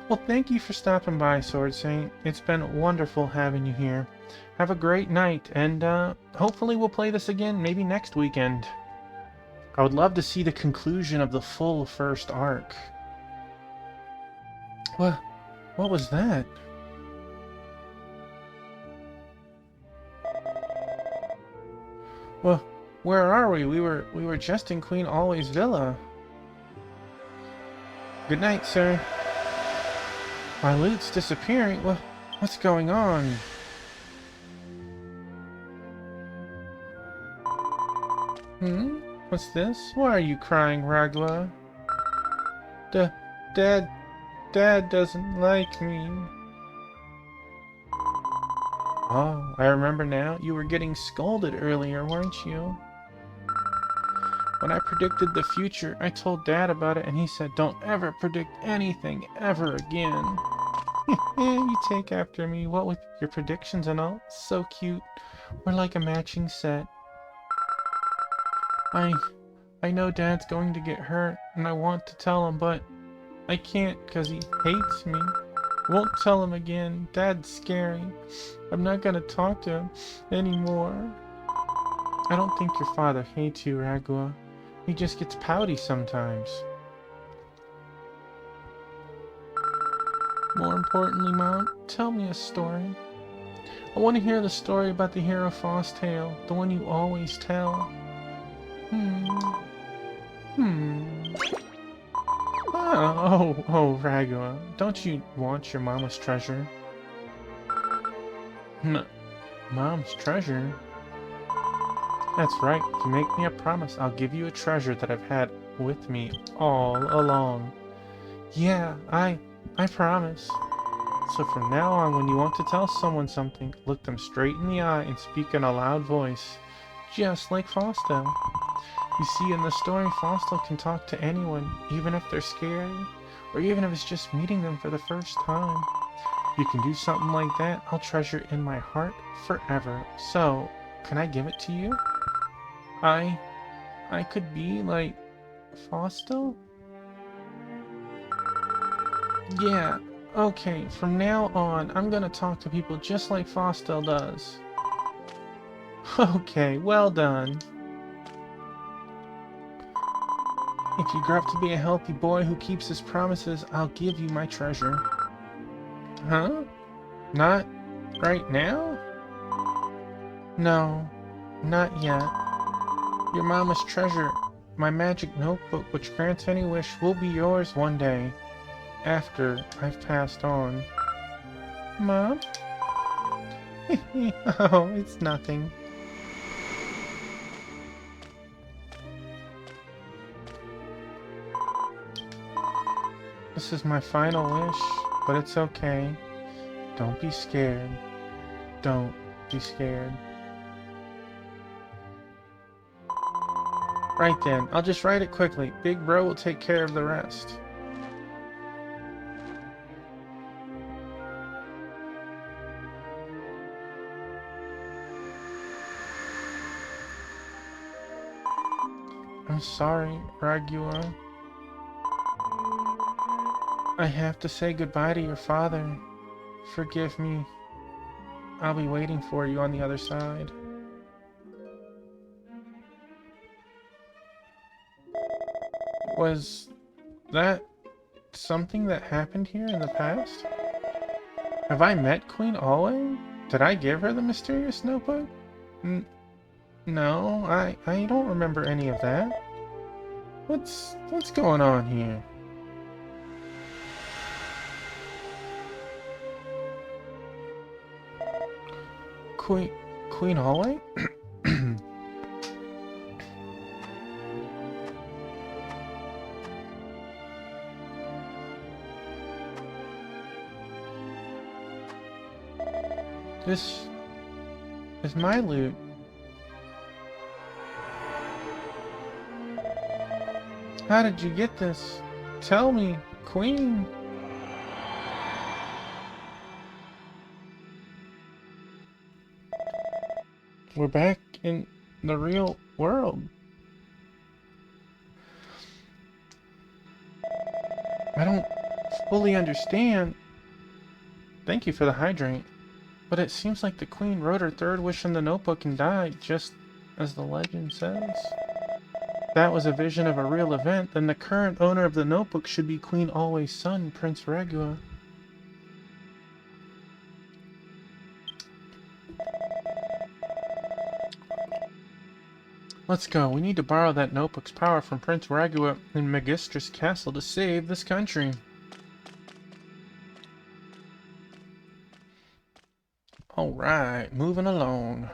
Well, thank you for stopping by, Sword Saint. It's been wonderful having you here. Have a great night, and hopefully we'll play this again maybe next weekend. I would love to see the conclusion of the full first arc. What was that? Well, where are we? We were just in Queen Always Villa. Good night, sir. My loot's disappearing. What's going on? What's this? Why are you crying, Ragua? Dad doesn't like me. Oh, I remember now. You were getting scolded earlier, weren't you? When I predicted the future, I told Dad about it, and he said, don't ever predict anything ever again. You take after me, what with your predictions and all. So cute. We're like a matching set. I know Dad's going to get hurt, and I want to tell him, but I can't because he hates me. Won't tell him again. Dad's scary. I'm not going to talk to him anymore. I don't think your father hates you, Ragua. He just gets pouty sometimes. more importantly, Mom, tell me a story. I want to hear the story about the hero Fosstale, the one you always tell. Hmm. Hmm. Oh, Ragua, don't you want your mama's treasure? Mom's treasure? That's right, if you make me a promise, I'll give you a treasure that I've had with me all along. Yeah, I promise. So from now on, when you want to tell someone something, look them straight in the eye and speak in a loud voice, just like Fosstale. You see, in the story, Fosstale can talk to anyone, even if they're scared, or even if it's just meeting them for the first time. You can do something like that, I'll treasure it in my heart forever. So, can I give it to you? I could be like Fosstale? Yeah, okay, from now on, I'm gonna talk to people just like Fosstale does. Okay, well done. If you grow up to be a healthy boy who keeps his promises, I'll give you my treasure. Huh? Not right now? No, not yet. Your mama's treasure, my magic notebook which grants any wish, will be yours one day, after I've passed on. Mom? Oh, it's nothing. This is my final wish, but it's okay. Don't be scared. Don't be scared. Right then, I'll just write it quickly. Big Bro will take care of the rest. I'm sorry, Ragua. I have to say goodbye to your father. Forgive me. I'll be waiting for you on the other side. Was that something that happened here in the past? Have I met Queen Alway? Did I give her the mysterious notebook? No, I don't remember any of that. What's going on here? Queen Alway? This is my loot. How did you get this? Tell me, Queen. We're back in the real world. I don't fully understand. Thank you for the hydrant. But it seems like the Queen wrote her third wish in the notebook and died, just as the legend says. If that was a vision of a real event, then the current owner of the notebook should be Queen Alway's son, Prince Ragua. Let's go. We need to borrow that notebook's power from Prince Ragua in Magistris Castle to save this country. Alright, moving along.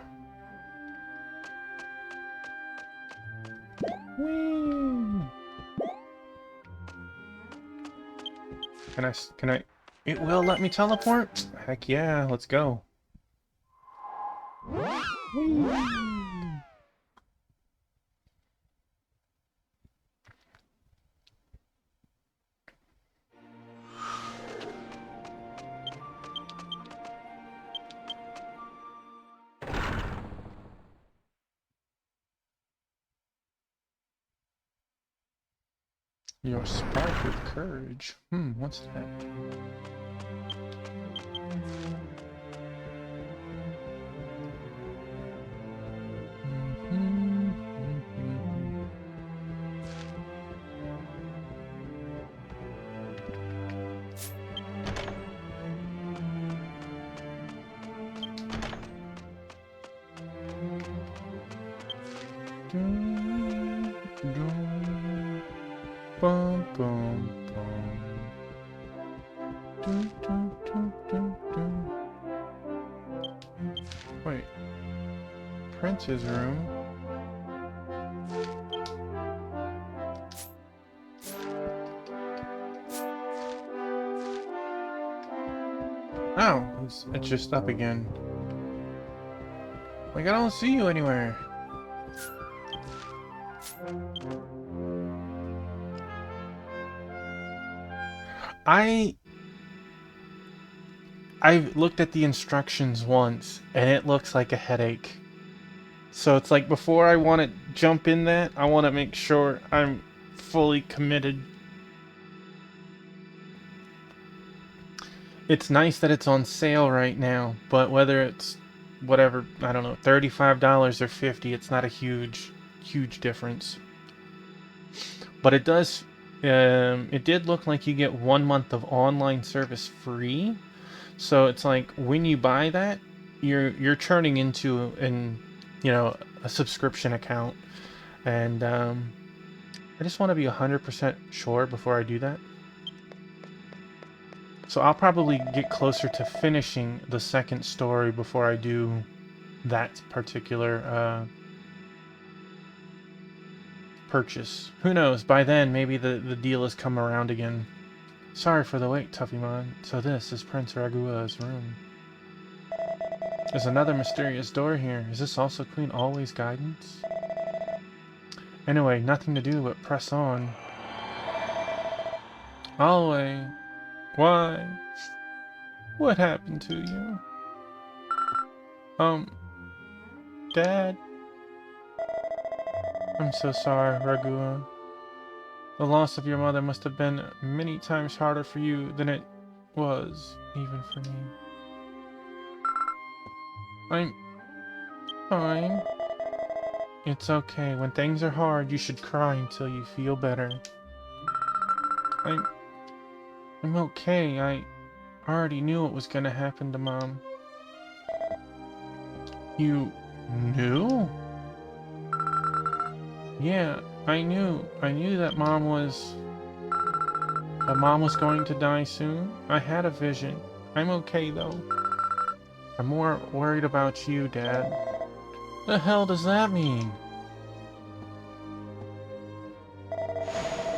Whee! Can I? It will let me teleport? Heck yeah, let's go. Whee! Your spark with courage. What's that? Dun, dun, bum, bum, bum. Dun, dun, dun, dun, dun. Wait. Prince's room? Oh, it's just up again. Like, I don't see you anywhere. I've looked at the instructions once, and it looks like a headache. So it's like, before I want to jump in that, I want to make sure I'm fully committed. It's nice that it's on sale right now, but whether it's whatever, I don't know, $35 or $50, it's not a huge difference. But it does, it did look like you get 1 month of online service free. So it's like, when you buy that, you're turning into a subscription account. And I just want to be 100% sure before I do that. So I'll probably get closer to finishing the second story before I do that particular purchase. Who knows? By then, maybe the deal has come around again. Sorry for the wait, Tuffymon. So this is Prince Ragua's room. There's another mysterious door here. Is this also Queen Always' guidance? Anyway, nothing to do but press on. Always. Why? What happened to you? Dad? I'm so sorry, Ragua. The loss of your mother must have been many times harder for you than it was, even for me. I'm fine. It's okay. When things are hard, you should cry until you feel better. I'm okay. I already knew what was gonna happen to Mom. You knew? Yeah, I knew. I knew that Mom was going to die soon. I had a vision. I'm okay, though. I'm more worried about you, Dad. The hell does that mean?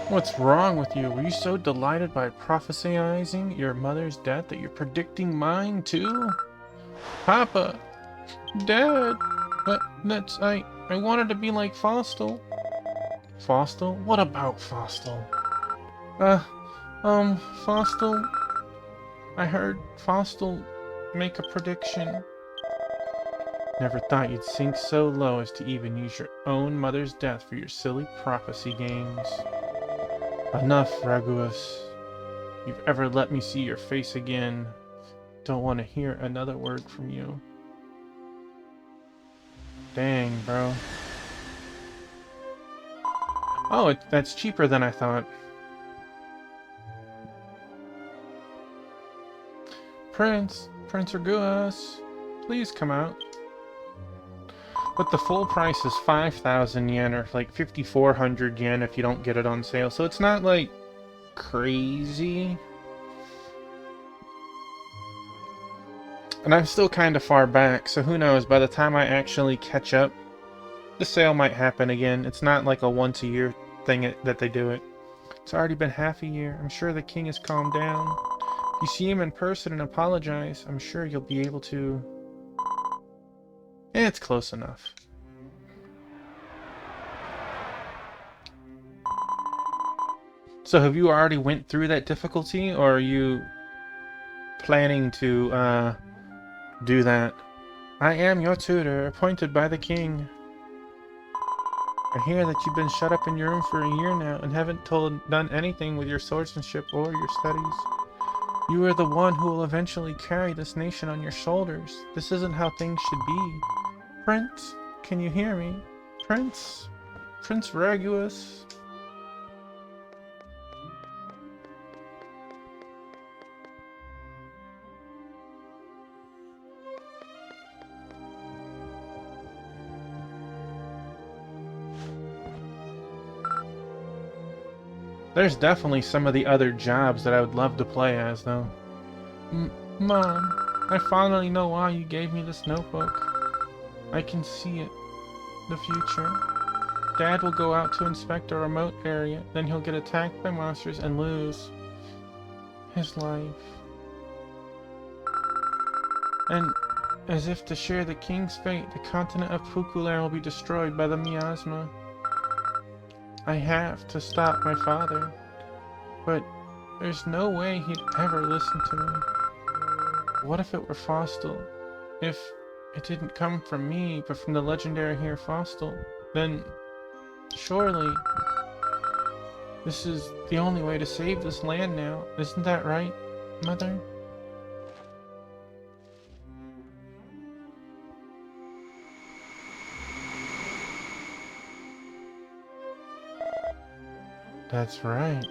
What's wrong with you? Were you so delighted by prophesying your mother's death that you're predicting mine, too? Papa! Dad! I wanted to be like Fostel. Fostel? What about Fostel? Fostel... I heard Fostel make a prediction. Never thought you'd sink so low as to even use your own mother's death for your silly prophecy games. Enough, Raguas. You've ever let me see your face again. Don't want to hear another word from you. Dang, bro. Oh, that's cheaper than I thought. Prince Raguas, please come out. But the full price is 5,000 yen, or like 5,400 yen if you don't get it on sale. So it's not like crazy. And I'm still kind of far back, so who knows, by the time I actually catch up, the sale might happen again. It's not like a once a year thing that they do it. It's already been half a year. I'm sure the king has calmed down. If you see him in person and apologize, I'm sure you'll be able to... It's close enough. So have you already went through that difficulty, or are you planning to do that? I am your tutor, appointed by the king. I hear that you've been shut up in your room for a year now and haven't done anything with your swordsmanship or your studies. You are the one who will eventually carry this nation on your shoulders. This isn't how things should be. Prince, can you hear me? Prince Raguas. There's definitely some of the other jobs that I would love to play as, though. Mom, I finally know why you gave me this notebook. I can see it. The future. Dad will go out to inspect a remote area, then he'll get attacked by monsters and lose his life. And as if to share the king's fate, the continent of Pukular will be destroyed by the miasma. I have to stop my father, but there's no way he'd ever listen to me. What if it were Faustal? If it didn't come from me, but from the legendary Herr Faustal, then surely this is the only way to save this land now. Isn't that right, Mother? That's right.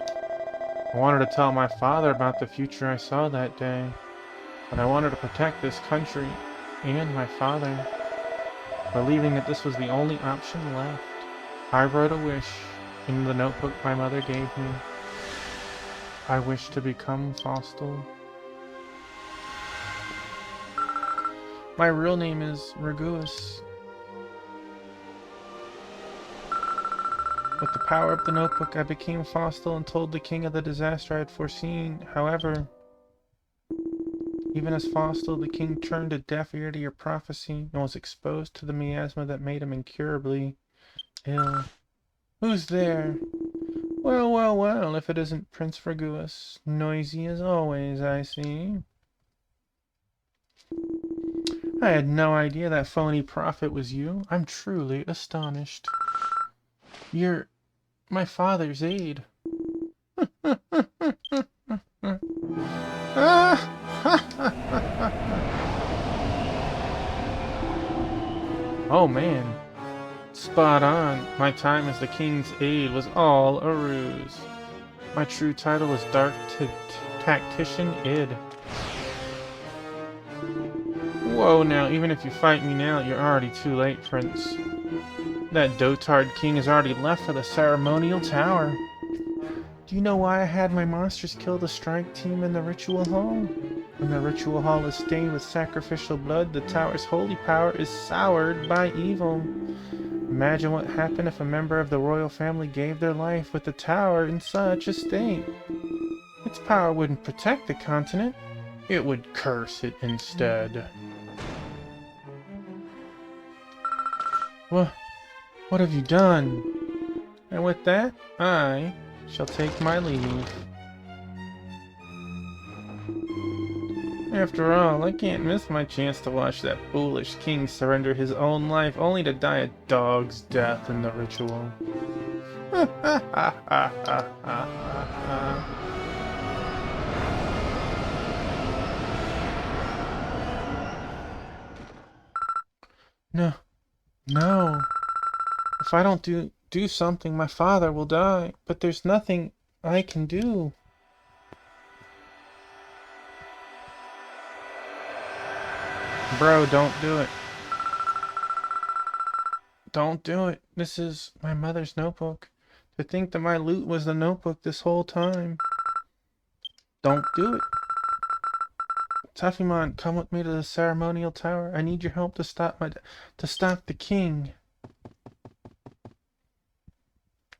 I wanted to tell my father about the future I saw that day, but I wanted to protect this country and my father. Believing that this was the only option left, I wrote a wish in the notebook my mother gave me. I wish to become Faustal. My real name is Raguis. With the power of the notebook, I became Faustal and told the king of the disaster I had foreseen. However, even as Faustal, the king turned a deaf ear to your prophecy and was exposed to the miasma that made him incurably ill. Who's there? Well, well, well, if it isn't Prince Raguis. Noisy as always, I see. I had no idea that phony prophet was you. I'm truly astonished. You're my father's aide. Oh man, spot on. My time as the king's aide was all a ruse. My true title is Dark Tactician Id. Whoa now, even if you fight me now, you're already too late, Prince. That dotard king has already left for the ceremonial tower. Do you know why I had my monsters kill the strike team in the ritual hall? When the ritual hall is stained with sacrificial blood, the tower's holy power is soured by evil. Imagine what happened if a member of the royal family gave their life with the tower in such a state. Its power wouldn't protect the continent, it would curse it instead. What have you done? And with that, I shall take my leave. After all, I can't miss my chance to watch that foolish king surrender his own life only to die a dog's death in the ritual. No. If I don't do something, my father will die. But there's nothing I can do. Bro, don't do it. Don't do it. This is my mother's notebook. To think that my loot was the notebook this whole time. Don't do it. Tuffymon, come with me to the ceremonial tower. I need your help to stop the king.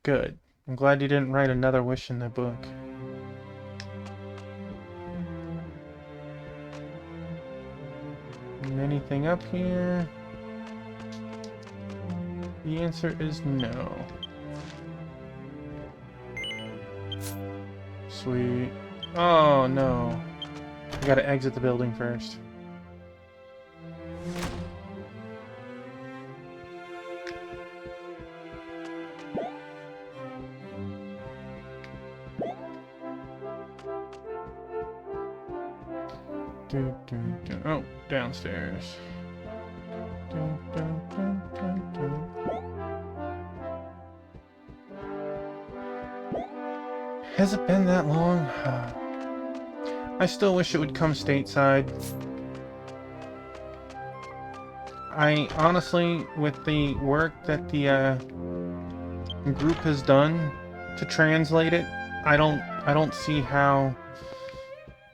Good. I'm glad you didn't write another wish in the book. Anything up here? The answer is no. Sweet. Oh no. I gotta exit the building first. Oh, downstairs. Has it been that long? I still wish it would come stateside. I honestly, with the work that the group has done to translate it, I don't see how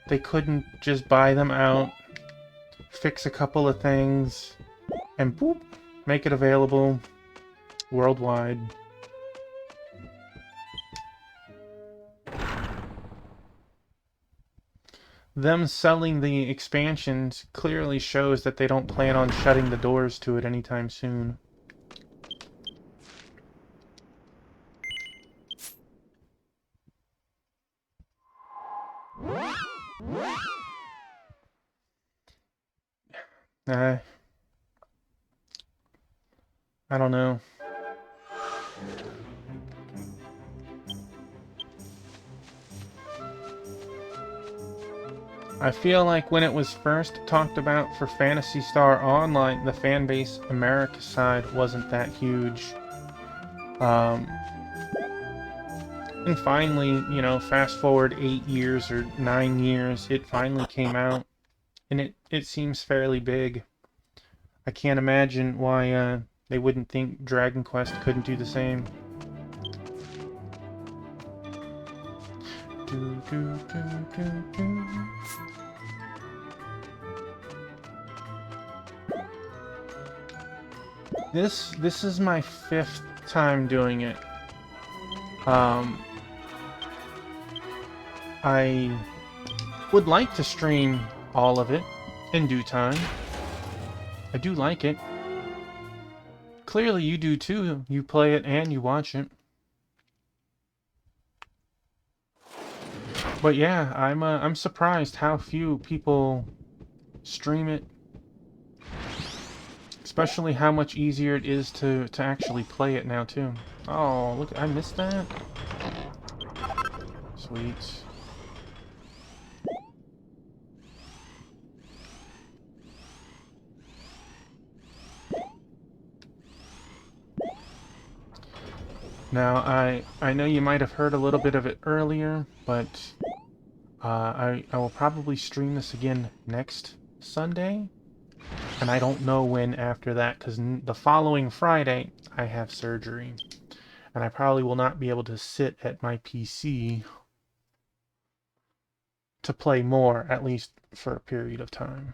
they couldn't just buy them out, fix a couple of things, and boop, make it available worldwide. Them selling the expansions clearly shows that they don't plan on shutting the doors to it anytime soon. I don't know. I feel like when it was first talked about for Phantasy Star Online, the fanbase America side wasn't that huge. And finally, you know, fast forward 8 years or 9 years, it finally came out, and it seems fairly big. I can't imagine why they wouldn't think Dragon Quest couldn't do the same. Do, do, do, do, do. This is my 5th time doing it. I would like to stream all of it in due time. I do like it. Clearly you do too. You play it and you watch it. But yeah, I'm surprised how few people stream it. Especially how much easier it is to actually play it now too. Oh, look, I missed that. Sweet. Now, I know you might have heard a little bit of it earlier, but I will probably stream this again next Sunday, and I don't know when after that, because the following Friday I have surgery, and I probably will not be able to sit at my PC to play more, at least for a period of time.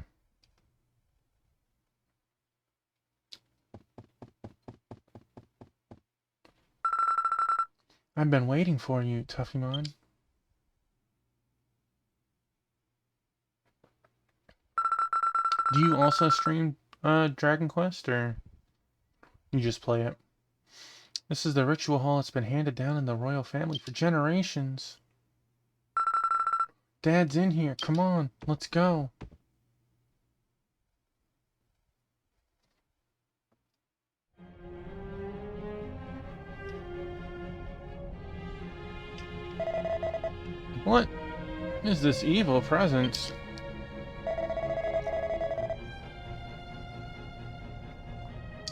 I've been waiting for you, Tuffymon. Do you also stream Dragon Quest, or you just play it? This is the ritual hall that's been handed down in the royal family for generations. Dad's in here. Come on, let's go. What is this evil presence?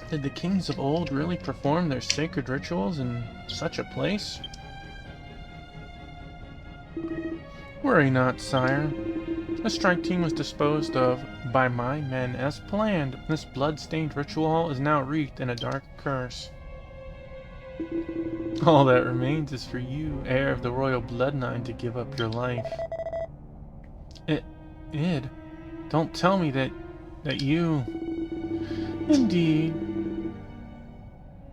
Did the kings of old really perform their sacred rituals in such a place? Worry not, sire. The strike team was disposed of by my men as planned. This blood-stained ritual hall is now wreathed in a dark curse. All that remains is for you, heir of the royal bloodline, to give up your life. Id, don't tell me that you... Indeed.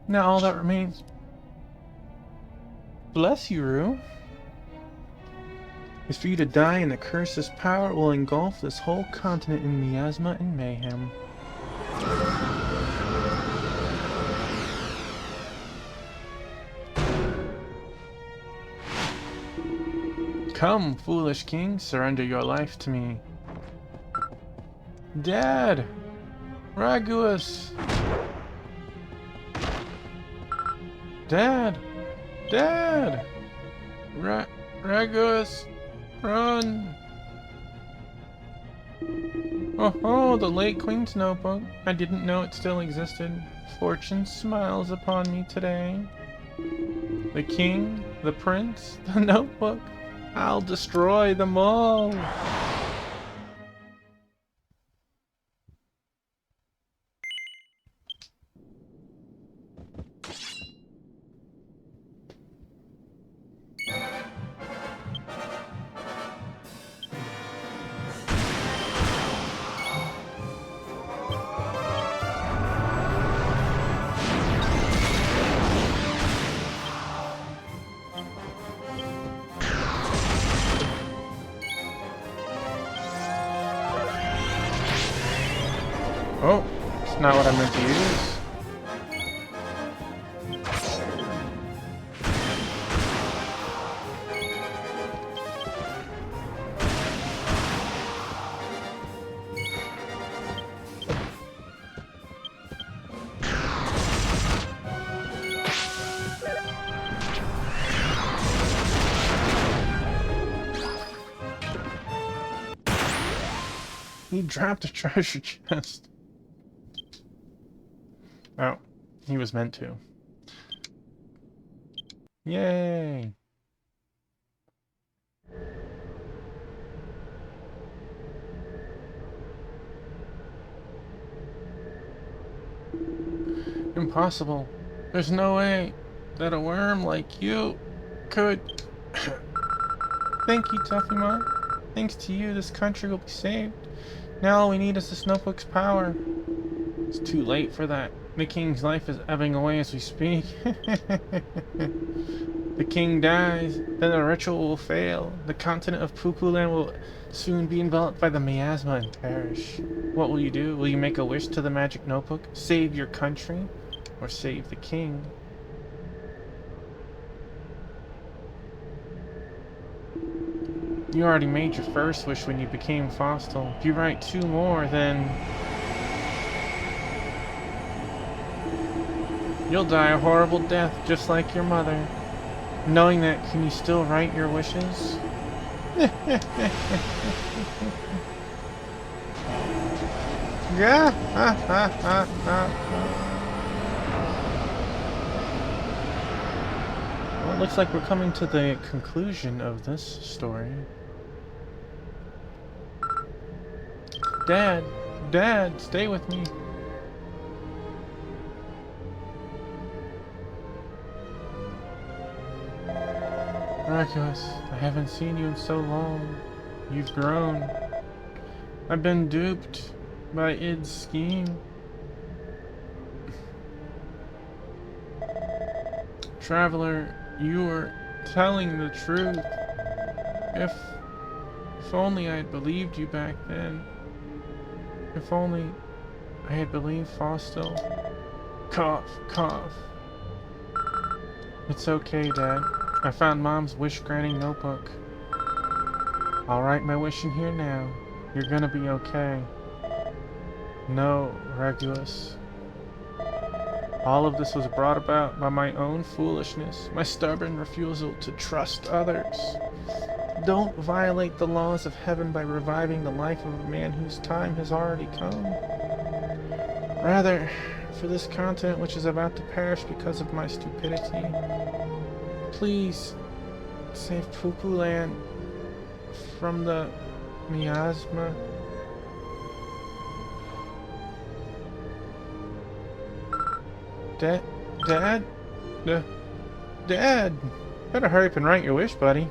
Now all that remains... Bless you, Rue. Is for you to die, and the curse's power will engulf this whole continent in miasma and mayhem. Come, foolish king, surrender your life to me. Dad! Raguus! Dad! Dad! Raguus! Run! Oh, the late Queen's notebook. I didn't know it still existed. Fortune smiles upon me today. The king, the prince, the notebook. I'll destroy them all. not what I meant to use. He dropped a treasure chest. Oh, he was meant to. Yay! Impossible. There's no way that a worm like you could... Thank you, Tuffymon. Thanks to you, this country will be saved. Now all we need is the Snowpoke's power. It's too late for that. The king's life is ebbing away as we speak. The king dies, then the ritual will fail. The continent of Pukuland will soon be enveloped by the miasma and perish. What will you do? Will you make a wish to the magic notebook? Save your country? Or save the king? You already made your first wish when you became Fossil. If you write 2 more, then... you'll die a horrible death, just like your mother. Knowing that, can you still write your wishes? Yeah. Well, it looks like we're coming to the conclusion of this story. Dad! Dad! Stay with me! Miraculous, I haven't seen you in so long. You've grown. I've been duped by Id's scheme. Traveler, you were telling the truth. If only I had believed you back then. If only I had believed Fossil. Cough, cough. It's okay, Dad. I found Mom's wish-granting notebook. I'll write my wish in here now. You're gonna be okay. No, Regulus. All of this was brought about by my own foolishness, my stubborn refusal to trust others. Don't violate the laws of heaven by reviving the life of a man whose time has already come. Rather, for this continent which is about to perish because of my stupidity, please save Pukuland from the miasma. Dad? Dad! Better hurry up and write your wish, buddy.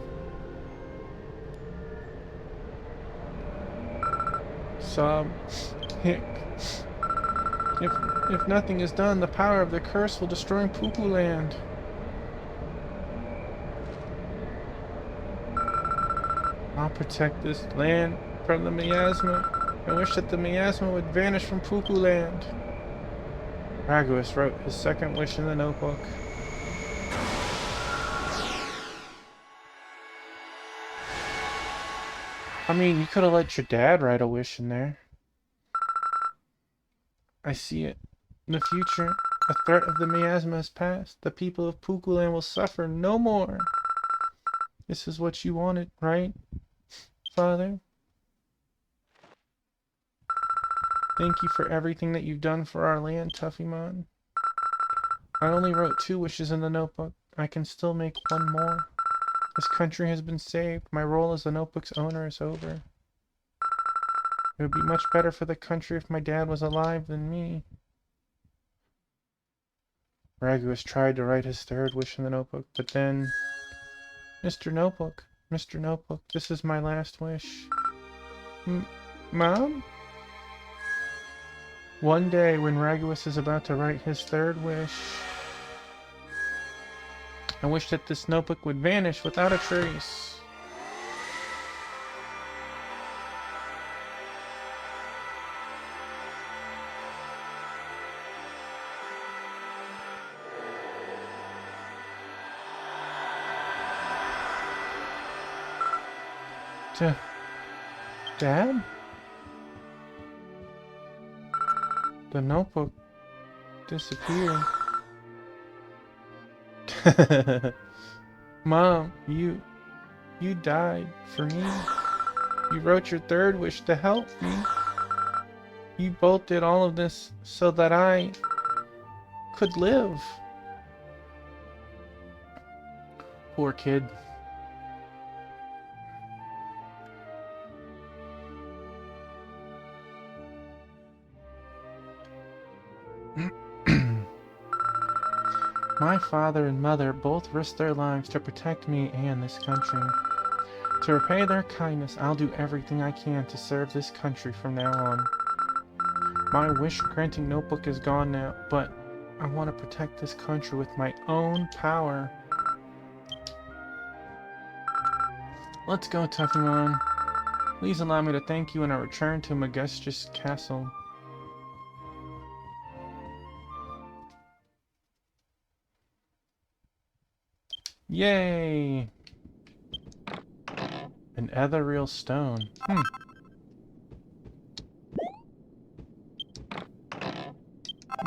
Sob. Hick. If nothing is done, the power of the curse will destroy Pukuland. I'll protect this land from the miasma. I wish that the miasma would vanish from Pukuland. Raguis wrote his second wish in the notebook. I mean, you could have let your dad write a wish in there. I see it. In the future, the threat of the miasma has passed. The people of Pukuland will suffer no more. This is what you wanted, right, Father? Thank you for everything that you've done for our land, Tuffymon. I only wrote 2 wishes in the notebook. I can still make 1 more. This country has been saved. My role as the notebook's owner is over. It would be much better for the country if my dad was alive than me. Raguis tried to write his 3rd wish in the notebook, but then... Mr. Notebook, this is my last wish. Mom? One day, when Raguis is about to write his 3rd wish, I wish that this notebook would vanish without a trace. Dad? The notebook disappeared. Mom, you died for me. You wrote your third wish to help me. You both did all of this so that I could live. Poor kid. My father and mother both risked their lives to protect me and this country. To repay their kindness, I'll do everything I can to serve this country from now on. My wish-granting notebook is gone now, but I want to protect this country with my own power. Let's go, Tuffymon. Please allow me to thank you when I return to Maguestris Castle. Yay! An ethereal stone.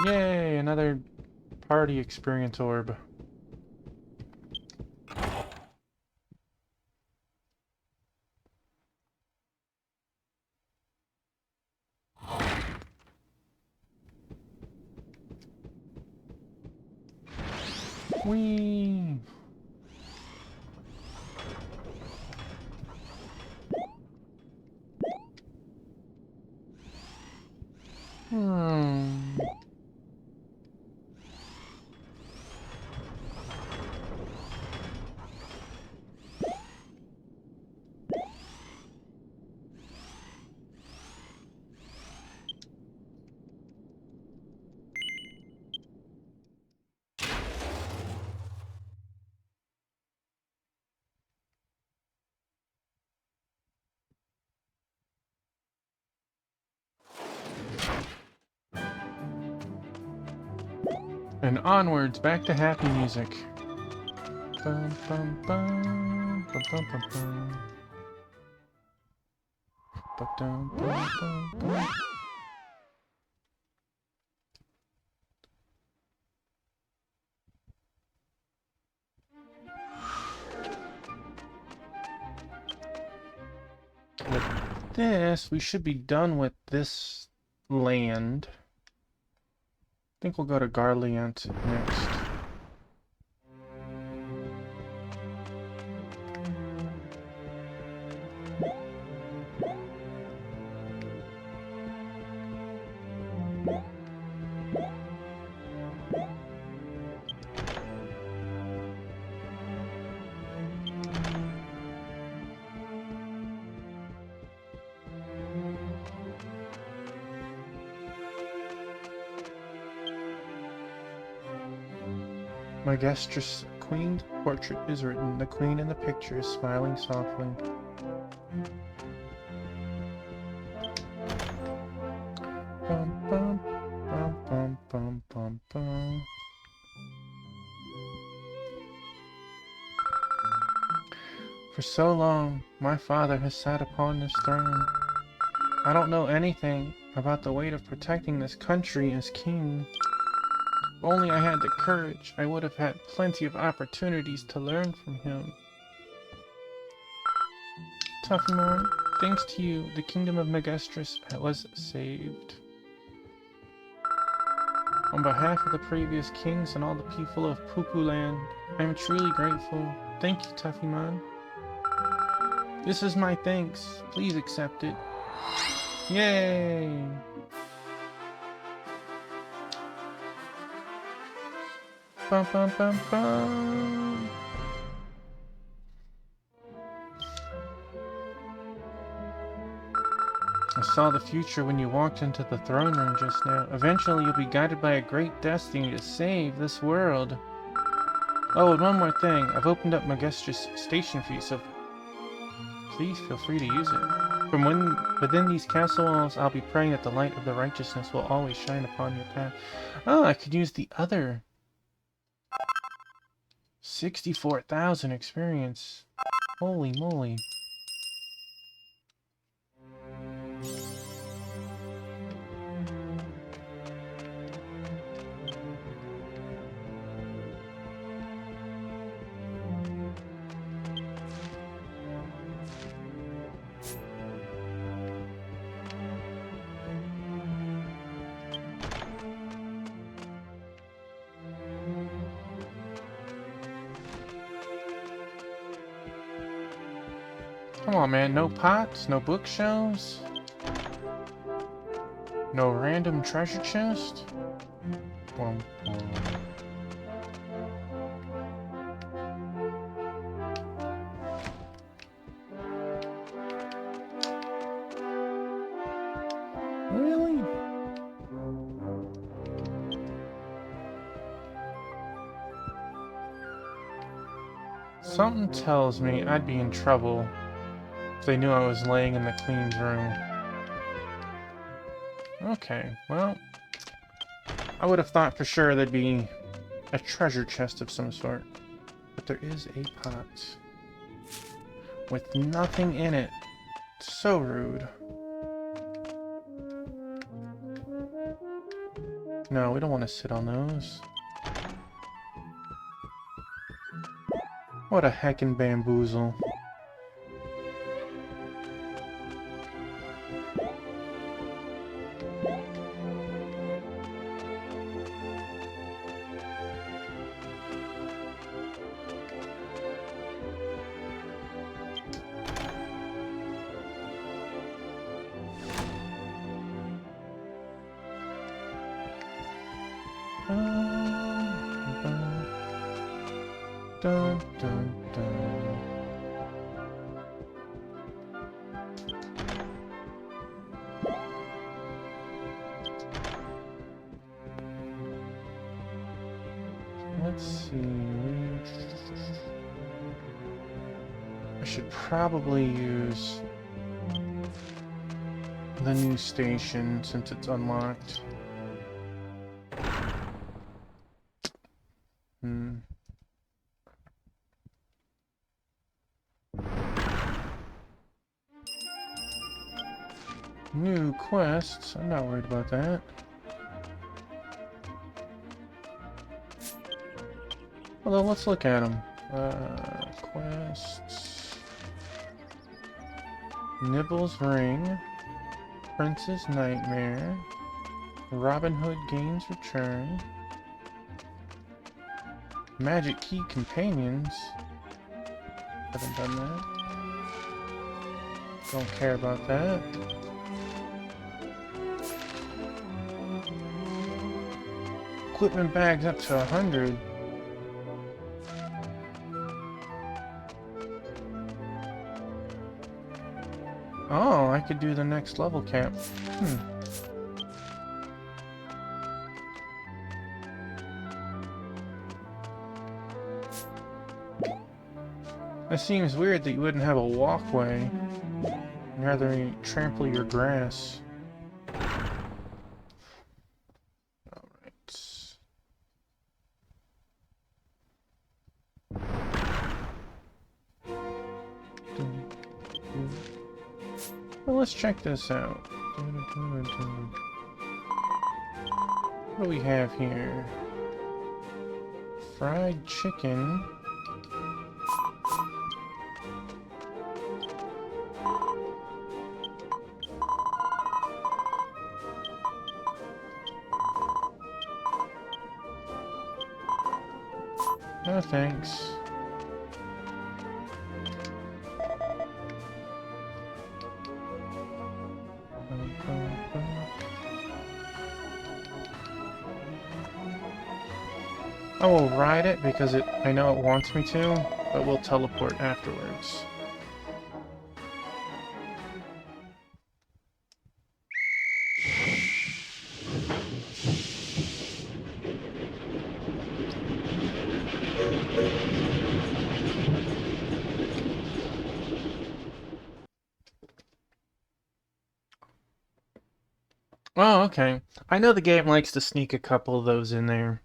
Yay! Another party experience orb. Whee! And onwards, back to happy music. Bum, bum, bum, bum, bum, bum, bum. Ba-dum, bum, bum, bum. With this, we should be done with this land. I think we'll go to Garliant next. Maguestris Queen's portrait is written. The queen in the picture is smiling softly. Bum, bum, bum, bum, bum, bum, bum. For so long, my father has sat upon this throne. I don't know anything about the weight of protecting this country as king. If only I had the courage, I would have had plenty of opportunities to learn from him. Tuffymon, thanks to you, the kingdom of Maguestris was saved. On behalf of the previous kings and all the people of Pupu Land, I am truly grateful. Thank you, Tuffymon. This is my thanks. Please accept it. Yay! Bum, bum, bum, bum. I saw the future when you walked into the throne room just now. Eventually you'll be guided by a great destiny to save this world. Oh, and one more thing. I've opened up Maguestris station for you, so please feel free to use it. From within these castle walls, I'll be praying that the light of the righteousness will always shine upon your path. Oh, I could use the other 64,000 experience. Holy moly. Come on, man. No pots, no bookshelves, no random treasure chest. Womp womp. Really? Something tells me I'd be in trouble if they knew I was laying in the Queen's room. Okay, well, I would have thought for sure there'd be a treasure chest of some sort. But there is a pot with nothing in it. So rude. No, we don't want to sit on those. What a heckin' bamboozle. Dun, dun, dun. Let's see. I should probably use the new station since it's unlocked. New quests. I'm not worried about that. Although, let's look at them. Quests. Nibbles Ring. Prince's Nightmare. Robin Hood Gains Return. Magic Key Companions. Haven't done that. Don't care about that. Equipment bags up to 100. Oh, I could do the next level cap. It seems weird that you wouldn't have a walkway. Rather you trample your grass. Alright. Well, let's check this out. What do we have here? Fried chicken. No thanks. I will ride it because I know it wants me to, but we'll teleport afterwards. Oh, okay. I know the game likes to sneak a couple of those in there.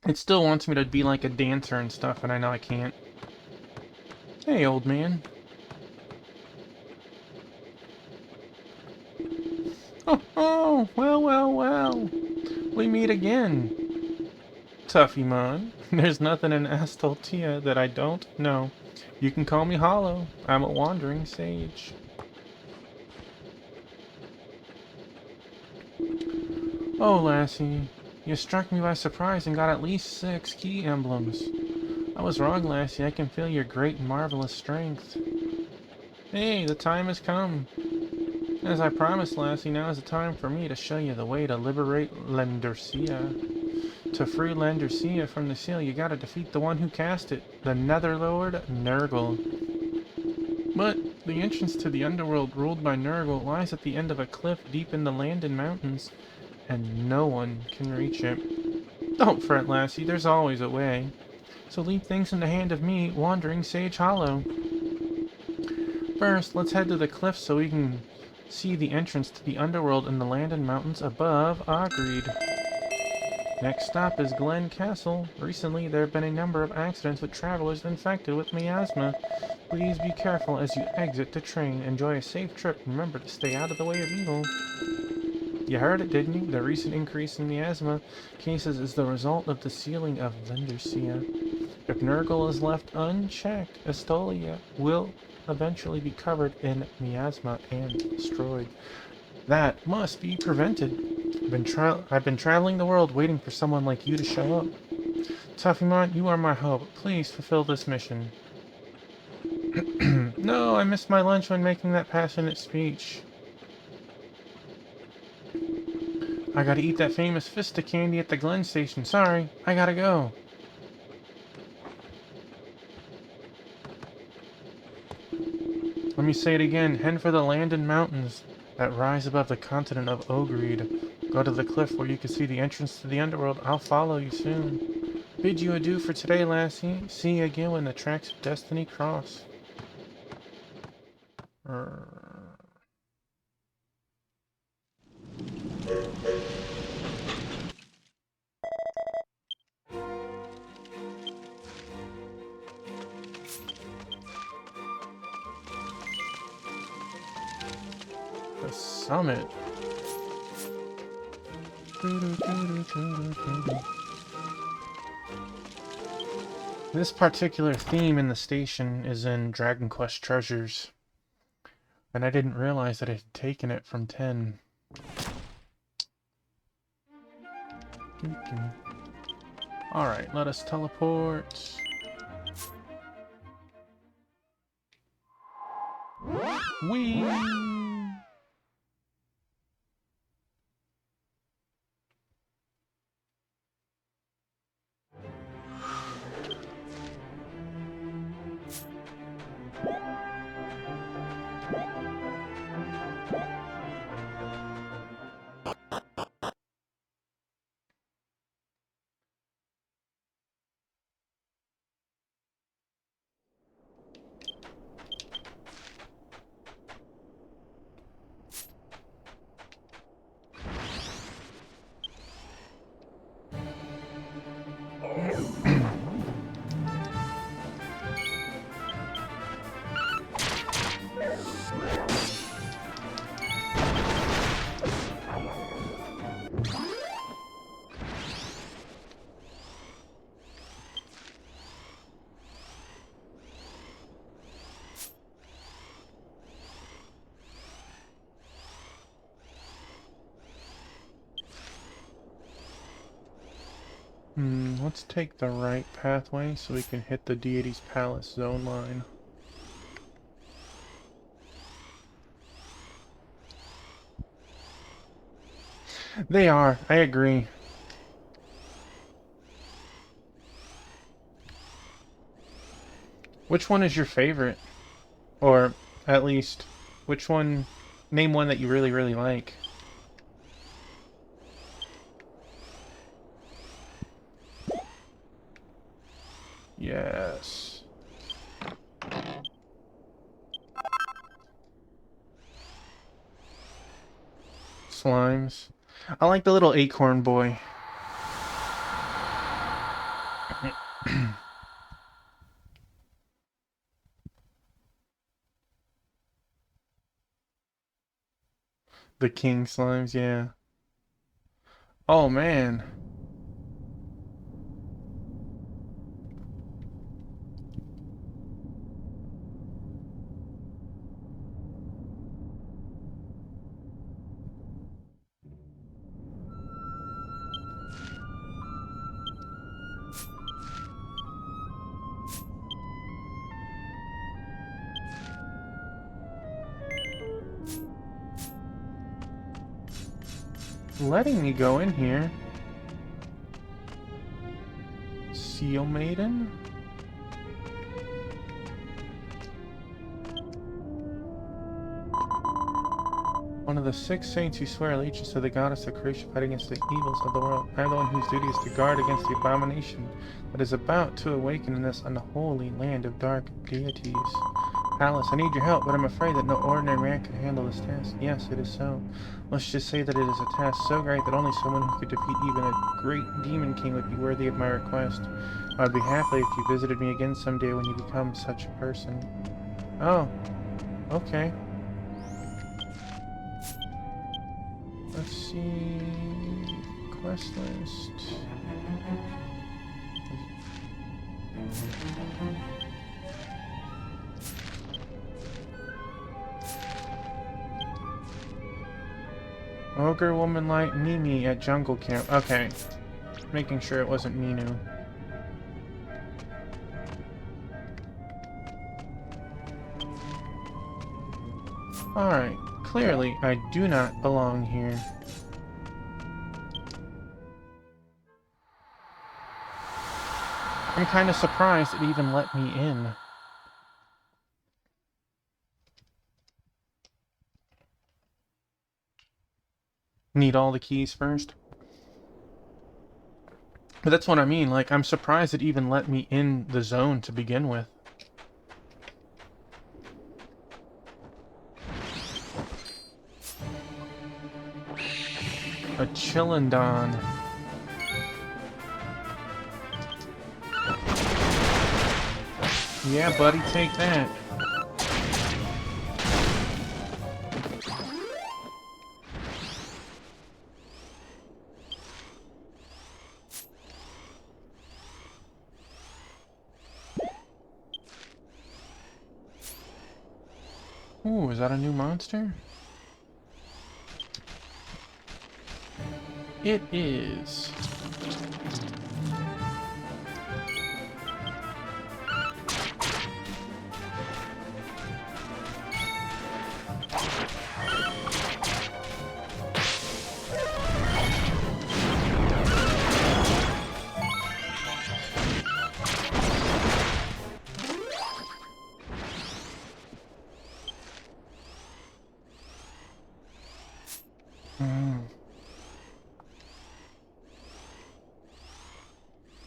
It still wants me to be like a dancer and stuff, and I know I can't. Hey, old man. Oh, well. We meet again. Tuffymon. There's nothing in Astoltia that I don't know. You can call me Hollow. I'm a wandering sage. Oh, lassie. You struck me by surprise and got at least 6 key emblems. I was wrong, lassie. I can feel your great and marvelous strength. Hey, the time has come. As I promised, Lassie, now is the time for me to show you the way to liberate Lendercia. To free Lendercia from the seal, you gotta defeat the one who cast it, the Netherlord Nurgle. But the entrance to the underworld ruled by Nurgle lies at the end of a cliff deep in the Landen Mountains, and no one can reach it. Don't fret, Lassie, there's always a way. So leave things in the hand of me, Wandering Sage Hollow. First, let's head to the cliff so we can see the entrance to the underworld in the Landen Mountains above Ogreed. Next stop is Glen Castle. Recently, there have been a number of accidents with travelers infected with miasma. Please be careful as you exit the train. Enjoy a safe trip. Remember to stay out of the way of evil. You heard it, didn't you? The recent increase in miasma cases is the result of the sealing of Lendercia. If Nurgle is left unchecked, Estolia will eventually be covered in miasma and destroyed. That must be prevented. I've been traveling the world waiting for someone like you to show up. Tuffymon, you are my hope. Please fulfill this mission. No, I missed my lunch when making that passionate speech. I gotta eat that famous Fista candy at the Glen station. Sorry, I gotta go. Let me say it again. Head for the Landen Mountains that rise above the continent of Ogreed. Go to the cliff where you can see the entrance to the underworld. I'll follow you soon. Bid you adieu for today, Lassie. See you again when the tracks of destiny cross. The summit. This particular theme in the station is in Dragon Quest Treasures, and I didn't realize that I had taken it from 10. Alright, let us teleport. Whee! Let's take the right pathway so we can hit the Deity's Palace zone line. They are, I agree. Which one is your favorite? Or, at least, which one... Name one that you really, really like. Yes. Slimes. I like the little acorn boy. The king slimes, yeah. Oh, man. letting me go in here. Seal Maiden? One of the 6 saints who swear allegiance to the goddess of creation, fight against the evils of the world. I am the one whose duty is to guard against the abomination that is about to awaken in this unholy land of dark deities. Alice, I need your help, but I'm afraid that no ordinary man can handle this task. Yes, it is so. Let's just say that it is a task so great that only someone who could defeat even a great demon king would be worthy of my request. I would be happy if you visited me again someday when you become such a person. Oh, okay. Let's see... quest list... Ogre woman like Mimi at jungle camp. Okay. Making sure it wasn't Minu. Alright. Clearly, I do not belong here. I'm kind of surprised it even let me in. Need all the keys first? But that's what I mean, like, I'm surprised it even let me in the zone to begin with. A Chillendon. Yeah, buddy, take that. Ooh, is that a new monster? It is.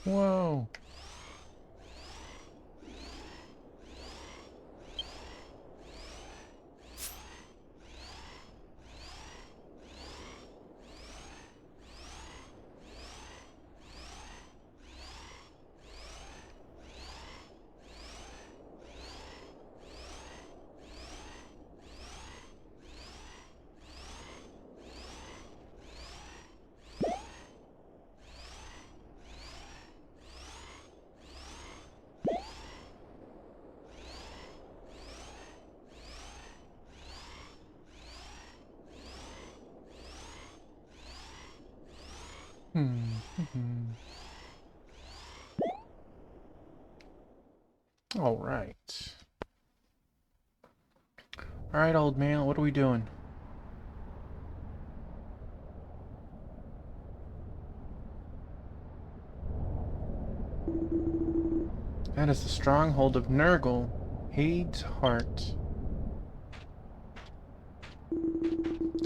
Whoa. All right. All right, old man, what are we doing? That is the stronghold of Nurgle, Hade's heart.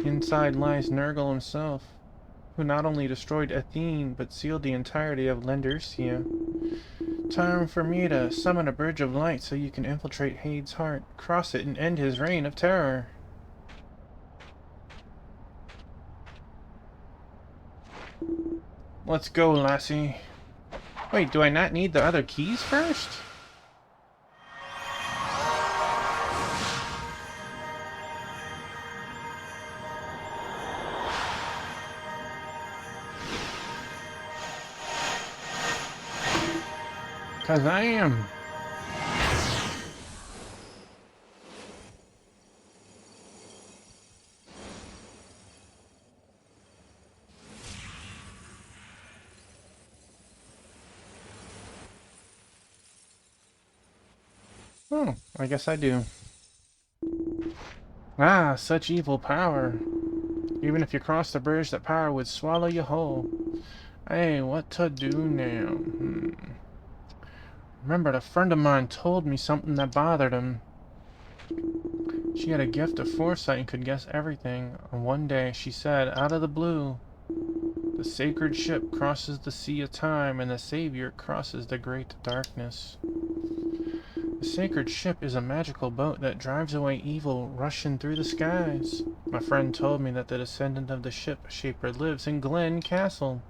Inside lies Nurgle himself, who not only destroyed Athene, but sealed the entirety of Lendercia. Time for me to summon a bridge of light so you can infiltrate Hade's heart, cross it, and end his reign of terror. Let's go, lassie. Wait, do I not need the other keys first? Cause I am. Oh, I guess I do. Ah, such evil power. Even if you cross the bridge, the power would swallow you whole. Hey, what to do now? Remembered a friend of mine told me something that bothered him. She had a gift of foresight and could guess everything. And one day she said, out of the blue, the sacred ship crosses the sea of time, and the Savior crosses the great darkness. The sacred ship is a magical boat that drives away evil rushing through the skies. My friend told me that the descendant of the ship shaper lives in Glen Castle.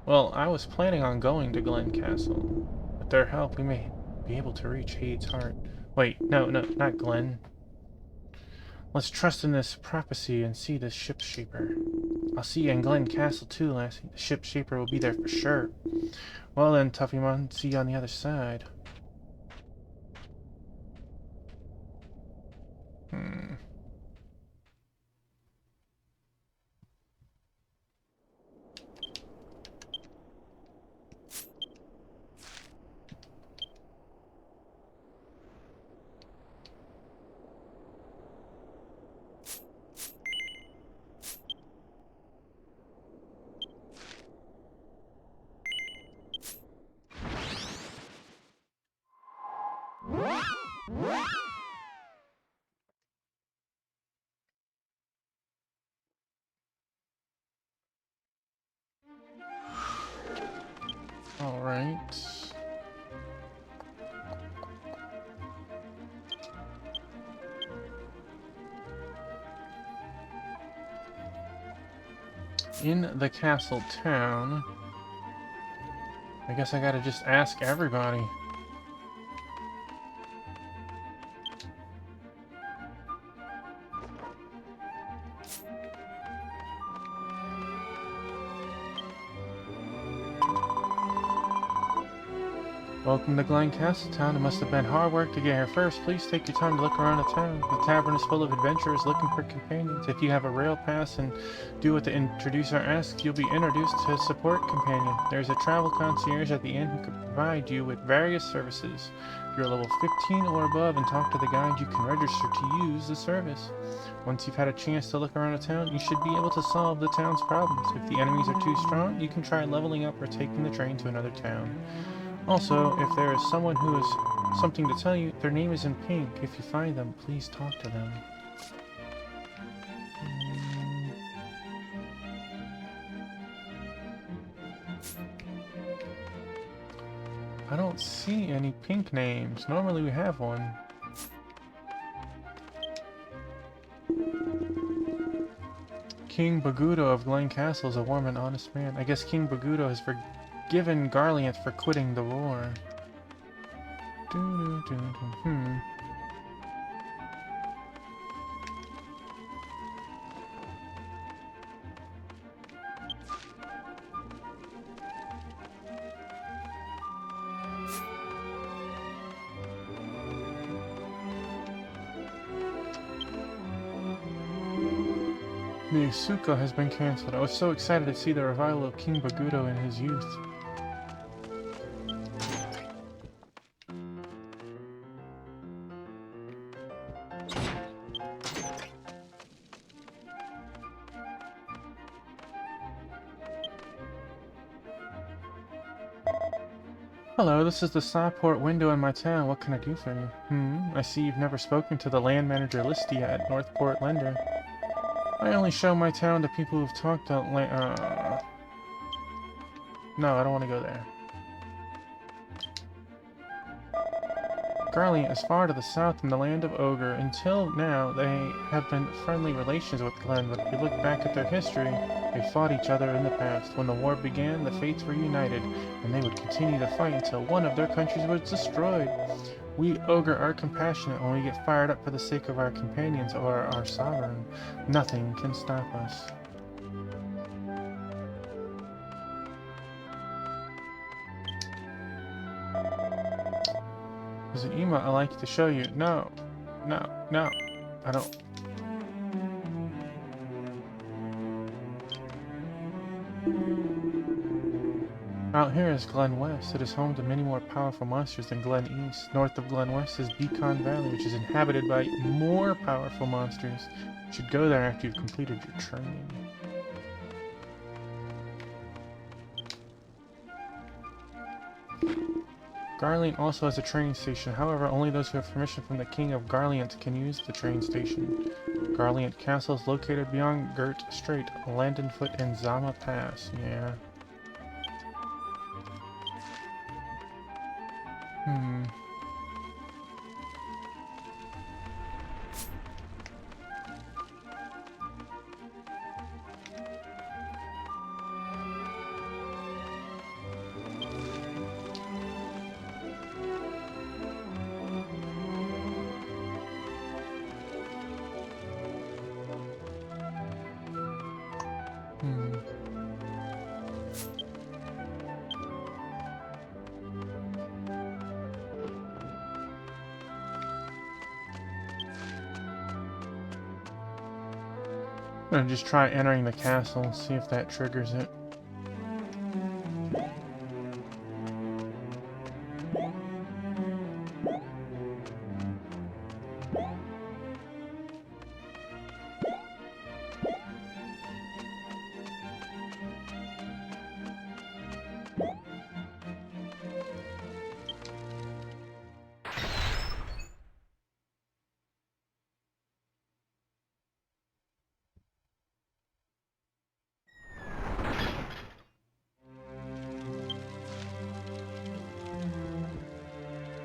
Well, I was planning on going to Glen Castle. With their help, we may be able to reach Hade's heart. Wait, no, not Glen. Let's trust in this prophecy and see this ship shaper. I'll see you in Glen Castle too, Lassie. The ship shaper will be there for sure. Well then, Tuffymon, see you on the other side. Alright. In the castle town, I guess I gotta just ask everybody. Welcome to Glen Castle Town. It must have been hard work to get here first. Please take your time to look around the town. The tavern is full of adventurers looking for companions. If you have a rail pass and do what the introducer asks, you'll be introduced to a support companion. There's a travel concierge at the inn who can provide you with various services. If you're level 15 or above and talk to the guide, you can register to use the service. Once you've had a chance to look around the town, you should be able to solve the town's problems. If the enemies are too strong, you can try leveling up or taking the train to another town. Also, if there is someone who has something to tell you, their name is in pink. If you find them, please talk to them. I don't see any pink names. Normally we have one. King Bagudo of Glen Castle is a warm and honest man. I guess King Bagudo has forgiven Garlianth for quitting the war. The Isuka has been cancelled. I was so excited to see the revival of King Bagudo in his youth. Hello, this is the Sawport window in my town. What can I do for you? I see you've never spoken to the land manager Listia at Northport Lender. I only show my town to people who've talked to No, I don't want to go there. Garlianth is far to the south in the land of Ogre. Until now, they have been friendly relations with Glen, but if you look back at their history, they fought each other in the past. When the war began, the fates were united, and they would continue to fight until one of their countries was destroyed. We Ogre are compassionate when we get fired up for the sake of our companions or our sovereign. Nothing can stop us. There's an emote I'd like to show you. No. I don't. Out here is Glen West. It is home to many more powerful monsters than Glen East. North of Glen West is Beacon Valley, which is inhabited by more powerful monsters. You should go there after you've completed your training. Garlean also has a train station. However, only those who have permission from the King of Garleant can use the train station. Garleant Castle is located beyond Gert Strait, Landenfoot, and Zama Pass. Yeah. I'm gonna just try entering the castle and see if that triggers it.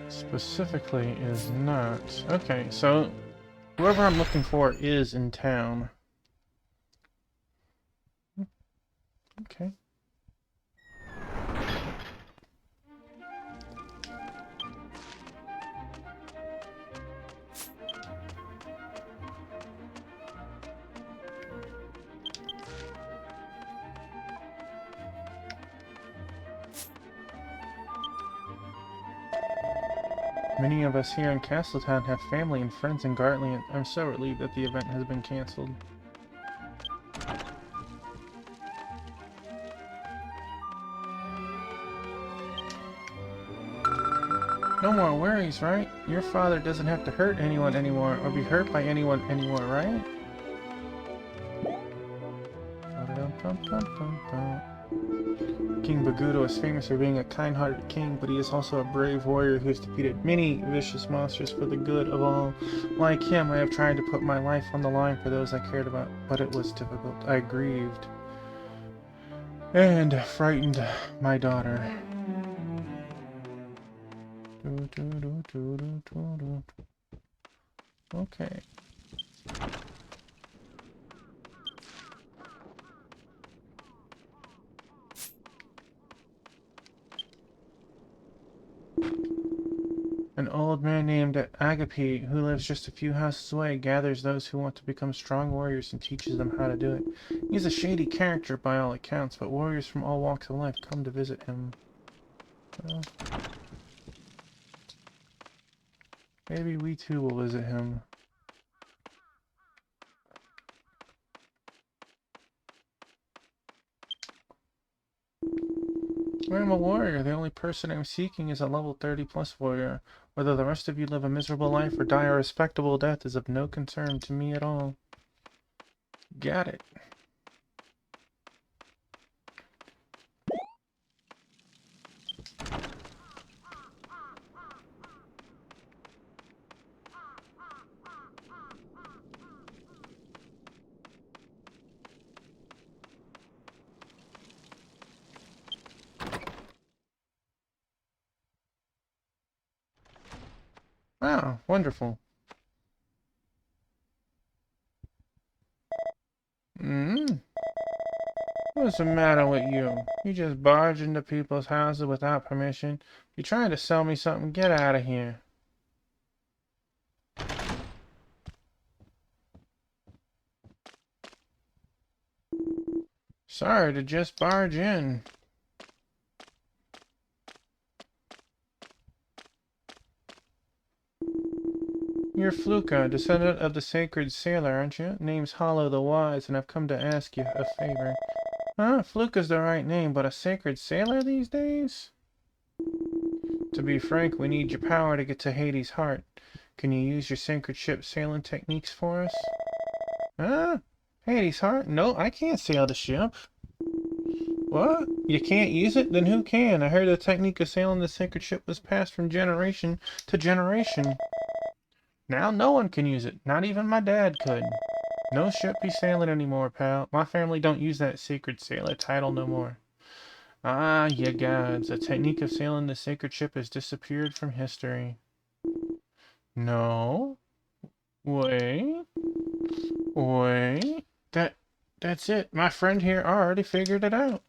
Specifically is not. Okay, so whoever I'm looking for is in town. Okay. Many of us here in Castletown have family and friends in Garlean. I'm so relieved that the event has been cancelled. No more worries, right? Your father doesn't have to hurt anyone anymore, or be hurt by anyone anymore, right? King Bagudo is famous for being a kind-hearted king, but he is also a brave warrior who has defeated many vicious monsters for the good of all. Like him, I have tried to put my life on the line for those I cared about, but it was difficult. I grieved and frightened my daughter. Okay. An old man named Agape, who lives just a few houses away, gathers those who want to become strong warriors and teaches them how to do it. He's a shady character by all accounts, but warriors from all walks of life come to visit him. Well, maybe we too will visit him. I'm a warrior. The only person I'm seeking is a level 30+ warrior. Whether the rest of you live a miserable life or die a respectable death is of no concern to me at all. Got it. Wow, wonderful. What's the matter with you? You just barge into people's houses without permission. You're trying to sell me something, get out of here. Sorry to just barge in. You're Fluka, descendant of the sacred sailor, aren't you? Name's Hollow the Wise, and I've come to ask you a favor. Fluke is the right name, but a sacred sailor these days? To be frank, we need your power to get to Hades' heart. Can you use your sacred ship sailing techniques for us? Huh? Hades' heart? No, I can't sail the ship. What? You can't use it? Then who can? I heard the technique of sailing the sacred ship was passed from generation to generation. Now no one can use it. Not even my dad could. No ship be sailing anymore, pal. My family don't use that sacred sailor title no more. Ah, ye gods. The technique of sailing the sacred ship has disappeared from history. No. Wait. Wait. That's it. My friend here already figured it out.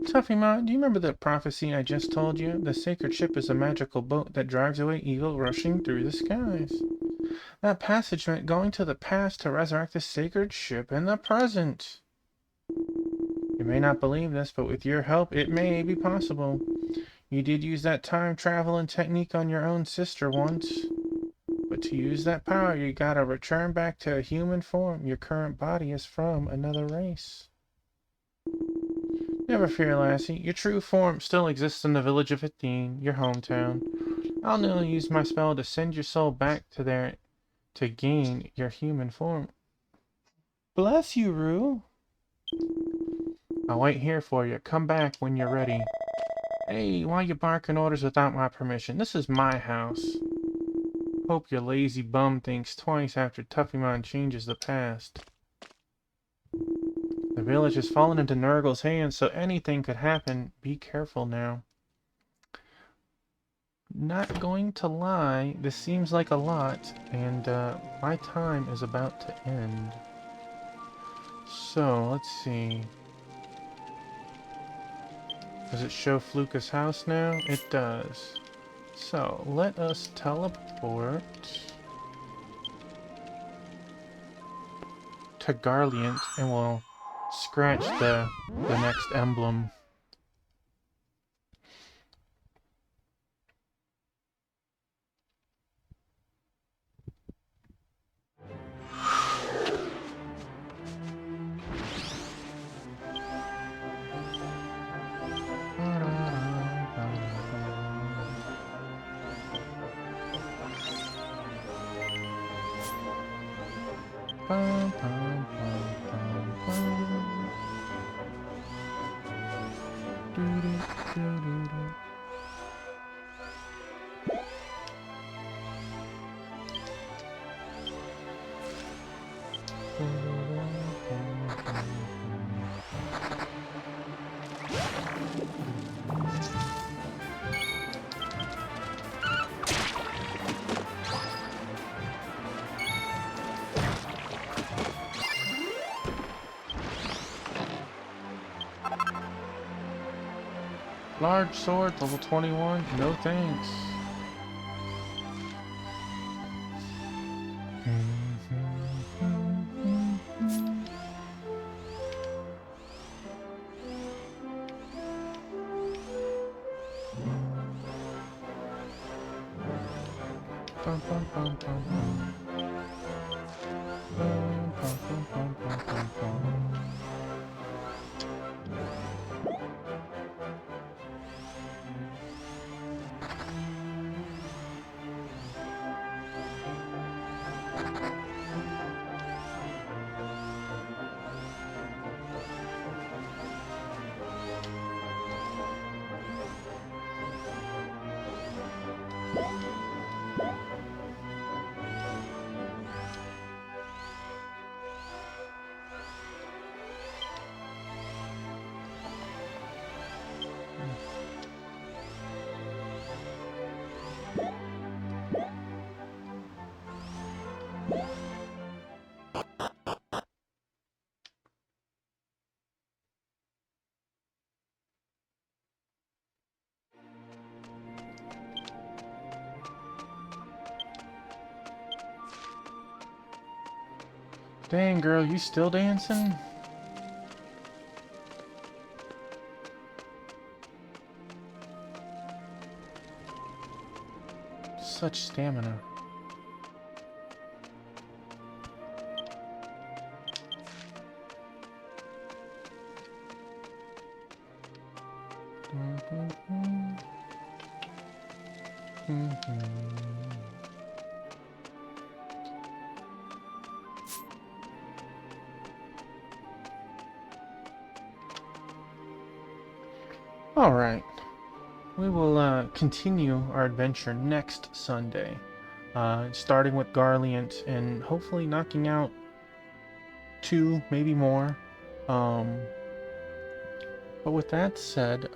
Tuffy-Ma, do you remember the prophecy I just told you? The sacred ship is a magical boat that drives away evil rushing through the skies. That passage meant going to the past to resurrect the sacred ship in the present. You may not believe this, but with your help, it may be possible. You did use that time traveling technique on your own sister once. But to use that power, you gotta return back to a human form. Your current body is from another race. Never fear, lassie. Your true form still exists in the village of Athene, your hometown. I'll now use my spell to send your soul back to there to gain your human form. Bless you, Rue. I'll wait here for you. Come back when you're ready. Hey, why you barking orders without my permission? This is my house. Hope your lazy bum thinks twice after Tuffy-Man changes the past. The village has fallen into Nurgle's hands, so anything could happen. Be careful now. Not going to lie, this seems like a lot, and my time is about to end. So, let's see. Does it show Fluka's house now? It does. So, let us teleport to Garliant, and we'll scratch the next emblem. Large sword, level 21. No thanks. Dang, girl, you still dancing? Such stamina. Alright. We will continue our adventure next Sunday. Starting with Garliant and hopefully knocking out 2, maybe more. But with that said,